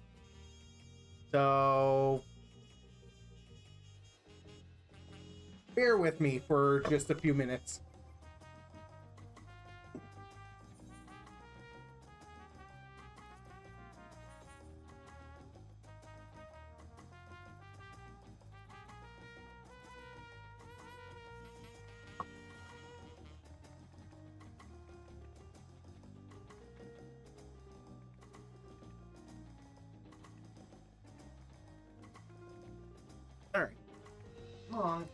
So bear with me for just a few minutes. All right. Come on.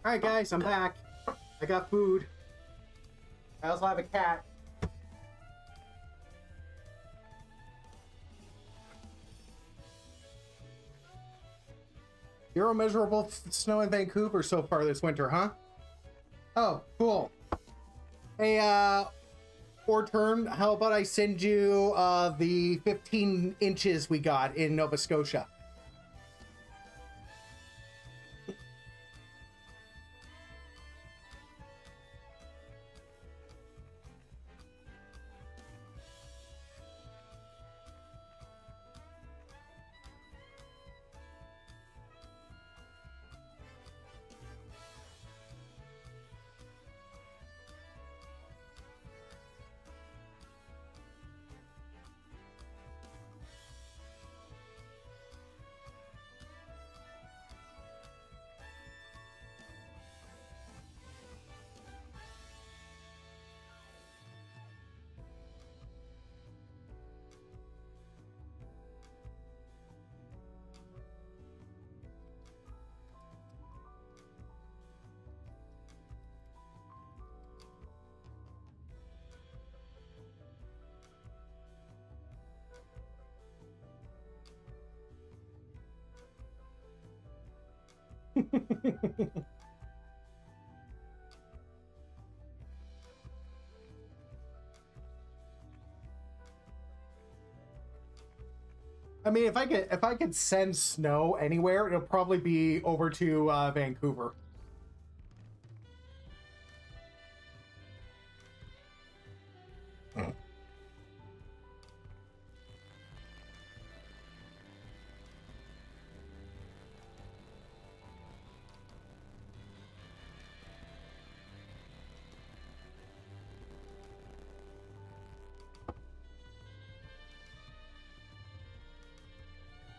All right, guys, I'm back. I got food. I also have a cat. Zero measurable snow in Vancouver so far this winter, huh? Oh, cool. Hey, Orturn, how about I send you the 15 inches we got in Nova Scotia? I mean, if I could send snow anywhere, it'll probably be over to Vancouver.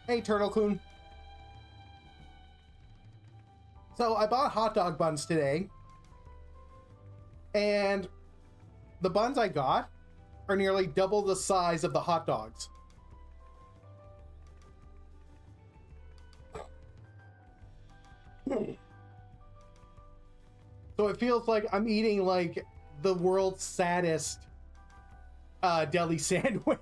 Hey, Turtle-kun. So I bought hot dog buns today, and the buns I got are nearly double the size of the hot dogs. So it feels like I'm eating like the world's saddest deli sandwich.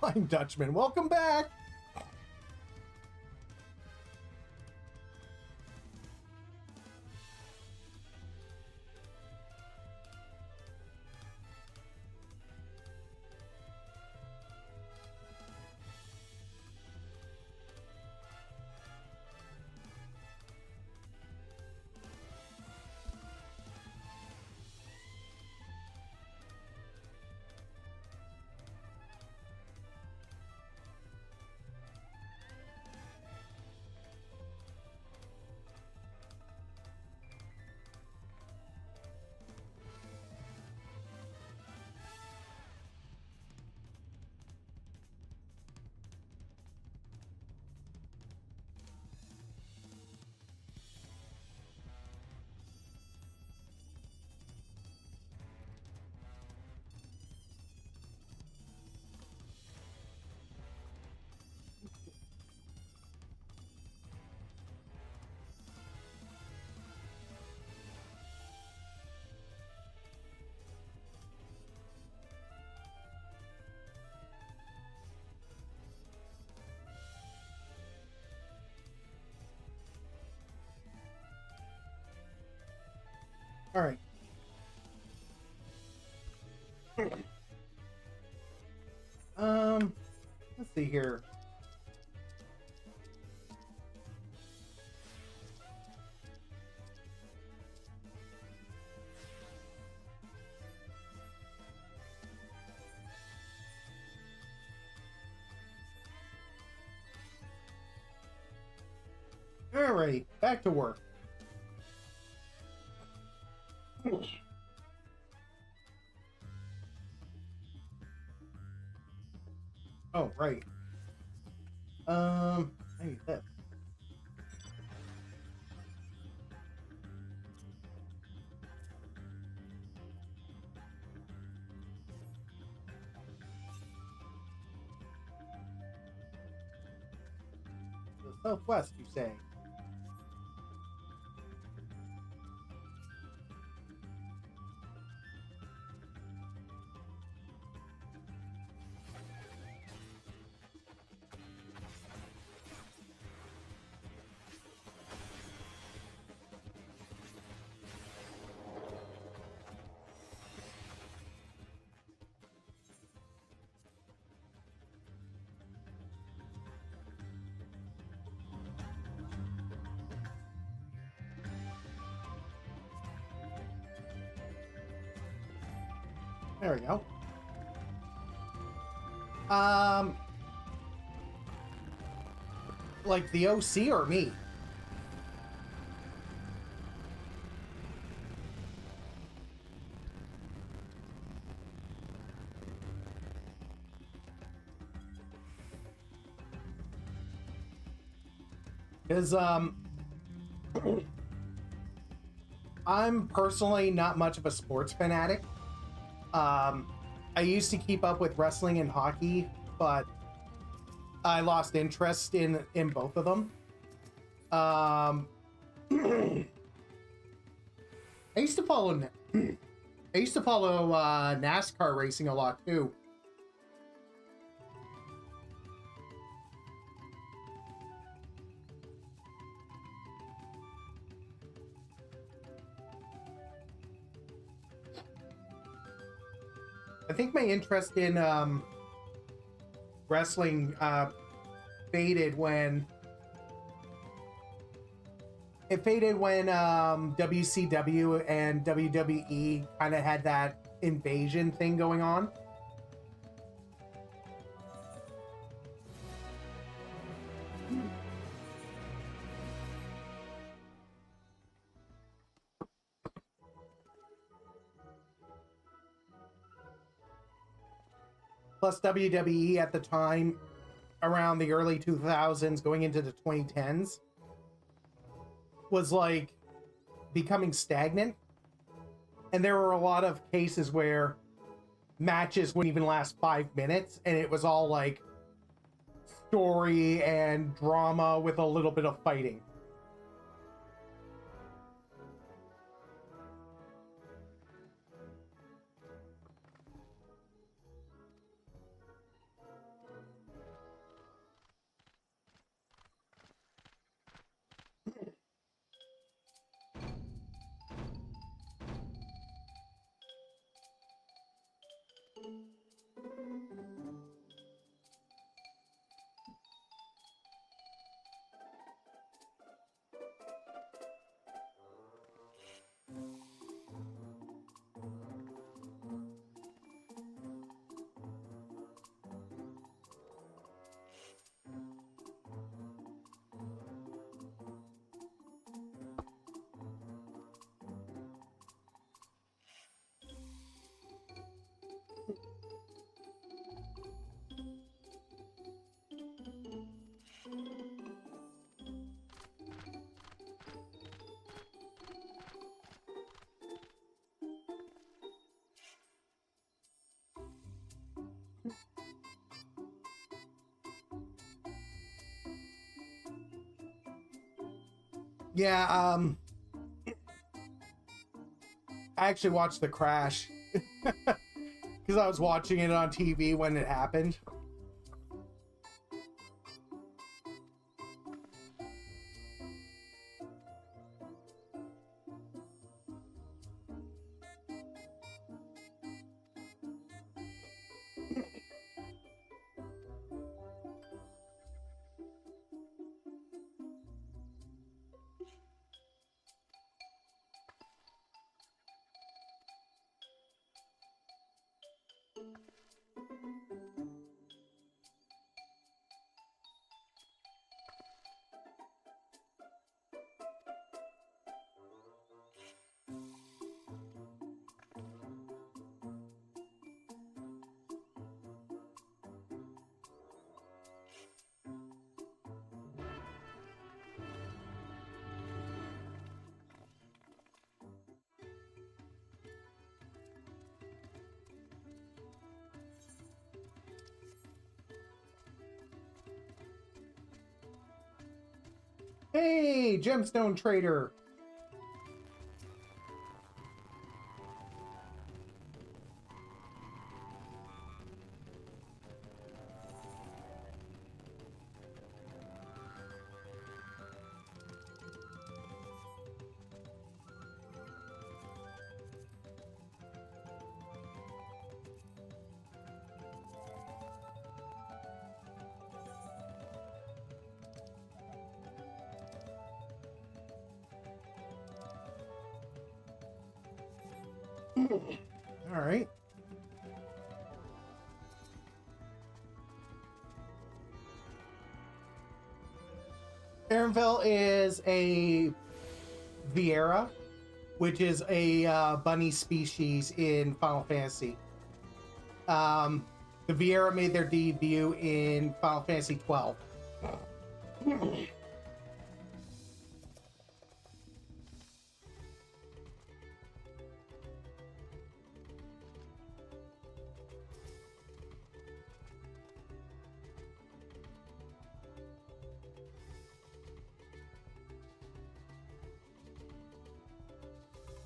I'm Dutchman. Welcome back. All right. Let's see here. Alright, back to work. Oh, right. I need this. The southwest, you say? There we go. Like the OC or me? Because, I'm personally not much of a sports fanatic. I used to keep up with wrestling and hockey, but I lost interest in both of them. I used to follow NASCAR racing a lot too. I think my interest in wrestling faded when WCW and WWE kind of had that invasion thing going on. Plus, WWE at the time, around the early 2000s, going into the 2010s, was like becoming stagnant. And there were a lot of cases where matches wouldn't even last 5 minutes, and it was all like story and drama with a little bit of fighting. Yeah, I actually watched the crash because I was watching it on TV when it happened. Hey, gemstone trader. All right. Aaronville is a Viera, which is a bunny species in Final Fantasy. The Viera made their debut in Final Fantasy 12.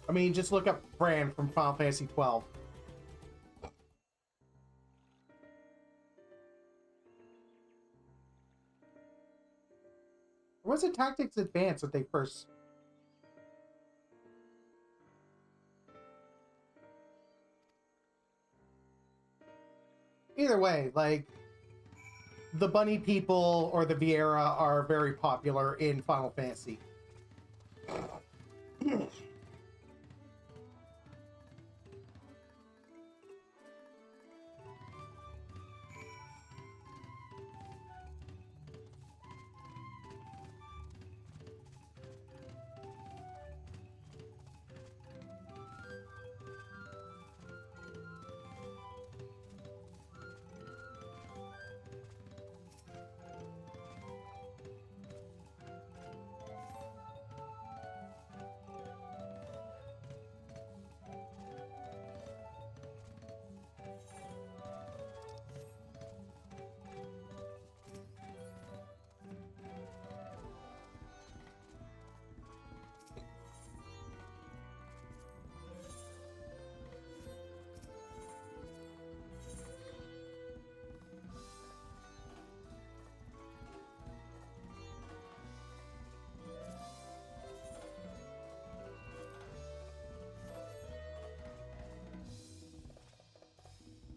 I mean, just look up Fran from Final Fantasy 12. Or was it Tactics Advance that they first... Either way, like, the bunny people or the Viera are very popular in Final Fantasy.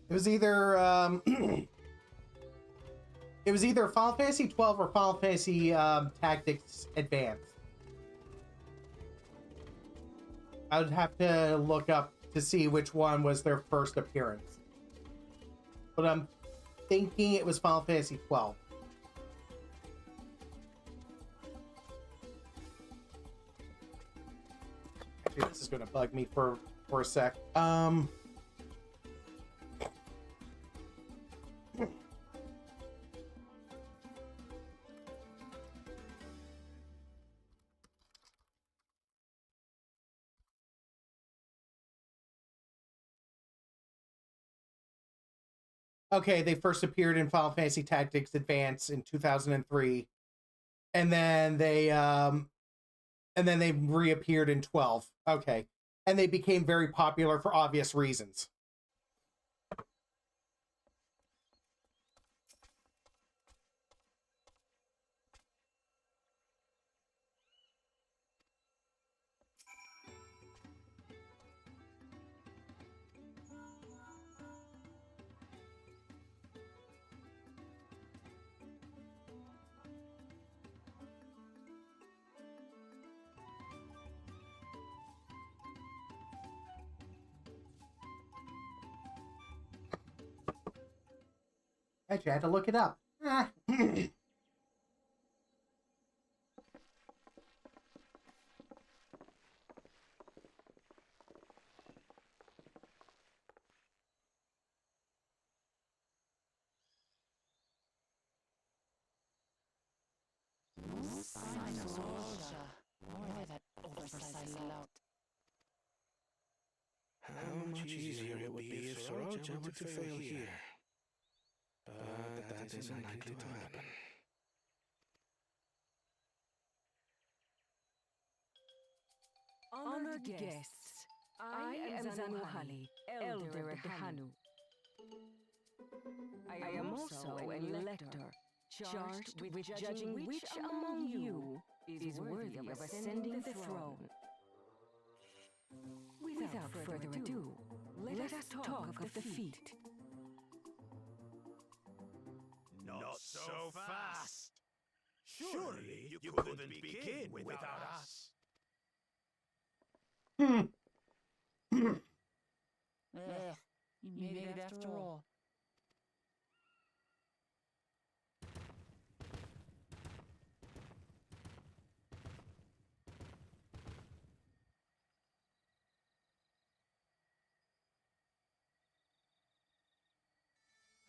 It was either it was either Final Fantasy 12 or Final Fantasy Tactics Advance. I would have to look up to see which one was their first appearance. But I'm thinking it was Final Fantasy 12. Actually, this is going to bug me for a sec. Okay, they first appeared in Final Fantasy Tactics Advance in 2003, and then they reappeared in 12. Okay, and they became very popular for obvious reasons. Actually, I had to look it up. How much easier it would be if Soroja were to fail here. But that is unlikely to happen. Honored guests, I am Zanuhali, Elder of the Hanu. I am also an elector, charged with judging which among you is worthy of ascending the throne. Without further ado, let us talk of the feat. Not so fast! Surely you couldn't begin without us! You made it after all.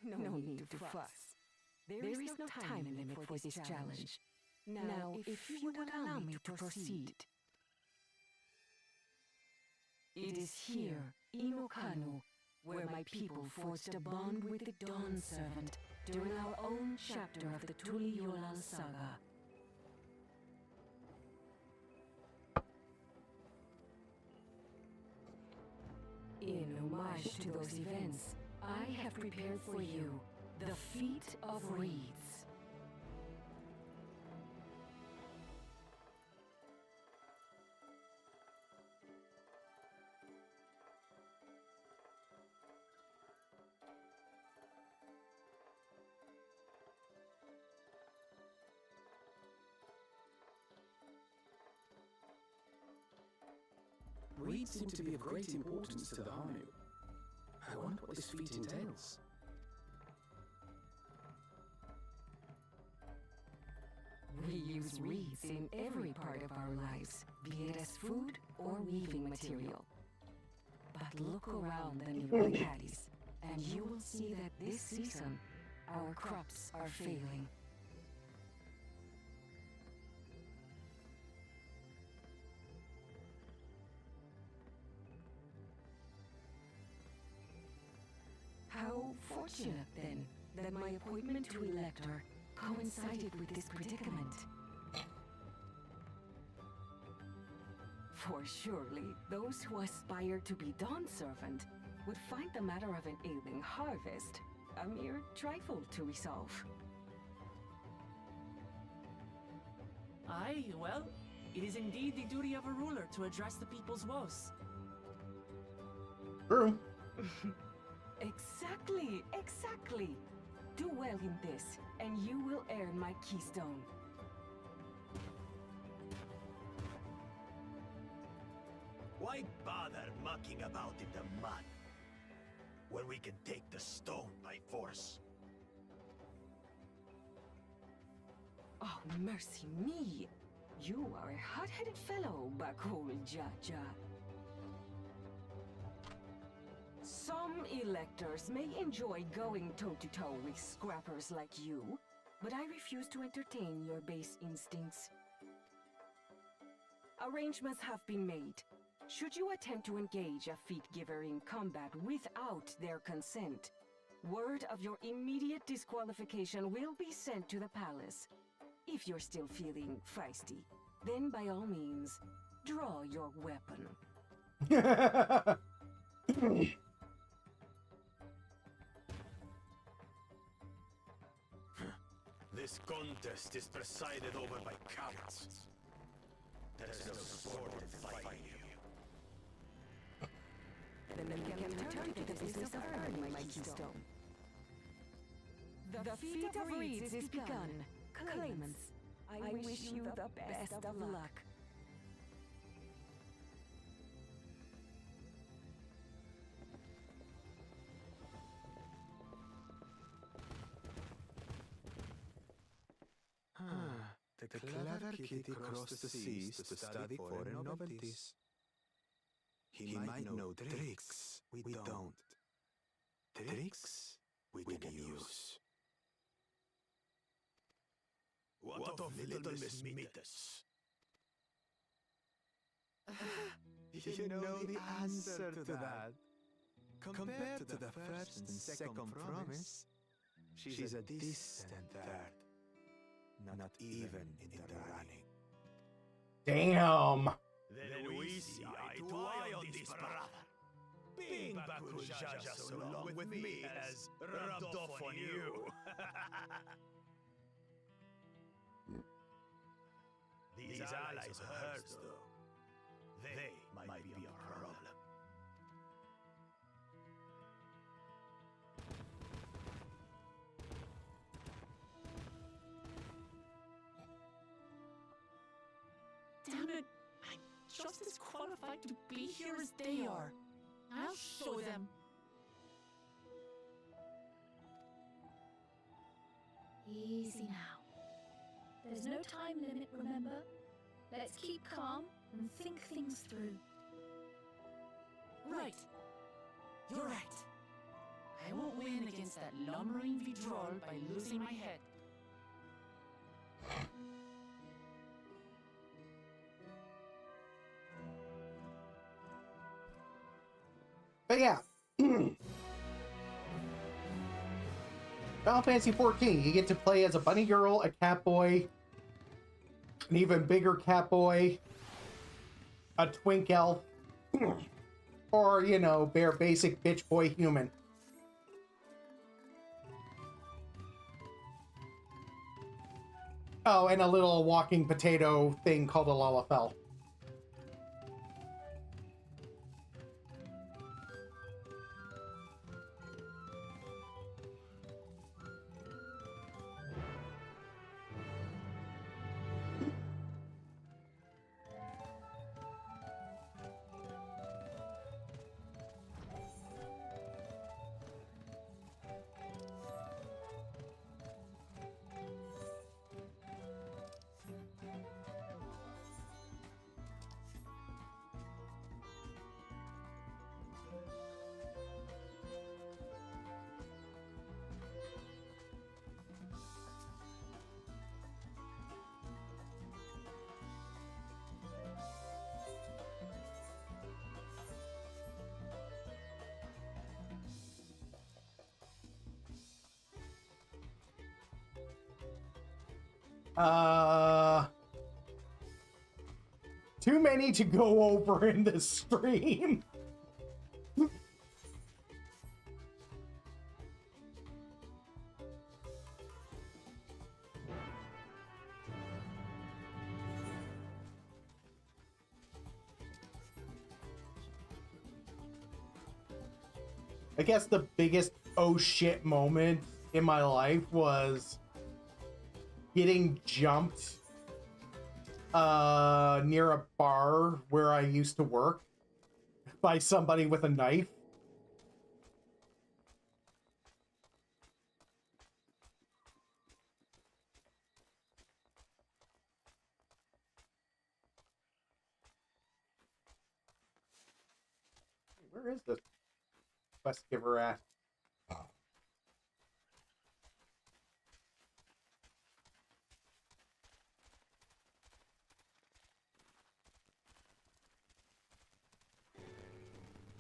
No need to fuss. There is no time limit for this challenge. Now, if you would allow me to proceed. It is here, in Okanu, where my people forged a bond with the Dawn Servant during our own chapter of the Tuliyolal saga. In homage to those events, I have prepared for you the Feat of Reeds. Reeds seem to be of great importance to the Hanu. I wonder what this feat entails. We use reeds in every part of our lives, be it as food or weaving material. But look around the nearby valleys, and you will see that this season, our crops are failing. How fortunate, then, that my appointment to Elector coincided with this predicament. For surely, those who aspire to be Dawn Servant would find the matter of an ailing harvest a mere trifle to resolve. Aye, well, it is indeed the duty of a ruler to address the people's woes. True. Exactly, exactly. Do well in this, and you will earn my keystone. Why bother mucking about in the mud when we can take the stone by force? Oh, mercy me! You are a hot-headed fellow, Bakul Jaja. Some electors may enjoy going toe-to-toe with scrappers like you, but I refuse to entertain your base instincts. Arrangements have been made. Should you attempt to engage a feat giver in combat without their consent, word of your immediate disqualification will be sent to the palace. If you're still feeling feisty, then by all means, draw your weapon. This contest is presided over by cowards. There is no sport in fighting you. Then we can return to the business of earning my keystone. The feat of reeds is begun. Claimants, I wish you the best of luck. The clever kitty crossed the seas to study foreign novelties. He might know tricks we don't. Tricks we can use. What of little Miss Meatus? You know the answer to that. Compared to the first and second promise, she's a distant third. Not even in the running. Damn. Then we see brother. Being back with Jaja so long with me has rubbed off on you. These allies of hers, though, they might be a problem. Damn it! I'm just as qualified to be here as they are. I'll show them. Easy now. There's no time limit, remember? Let's keep calm and think things through. Right. You're right. I won't win against that lumbering Vidrol by losing my head. But yeah. Final Fantasy 14, you get to play as a bunny girl, a cat boy, an even bigger cat boy, a twink elf, or, you know, bare basic bitch boy human. Oh, and a little walking potato thing called a Lalafell. Too many to go over in this stream. I guess the biggest oh shit moment in my life was getting jumped near a bar where I used to work by somebody with a knife. Where is this quest giver at?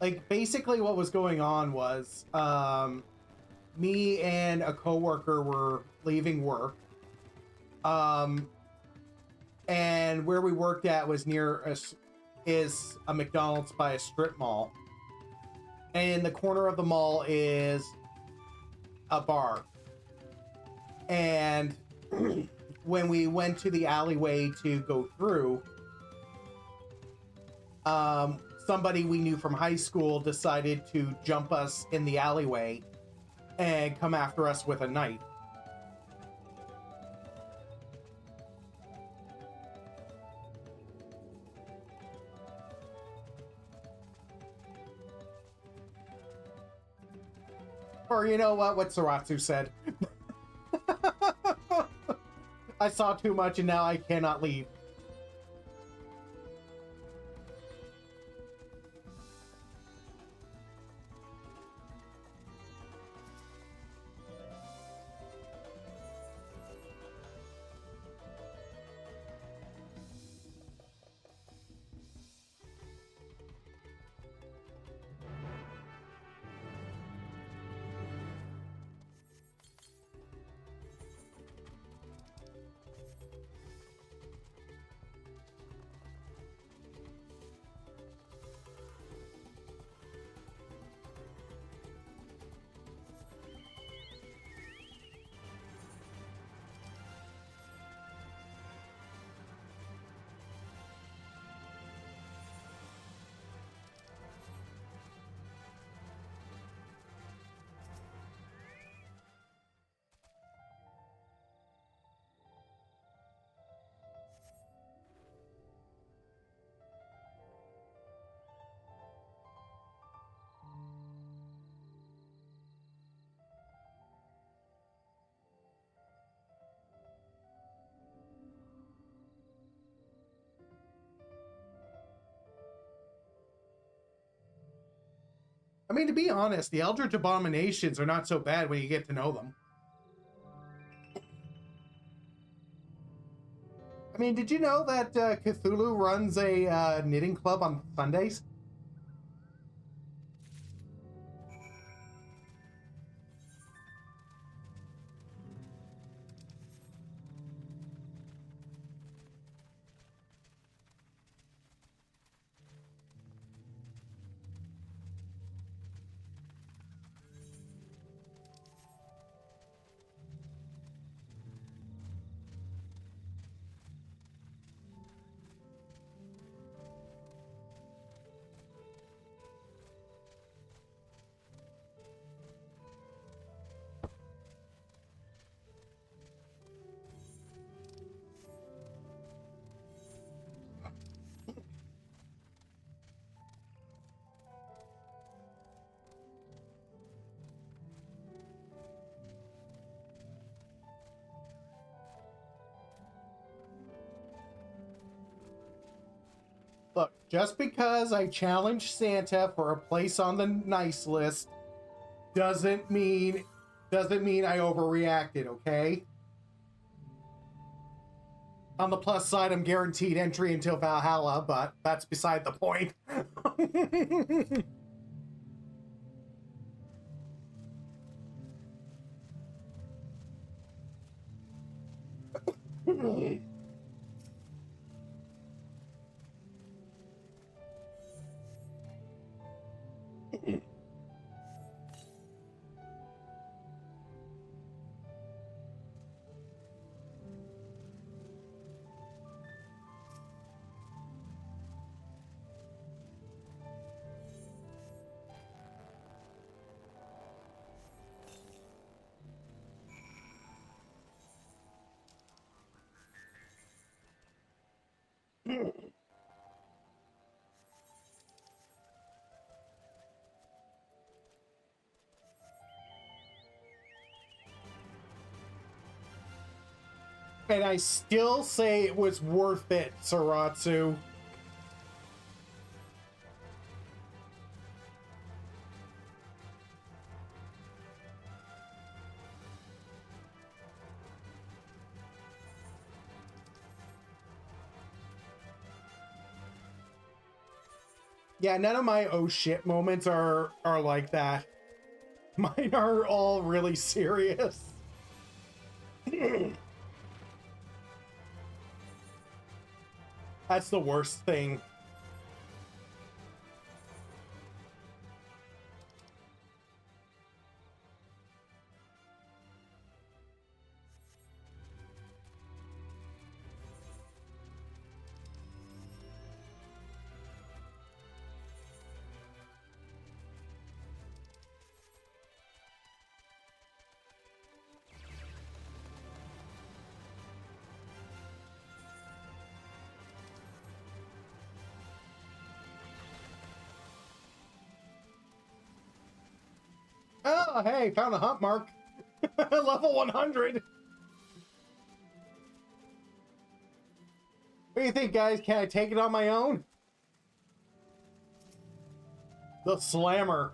Like, basically what was going on was, me and a coworker were leaving work. And where we worked at was near is a McDonald's by a strip mall. And in the corner of the mall is a bar. And when we went to the alleyway to go through, somebody we knew from high school decided to jump us in the alleyway and come after us with a knife. Or you know what Saratsu said. I saw too much and now I cannot leave. I mean, to be honest, the Eldritch Abominations are not so bad when you get to know them. I mean, did you know that Cthulhu runs a knitting club on Sundays? Look, just because I challenged Santa for a place on the nice list doesn't mean I overreacted, okay? On the plus side, I'm guaranteed entry into Valhalla, but that's beside the point. And I still say it was worth it, Saratsu. Yeah, none of my oh shit moments are like that. Mine are all really serious. That's the worst thing. Oh, hey, found a hump mark. Level 100. What do you think, guys? Can I take it on my own? The Slammer.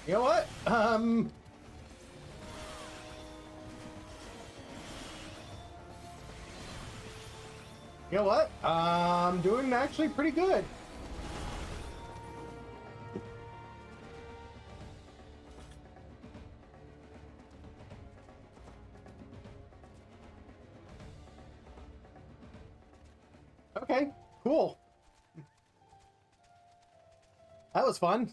You know what? You know what? I'm doing actually pretty good. Okay, cool. That was fun.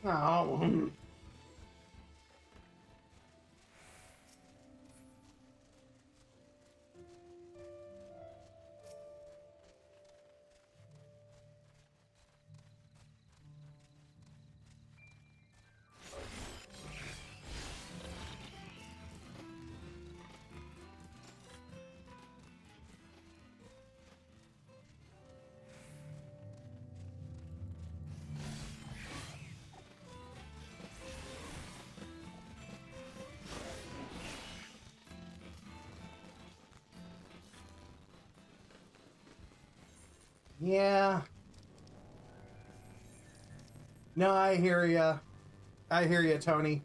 Oh. Yeah. No, I hear ya. I hear ya, Tony.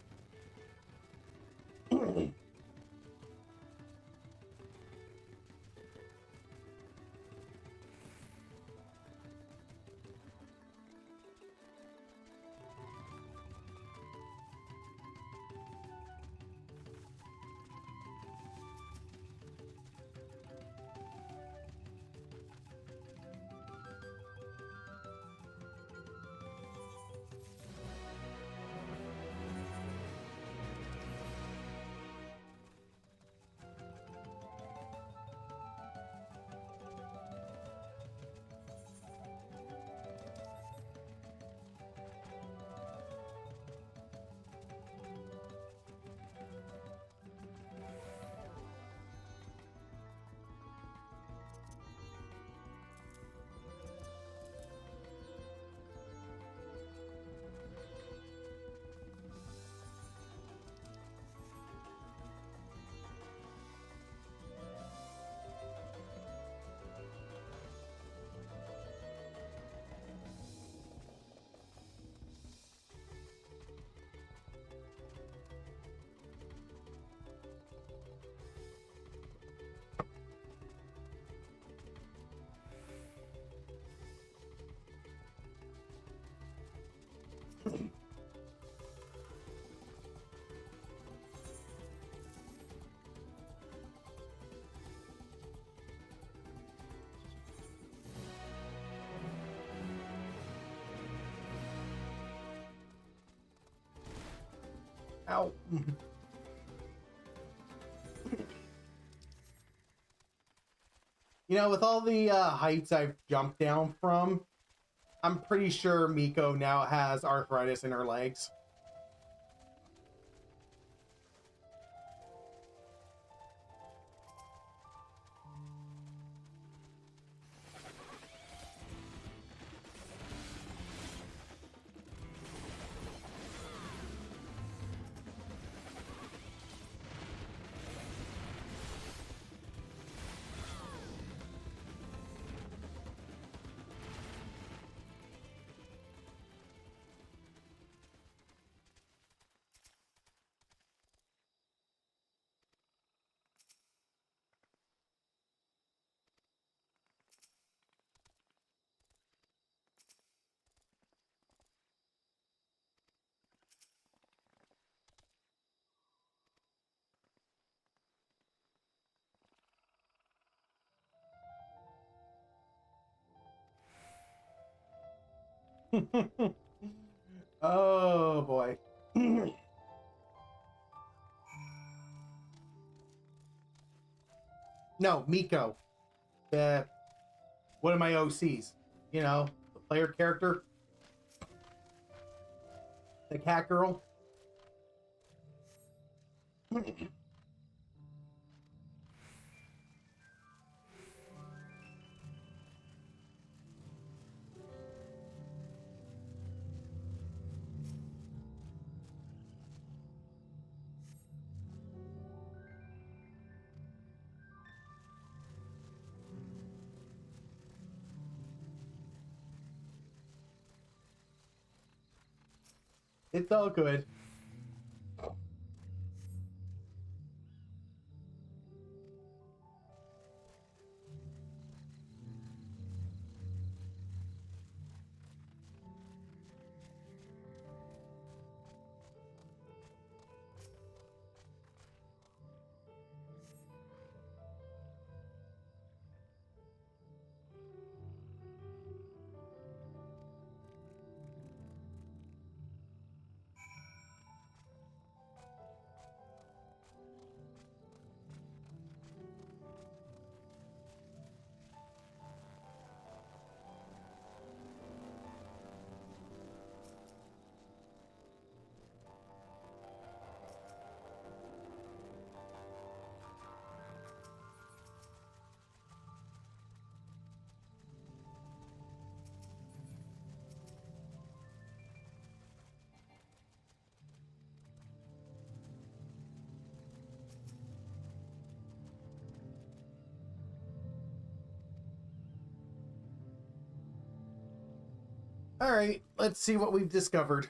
Ow. You know, with all the heights I've jumped down from, I'm pretty sure Miko now has arthritis in her legs. Oh boy. No, Miko. One of my OCs. You know, the player character. The cat girl. It's all good. All right, let's see what we've discovered.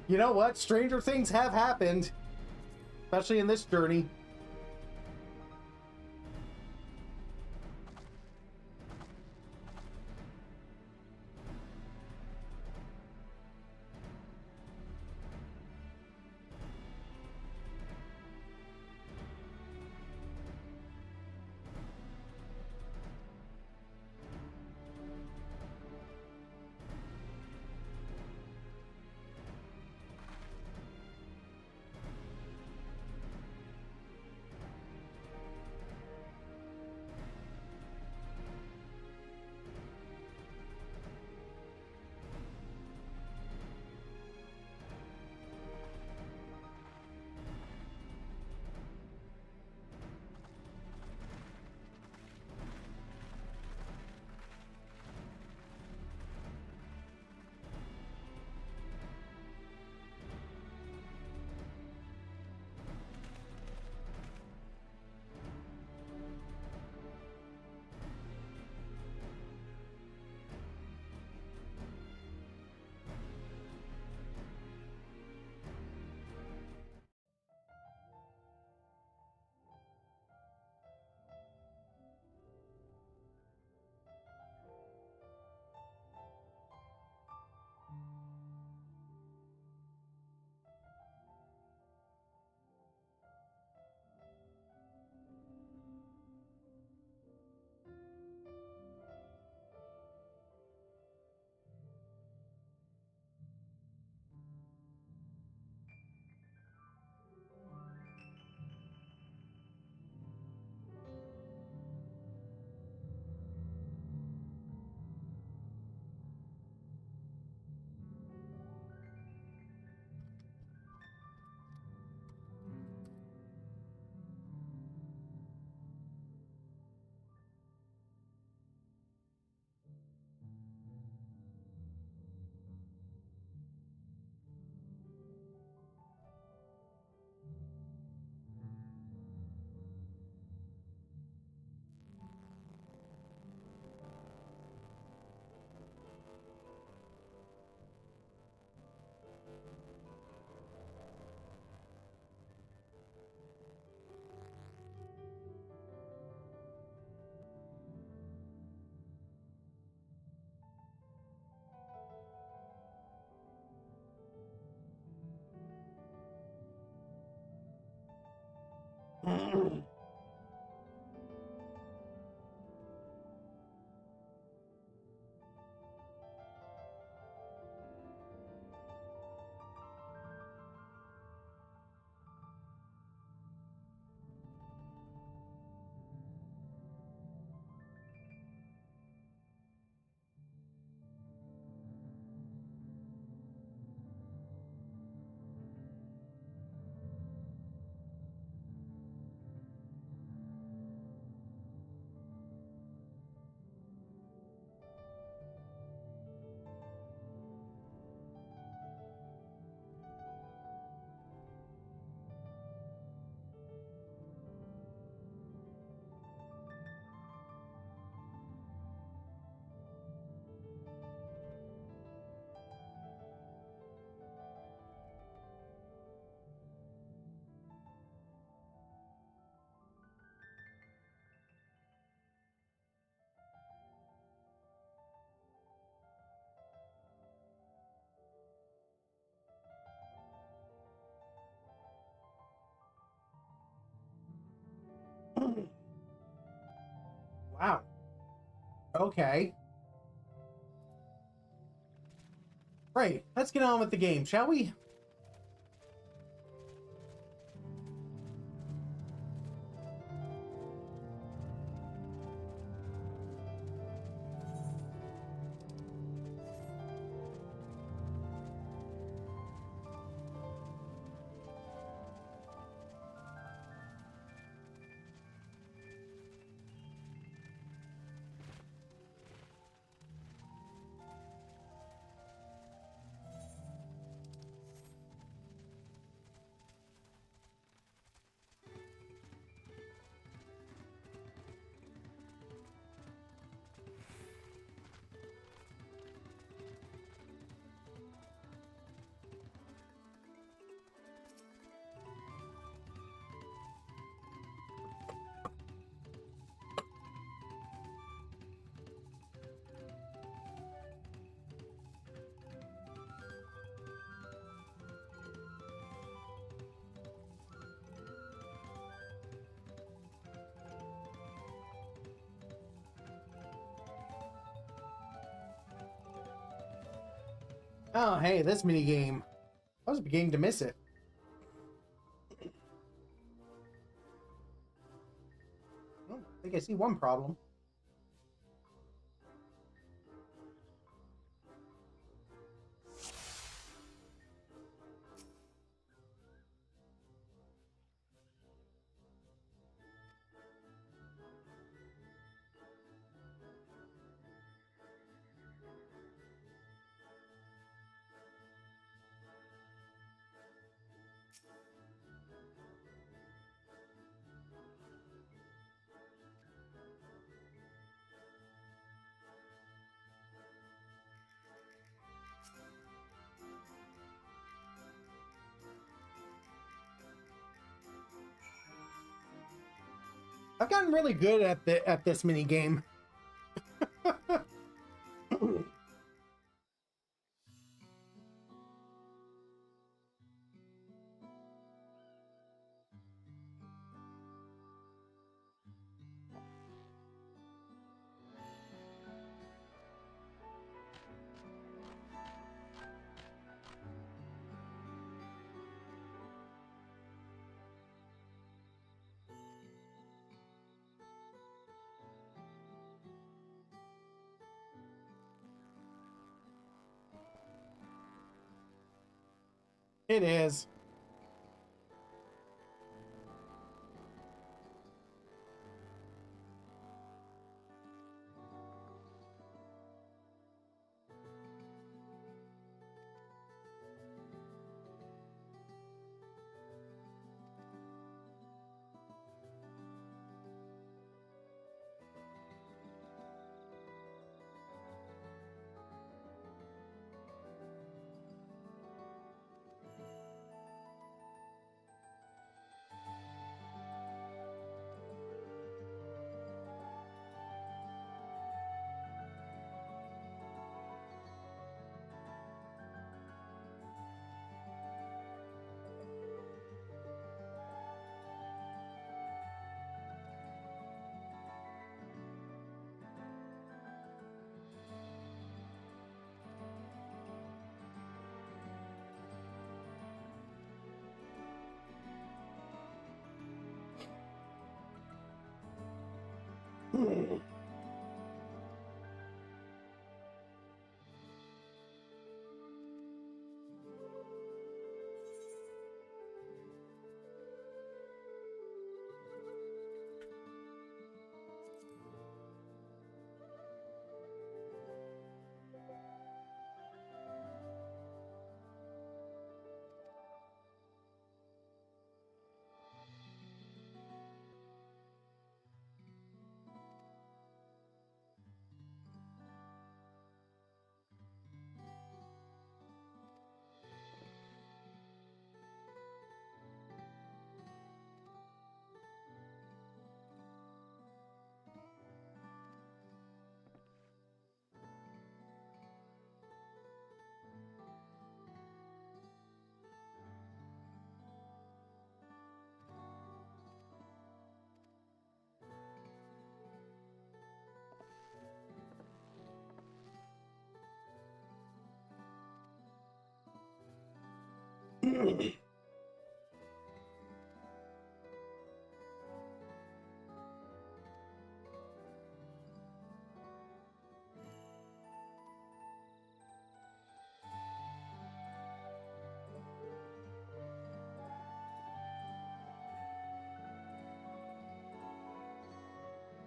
You know what? Stranger things have happened, especially in this journey. Wow. Okay. Right. Let's get on with the game, shall we? Oh, hey, this mini game. I was beginning to miss it. Well, I think I see one problem. I've gotten really good at this mini game. It is.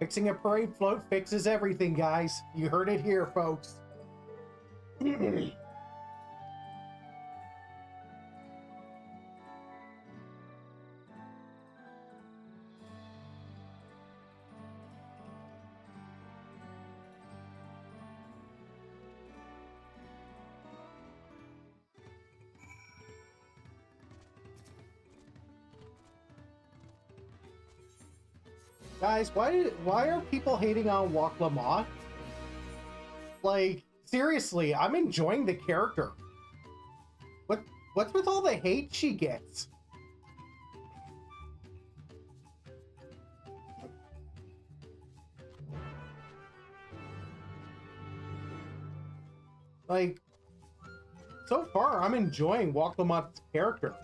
Fixing a parade float fixes everything, guys. You heard it here, folks. Guys, why are people hating on Wak Lamont? Like, seriously, I'm enjoying the character. What's with all the hate she gets? Like, so far, I'm enjoying Wak Lamont's character.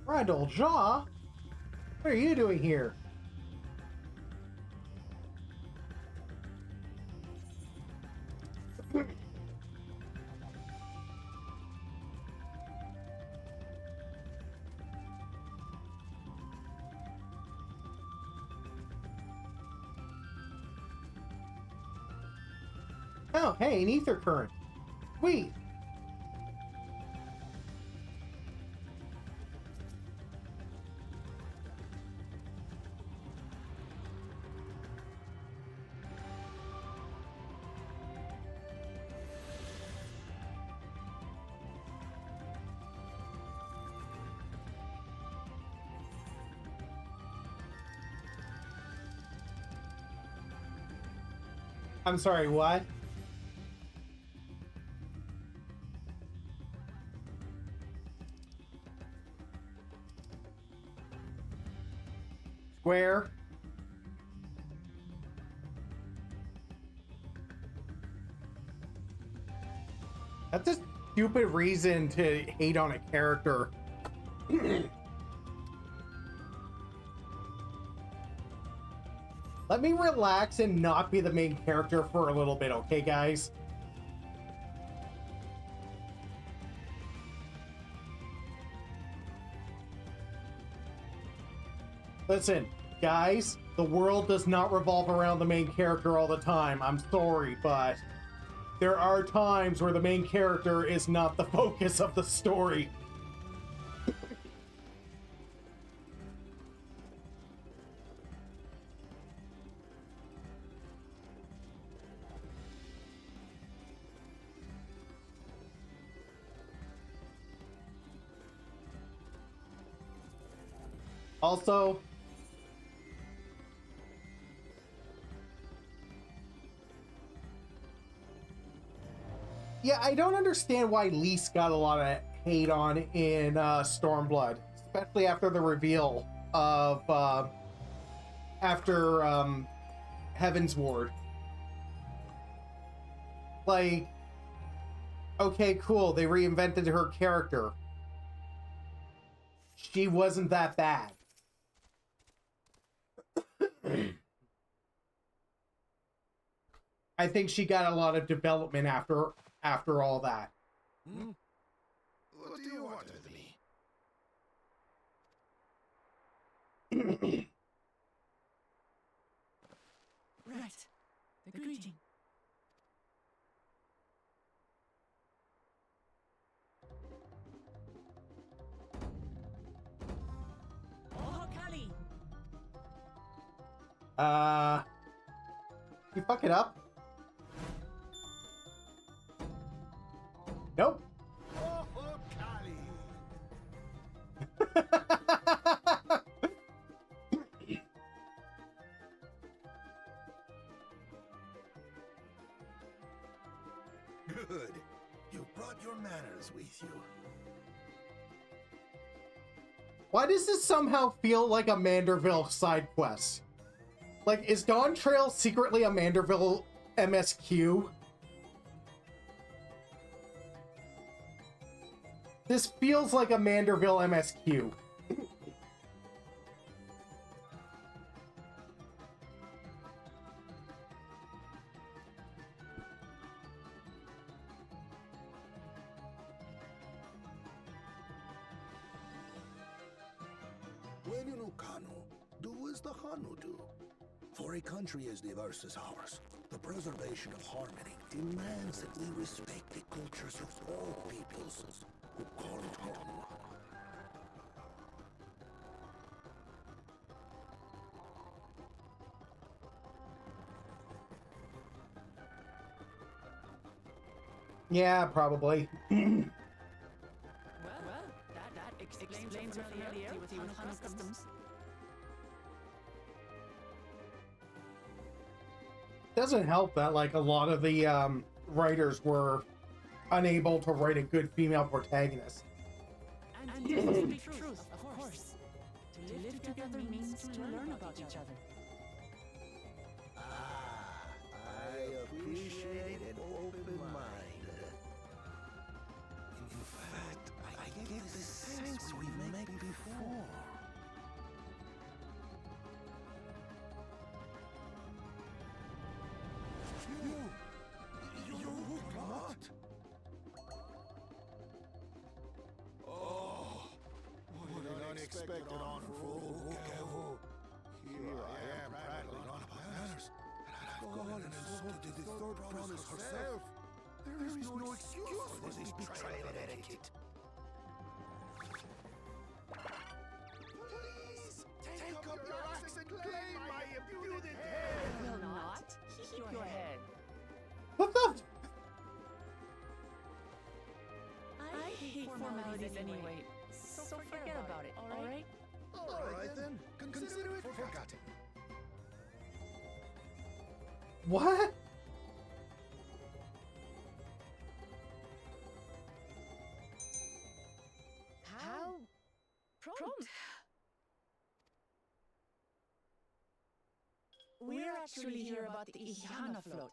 Randall Jaw? What are you doing here? Oh, hey, an ether current. Sweet. I'm sorry, what? Square? That's a stupid reason to hate on a character. Let me relax and not be the main character for a little bit, okay, guys? Listen, Guys, the world does not revolve around the main character all the time. I'm sorry, but there are times where the main character is not the focus of the story. Also, yeah, I don't understand why Lise got a lot of hate on in Stormblood, especially after the reveal of after Heaven's Ward. Like, okay, cool, they reinvented her character. She wasn't that bad. I think she got a lot of development after all that. Hmm? What do you want with me? Right. The greeting. Oh, Kali. You fuck it up? Nope. Oh, Kali! Good. You brought your manners with you. Why does this somehow feel like a Manderville side quest? Like, is Dawntrail secretly a Manderville MSQ? This feels like a Manderville MSQ. When you know Kanu, do as the Hanu do. For a country as diverse as ours, the preservation of harmony demands that we respect the cultures of all peoples who call it home. Yeah, probably. Well, that explains your familiarity with Hanu customs. Doesn't help that, like, a lot of the writers were unable to write a good female protagonist. And to speak truth, of course. To live together means to learn about each other. I appreciate an open mind. In fact, I get the sense we met before. You look not. Oh, what an unexpected unfold. Here I am prattling on about manners, and I've gone and insulted the third promise herself. There is no excuse for this betrayal of etiquette. Please, take up your axe and claim my imputed head. Will not keep your head. What the? I hate formalities anyway, so forget about it, alright? Alright then, consider it forgotten. What? How prompt. We're actually here about the Ihana float.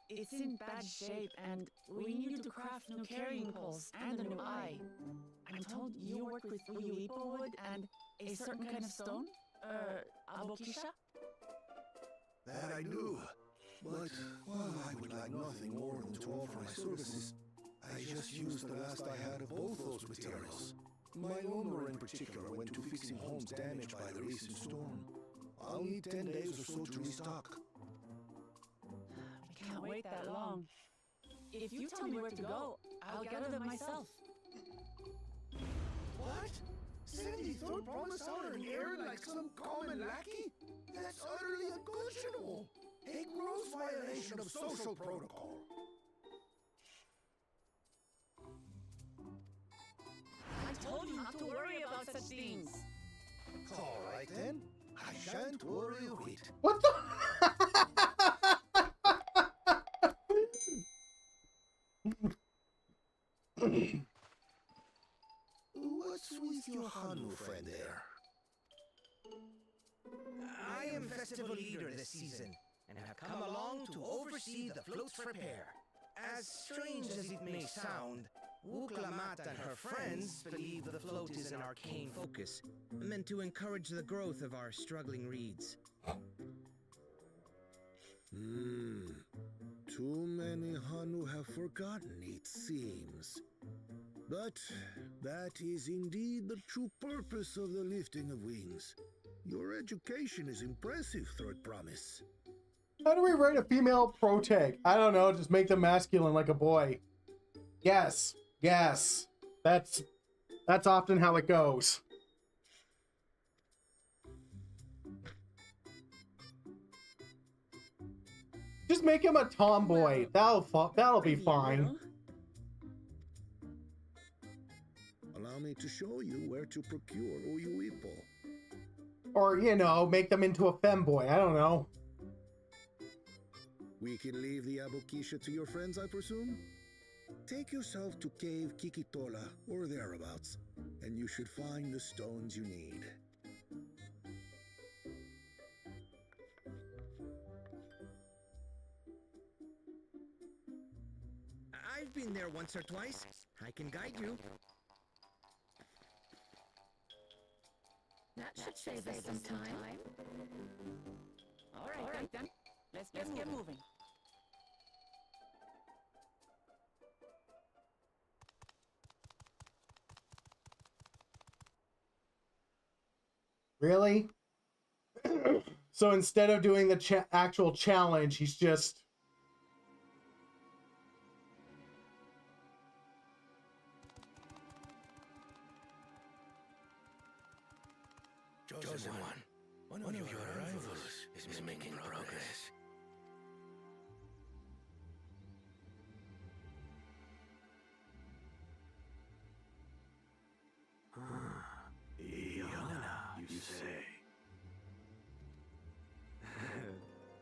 It's in bad shape, and we need to craft new carrying poles and a new eye. I'm told you work with Uyuipo wood and a certain kind of stone? Abokisha? That I do. But while I would like nothing more than to offer my services, I just used the last I had of both those materials. My owner in particular went to fixing homes damaged by the recent storm. I'll need 10 days or so to restock. We can't wait that long. If you tell me where to go, I'll gather them myself. What? Sending the third promise out in the air like some common lackey? That's utterly unconscionable. A gross violation of social protocol. I told you not to worry about such things. All right then. I shan't worry a whit. What the? What's with your Hanu friend there? I am festival leader this season, and have come along to oversee the float's repair. As strange as it may sound, Wuklamat and her friends believe the float is an arcane focus, meant to encourage the growth of our struggling reeds. Too many Hanu have forgotten, it seems. But that is indeed the true purpose of the lifting of wings. Your education is impressive, Third Promise. How do we write a female protag? I don't know, just make them masculine like a boy. Yes, yes. That's often how it goes. Just make him a tomboy. That'll be fine. Allow me to show you where to procure Uyuipo. Or, you know, make them into a femboy. I don't know. We can leave the Abukisha to your friends, I presume? Take yourself to Cave Kikitola, or thereabouts, and you should find the stones you need. I've been there once or twice. I can guide you. That should save us some time. All right then. Let's get moving. Really? So instead of doing the actual challenge, he's just... Chosen one of your arrivals is making progress. Yana, you say?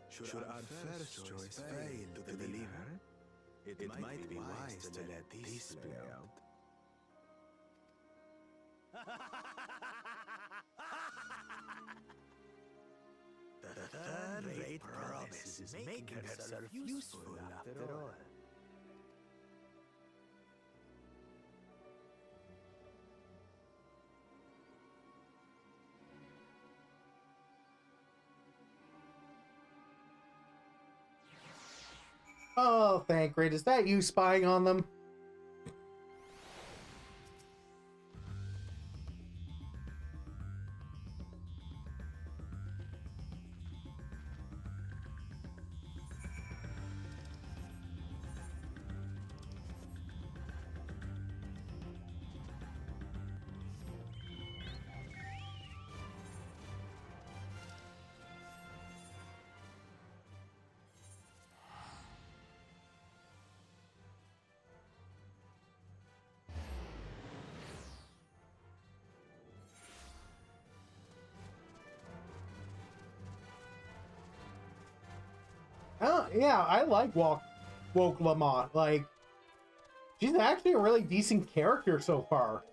Should our first choice fail to deliver, it might be wise to let this play out. The third-rate promise is making herself useful after all. Oh, thank great. Is that you spying on them? Yeah, I like Woke Lamont. Like, she's actually a really decent character so far.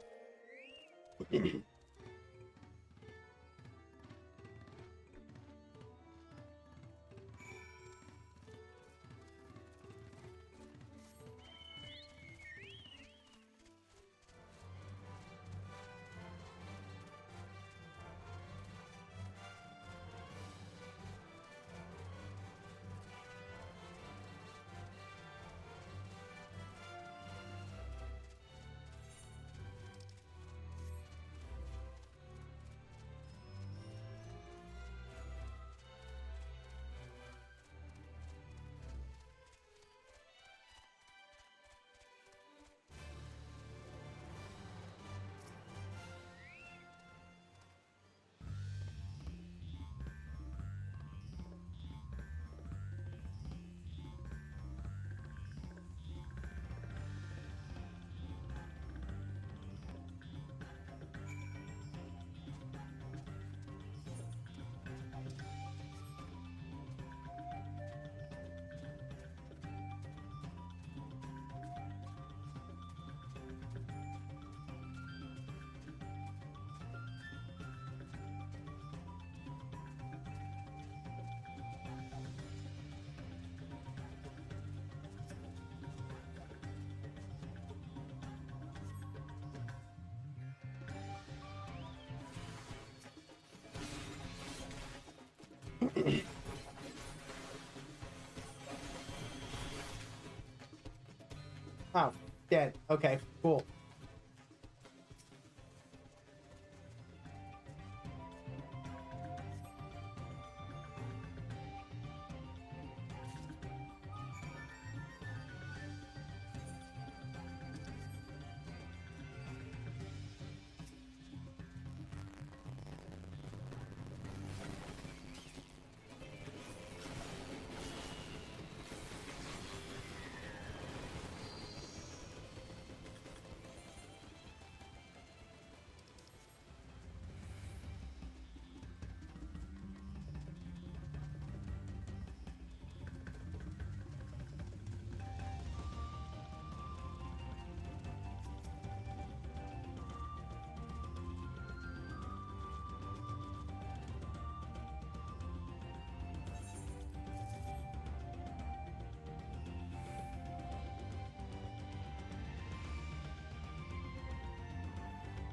Oh, dead. Okay, cool.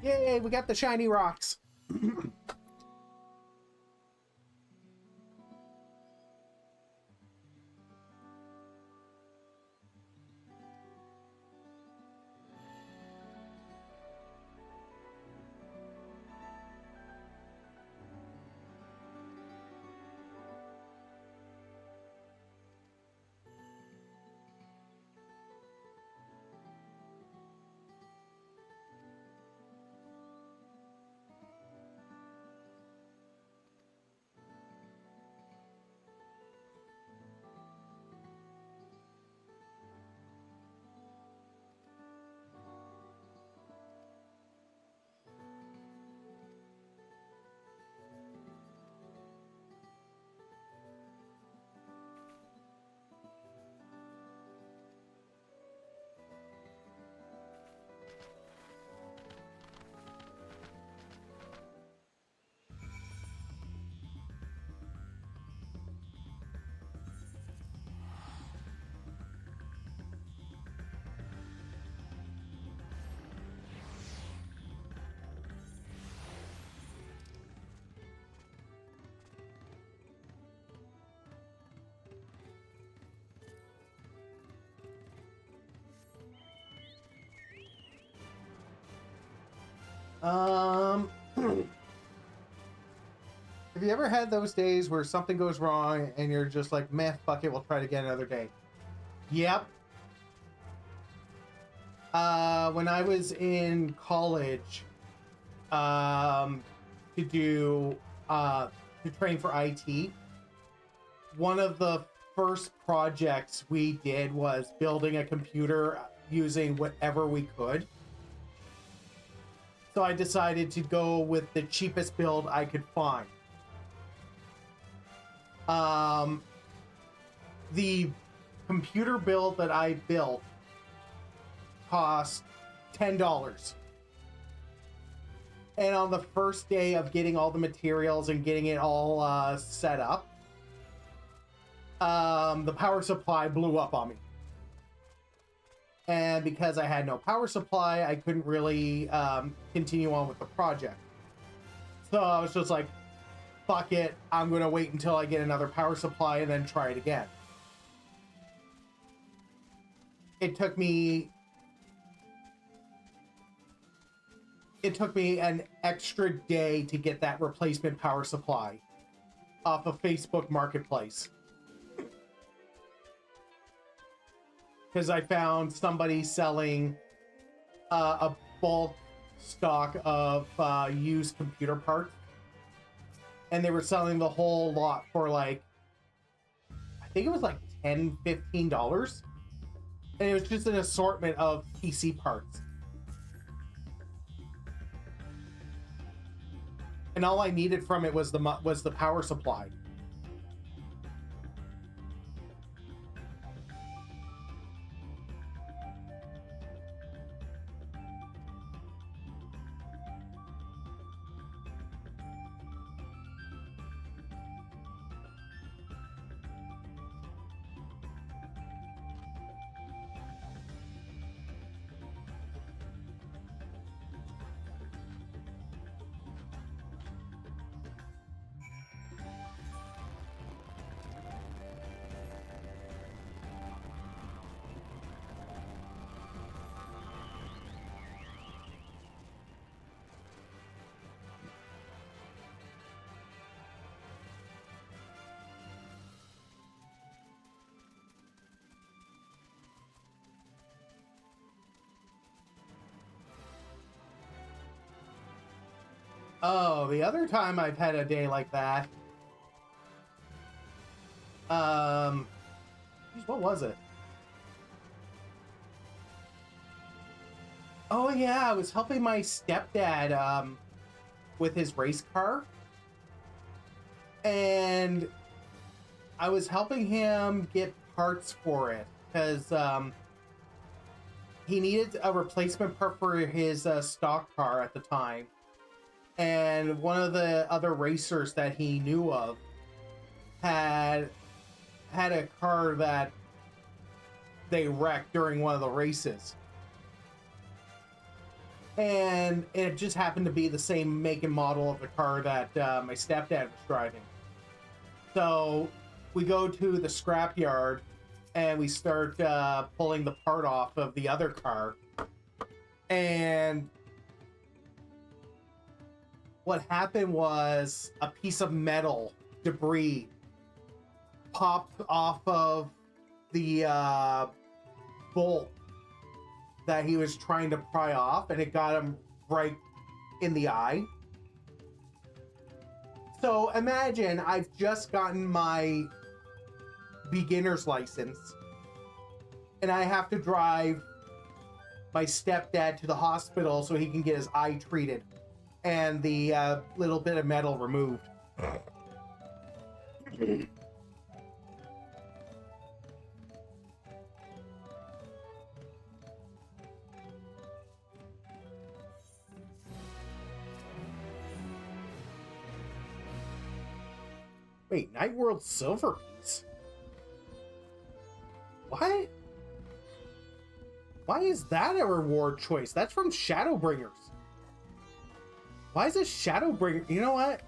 Yay, we got the shiny rocks. Have you ever had those days where something goes wrong and you're just like, meh, fuck it, we'll try it again another day? Yep. When I was in college, to train for IT, one of the first projects we did was building a computer using whatever we could. So I decided to go with the cheapest build I could find. The computer build that I built cost $10. And on the first day of getting all the materials and getting it all set up, the power supply blew up on me. And because I had no power supply, I couldn't really continue on with the project. So I was just like, fuck it, I'm going to wait until I get another power supply and then try it again. It took me an extra day to get that replacement power supply off of Facebook Marketplace. Because I found somebody selling a bulk stock of used computer parts. And they were selling the whole lot for like, I think it was like $10, $15. And it was just an assortment of PC parts. And all I needed from it was the power supply. Oh, the other time I've had a day like that. What was it? Oh yeah, I was helping my stepdad with his race car. And I was helping him get parts for it because he needed a replacement part for his stock car at the time. And one of the other racers that he knew of had a car that they wrecked during one of the races. And it just happened to be the same make and model of the car that my stepdad was driving. So we go to the scrapyard and we start pulling the part off of the other car. And what happened was a piece of metal debris popped off of the bolt that he was trying to pry off, and it got him right in the eye. So imagine I've just gotten my beginner's license and I have to drive my stepdad to the hospital so he can get his eye treated and the little bit of metal removed. Wait, Night World Silver Piece? What? Why is that a reward choice? That's from Shadowbringers. Why is it Shadowbringer? You know what?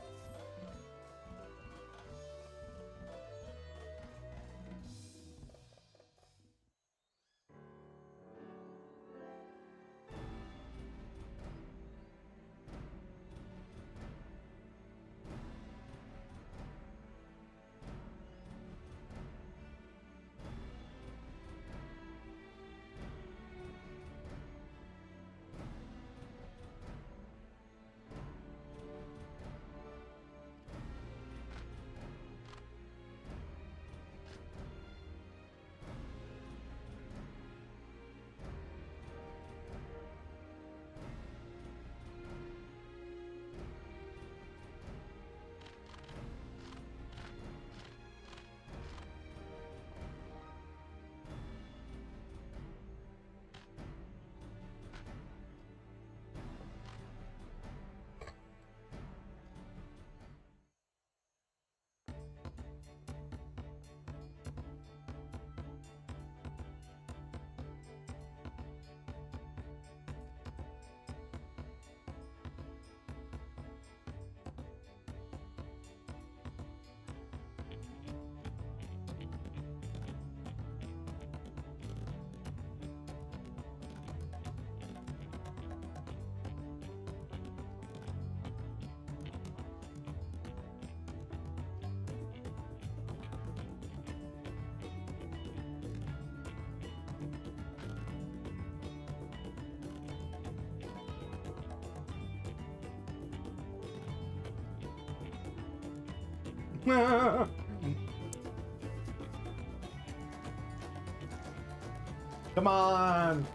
Come on.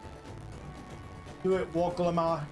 Do it, Walklama.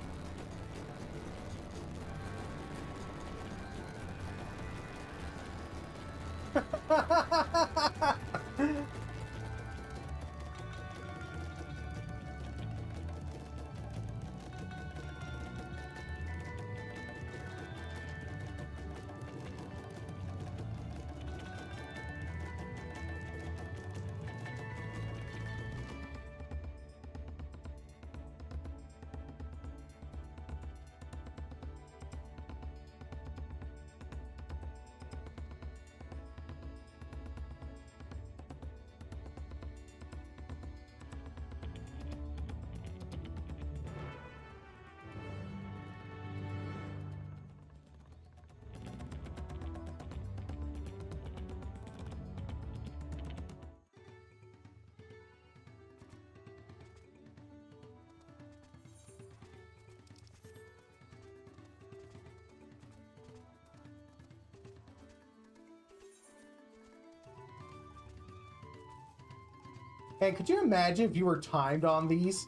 Hey, could you imagine if you were timed on these?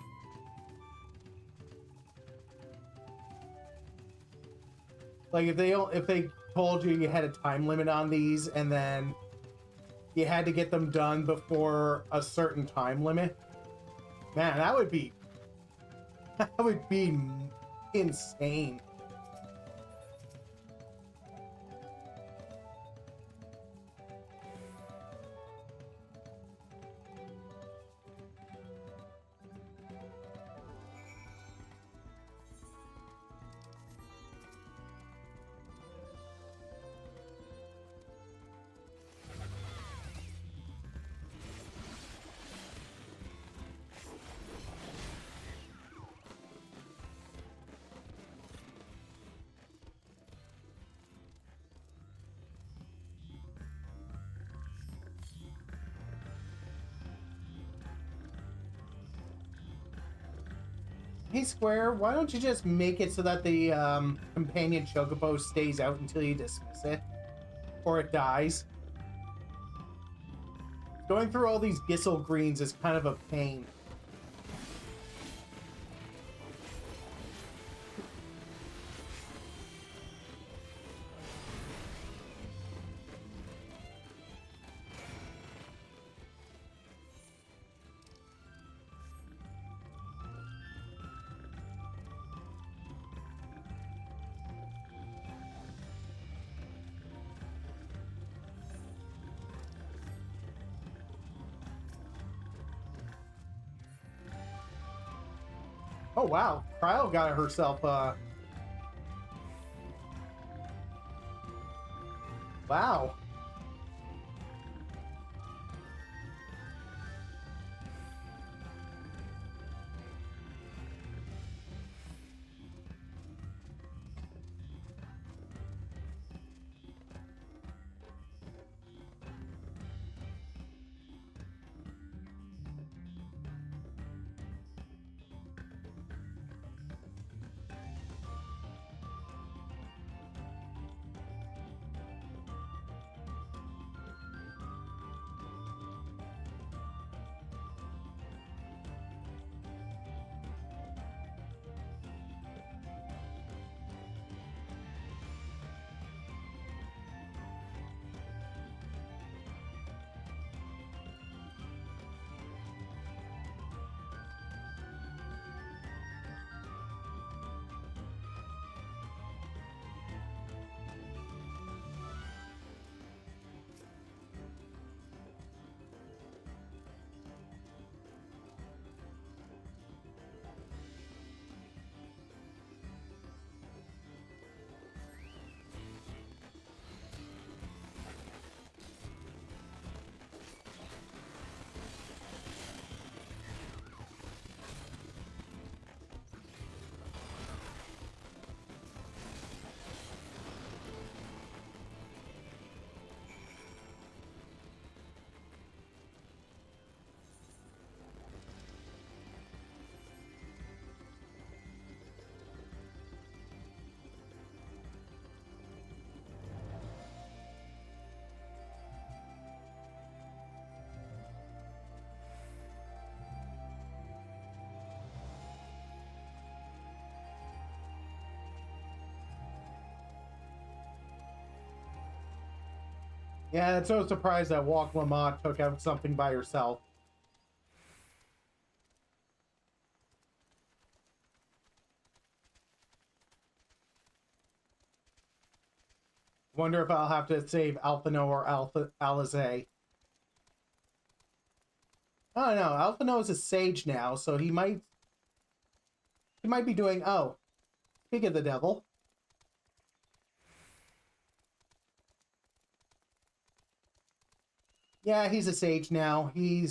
Like if they told you you had a time limit on these and then you had to get them done before a certain time limit. Man, that would be insane. Hey Square, why don't you just make it so that the companion chocobo stays out until you dismiss it? Or it dies? Going through all these Gissel greens is kind of a pain. Oh wow, Cryo got herself wow. Yeah, it's so surprised that Walk Lamont took out something by herself. Wonder if I'll have to save Alphino or Alizé. I don't know. Alphino is a sage now, so he might be doing. Oh, speak of the devil. Yeah, he's a sage now. He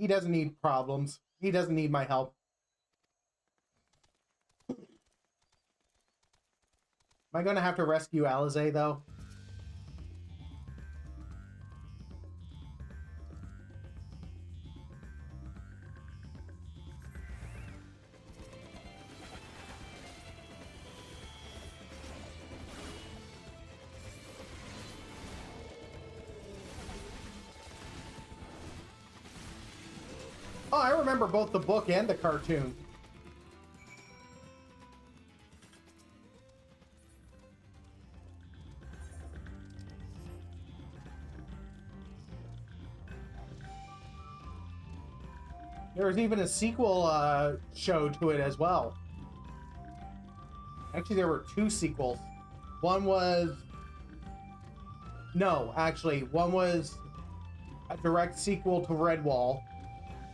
doesn't need problems. He doesn't need my help. Am I going to have to rescue Alizé, though? Oh, I remember both the book and the cartoon. There was even a sequel show to it as well. Actually, there were 2 sequels. One was... No, actually, one was a direct sequel to Redwall,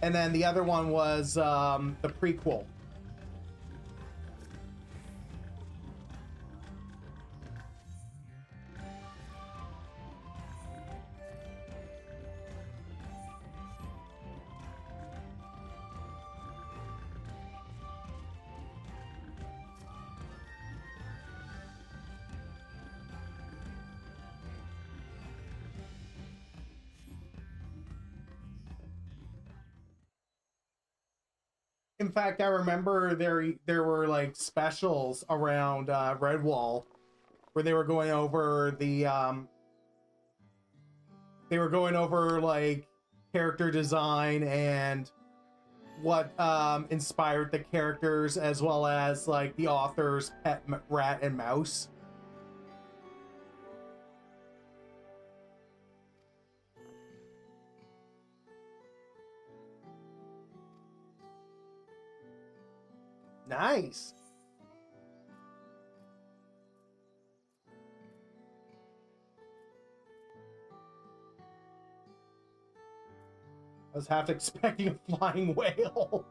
and then the other one was the prequel. In fact, I remember there were like specials around Redwall where they were going over like character design and what inspired the characters, as well as like the author's pet rat and mouse. Nice. I was half expecting a flying whale.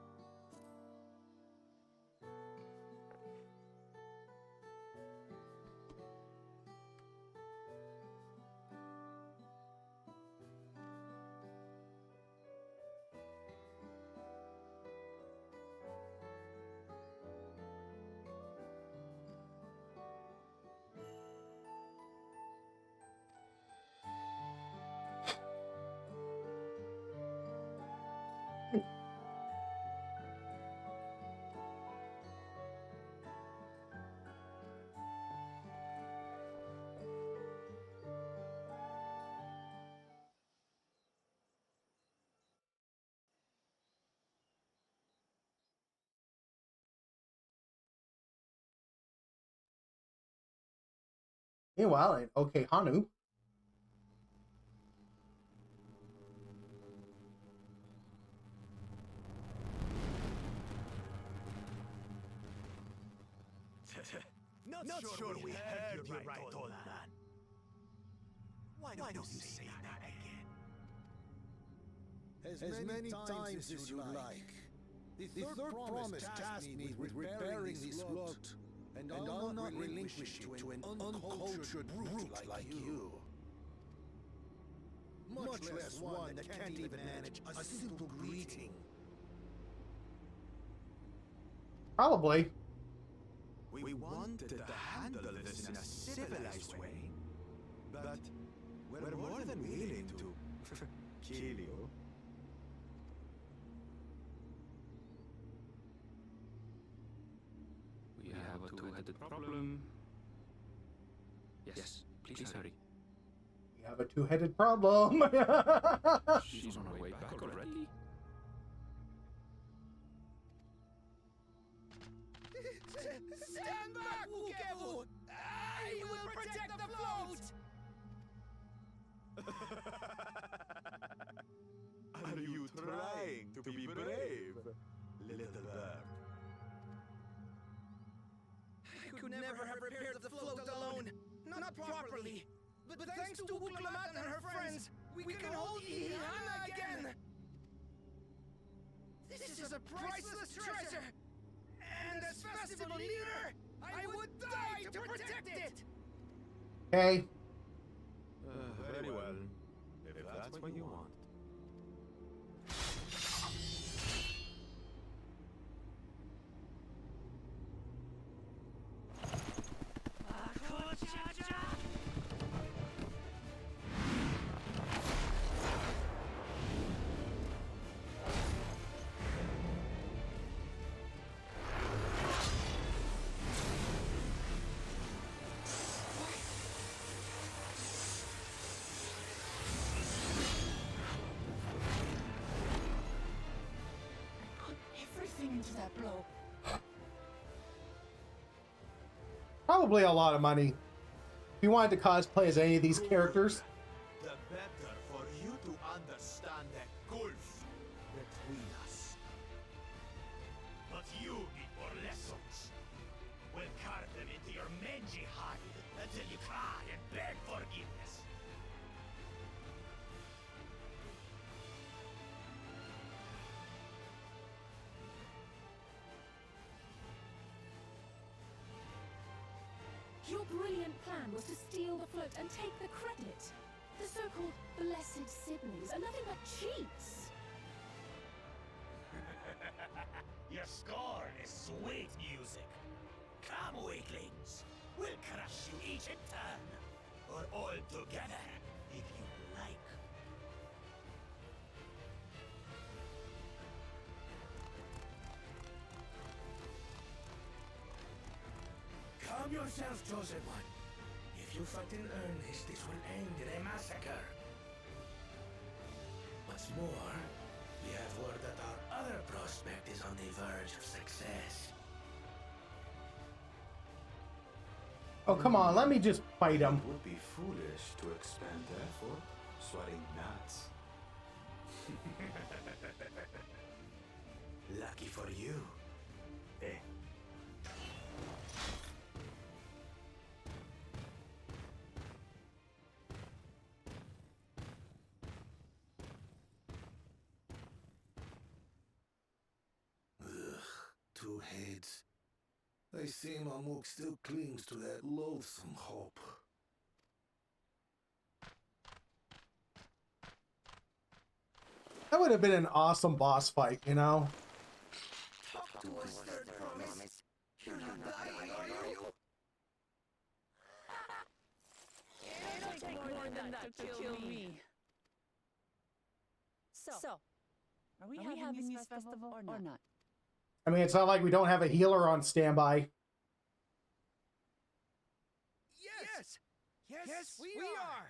Meanwhile, okay, Hanu. Not sure we heard you right, old man. Why don't you say that again? As many times as you like. The third promise tasked me with repairing this lot, and I'll not relinquish you to an uncultured brute like you. Much less one that can't even manage a simple greeting. Probably. We wanted to handle this in a civilized way, but we're more than willing to kill you. We have a two-headed problem. Yes, please hurry. We have a two-headed problem. She's on her way back already. Stand back, Wukevu! I will protect the float! Are you trying to be brave, little bird? I could never have repaired the float alone. Not properly. But thanks to Wuklamat and her friends, we can hold Ihana again! This is a priceless treasure! And as festival leader, I would die to protect it! Okay. Very well, if that's what you want. that blow. Probably a lot of money. If you wanted to cosplay as any of these characters. The better for you to understand that gulf between us. But you need more lessons. We'll carve them into your mangy hide until you cry and beg forgiveness. Your brilliant plan was to steal the float and take the credit. The so-called blessed siblings are nothing but cheats. Your scorn is sweet music. Come, weaklings. We'll crush you each in turn. Or all together, if you like. Calm yourself, chosen one. If you fight in earnest, this will end in a massacre. What's more, we have word that our other prospect is on the verge of success. Oh, come on, let me just fight him. It would be foolish to expend effort sweating nuts. Lucky for you. Eh? Two heads. They seem Amok still clings to that loathsome hope. That would have been an awesome boss fight, you know? Talk to us, third promise. You're not dying, are you? It'll take more than that to kill me. So, are we having this festival or not? I mean, it's not like we don't have a healer on standby. Yes, we are.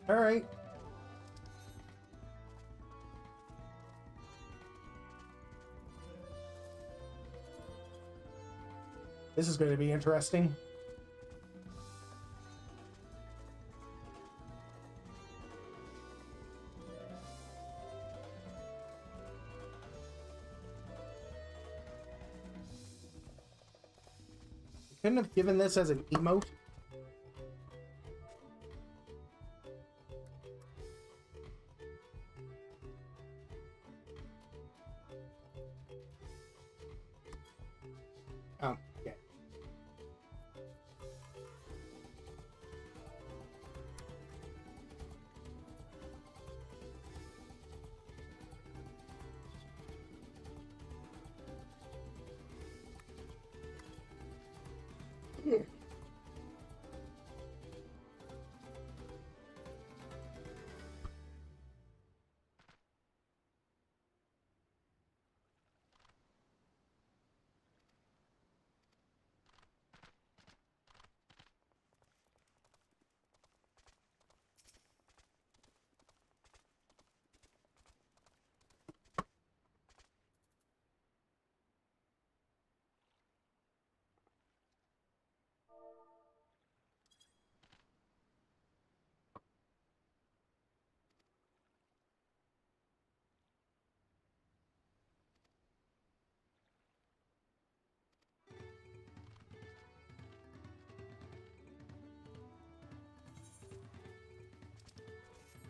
All right. This is going to be interesting. Couldn't have given this as an emote. Oh, okay.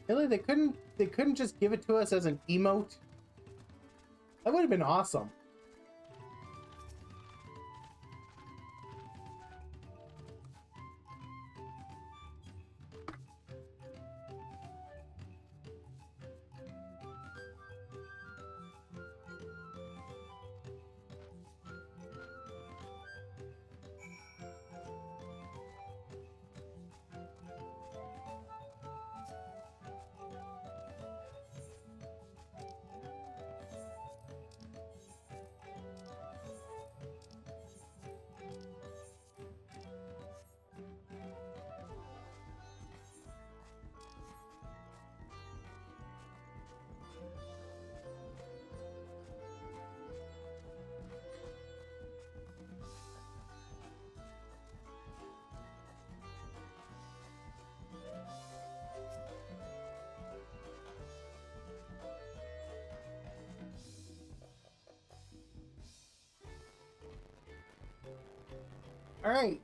Really, they couldn't just give it to us as an emote? That would have been awesome. All right.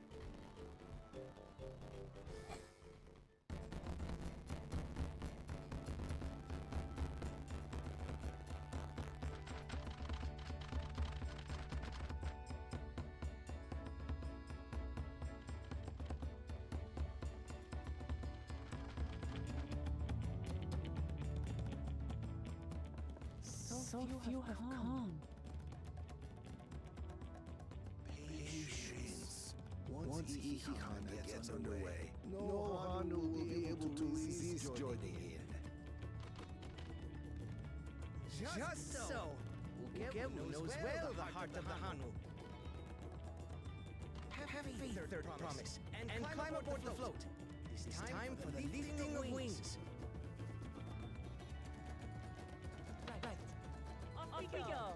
So few have come. Patience. Once Ihihana gets underway, no Hanu will be able to resist joining in. Just so. Ugebu knows well the heart of the Hanu. Have faith, third promise, and climb aboard the float. It is time for the lifting of wings. Right. Off we go.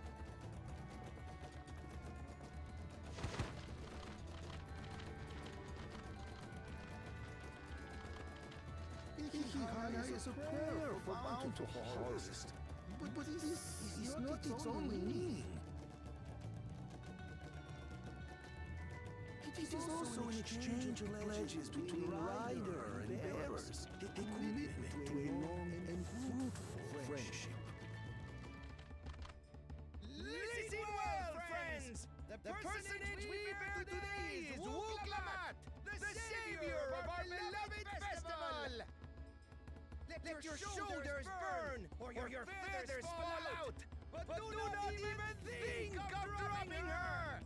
Ihihana is a prayer for bountiful harvest. But this is not its only meaning. It is also an exchange of pledges between rider and bearers, a commitment to a long and fruitful friendship. Listen well, friends! The personage we bear today is Wuklamat, the savior of our beloved festival! Let your shoulders burn, or your feathers fall out! But do not even think of dropping her!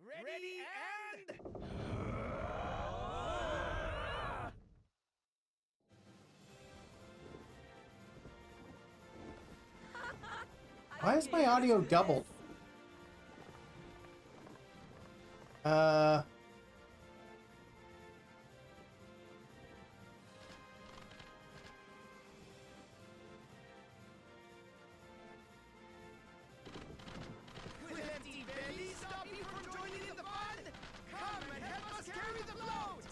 Ready and... Why is my audio doubled? Will empty bellies stop you from joining in the fun? Come and help us carry the float!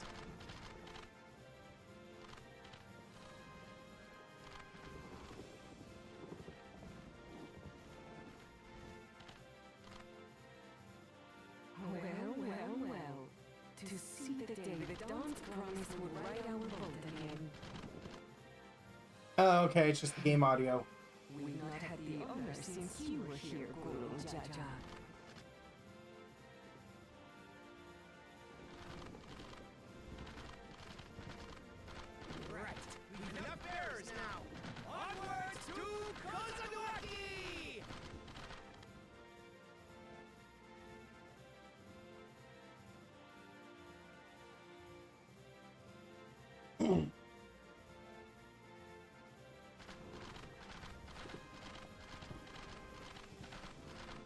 Well. To see the day that Dawn's promise would ride our boat again. Oh, okay, it's just the game audio. We've not had the honor since you were here, Guru Jaja. Right, we've enough bearers now! Onwards to Kozanuaki!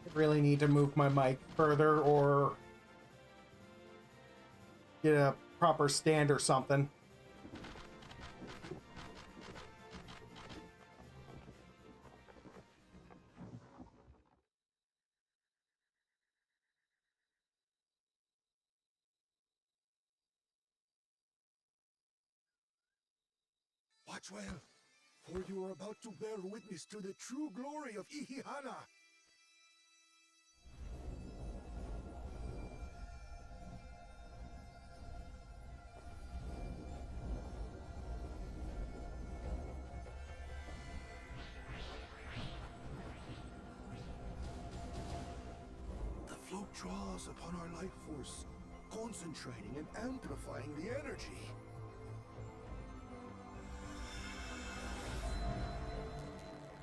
I really need to move my mic further or get a proper stand or something. Watch well, for you are about to bear witness to the true glory of Ihihana. draws upon our life force, concentrating and amplifying the energy.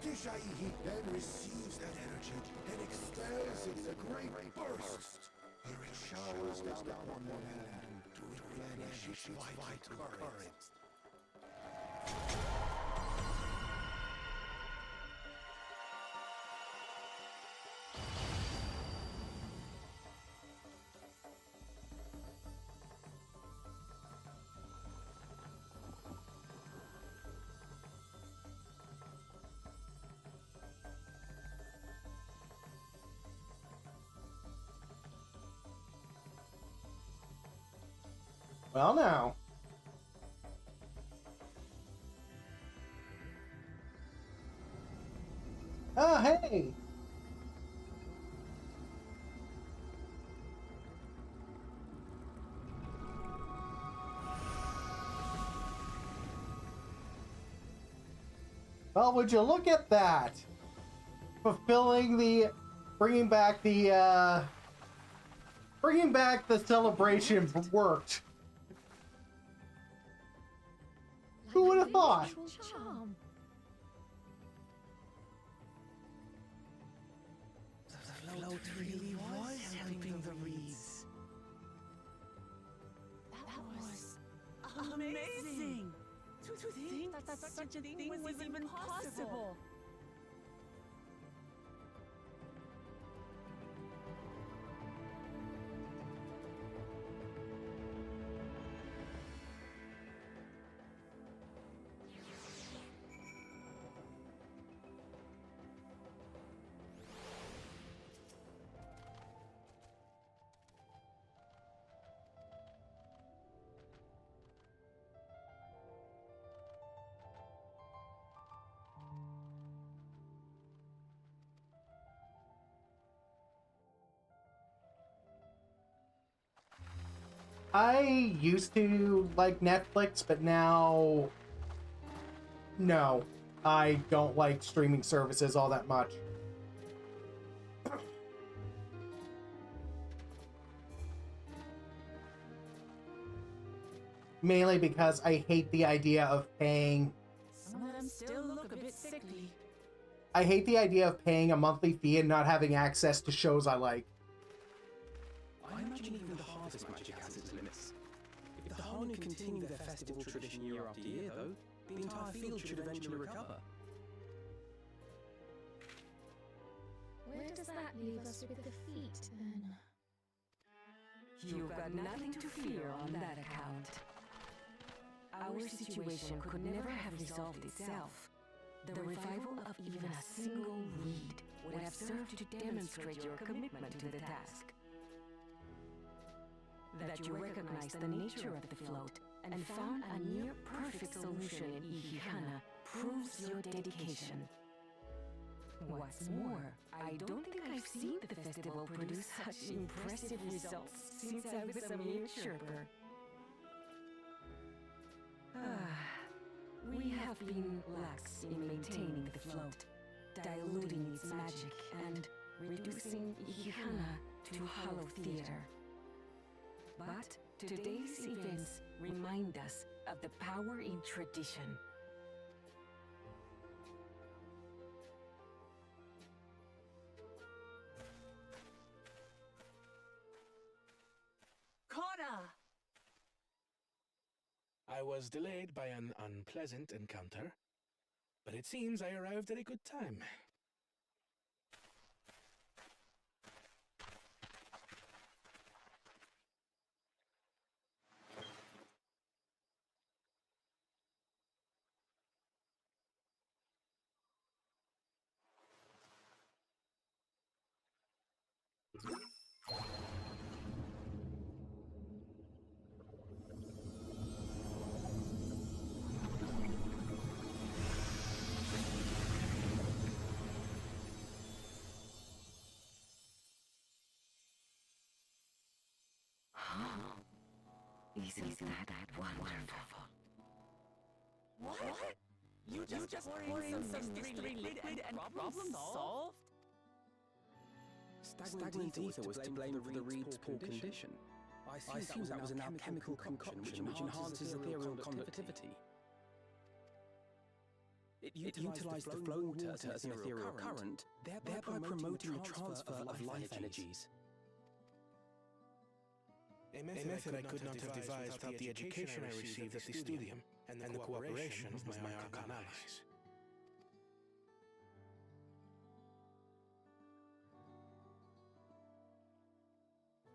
Tishaihi then receives that energy and expels it in a great burst. Here it showers down upon the land to replenish its vital currents. Well, now. Oh, hey! Well, would you look at that? Fulfilling the... Bringing back the celebration worked. Who would have thought? Charm. The float really was helping the reeds. That was amazing! To think that such a thing was even possible! I used to like Netflix, but now, no, I don't like streaming services all that much. Mainly because I hate the idea of paying... Some of them still look a bit sickly. I hate the idea of paying a monthly fee and not having access to shows I like. I imagine even the harvest magic has its limits. If the Hanu continue their festival tradition year after year, though, the entire field should eventually recover. Where does that leave us with the feet, then? You've got nothing to fear on that account. Our situation could never have resolved itself. The revival of even a single reed would have served to demonstrate your commitment to the task. That you recognize the nature of the float and found a near-perfect solution in Ihihana proves your dedication. What's more, I don't think I've seen the festival produce such impressive results since I was a mere chirper. We have been lax in maintaining the float, diluting its magic and reducing Ihihana to hollow theater. But today's events remind us of the power in tradition. Connor! I was delayed by an unpleasant encounter, but it seems I arrived at a good time. Isn't that wonderful? What? You just pour in some 63 liquid and problem solved? Stagnant ether was to blame for the reed's poor condition. I assume that was an alchemical concoction which enhances ethereal conductivity. It utilized the flowing water as an ethereal current, thereby promoting the transfer of life energies. A method I could not have devised without the education I received at the studium and the cooperation of my Archon allies.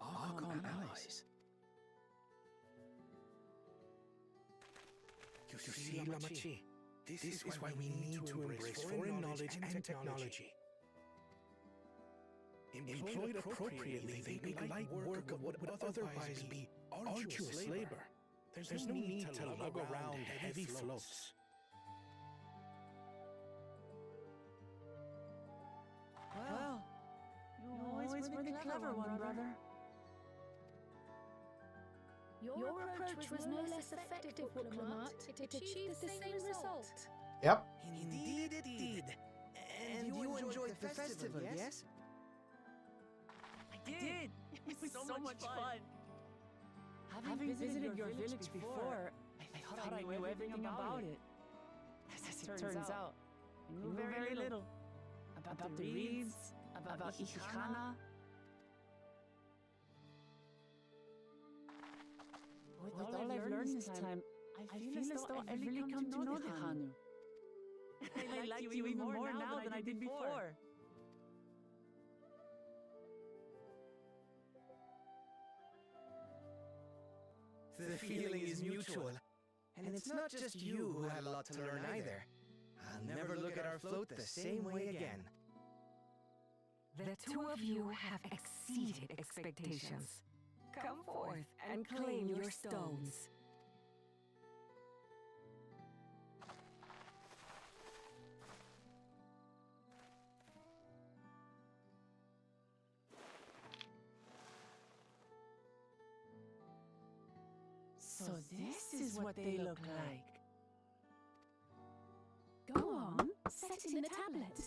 Archon allies? You see, Lamachi, this is why we need to embrace foreign knowledge and technology. Employed appropriately, they make light work of what would otherwise be arduous labor. There's no need to lug around heavy floats. Well, you always were the clever one, brother. Your approach was no less effective, Woklamat. It achieved the same result. Yep. Indeed it did. And you enjoyed the festival, yes? I did. It was so much fun. Having visited your village before, I thought I knew everything about it. As it turns out, I knew very little about the reeds, about Ichana. With all I've learned this time, I feel as though I've really come to know the Hanu. I like you even more now than I did before. The feeling is mutual. And it's not just you who had a lot to learn either. I'll never look at our float the same way again. The two of you have exceeded expectations. Come forth and claim your stones. So this is what they look like. Go on, set it in the tablet.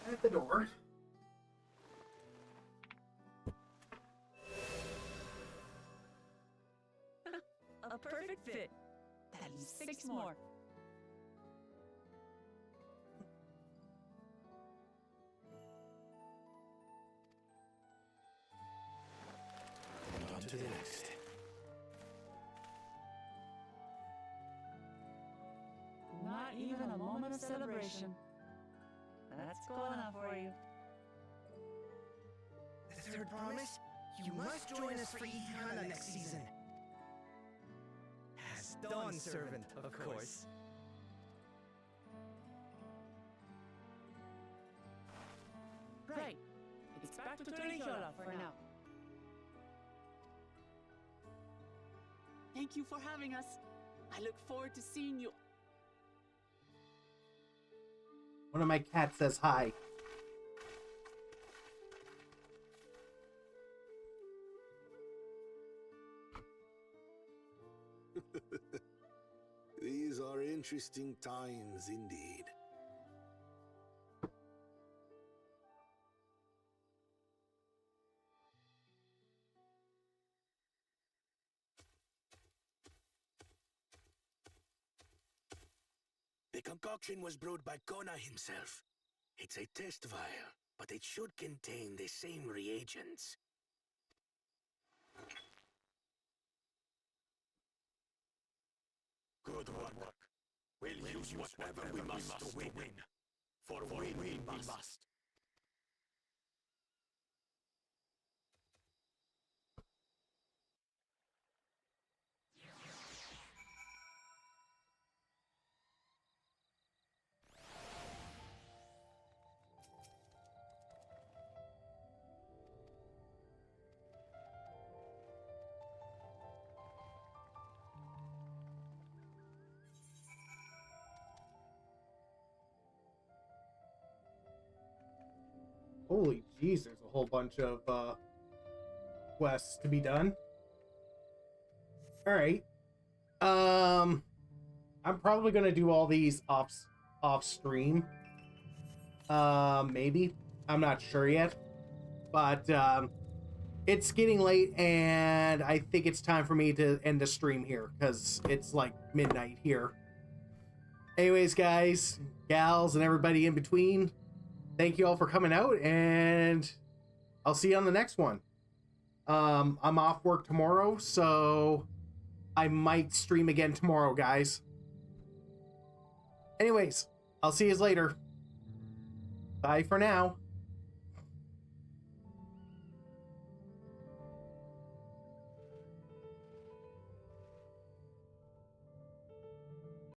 At the door. A perfect fit. That leaves 6 more. On to the next. Not even a moment of celebration. That's cool enough for you. The third promise? You must join us for Ichana next season. As Dawn Servant, of course. Right. It's back to Torihyola for now. Thank you for having us. I look forward to seeing you. One of my cats says hi. These are interesting times indeed. The concoction was brewed by Kona himself. It's a test vial, but it should contain the same reagents. Good work. We'll use whatever we must to win. For win we must. Holy jeez, there's a whole bunch of quests to be done. Alright. I'm probably gonna do all these off stream. Maybe. I'm not sure yet. But it's getting late, and I think it's time for me to end the stream here, because it's like midnight here. Anyways, guys, gals, and everybody in between, thank you all for coming out, and I'll see you on the next one. I'm off work tomorrow, so I might stream again tomorrow, guys. Anyways, I'll see you later. Bye for now.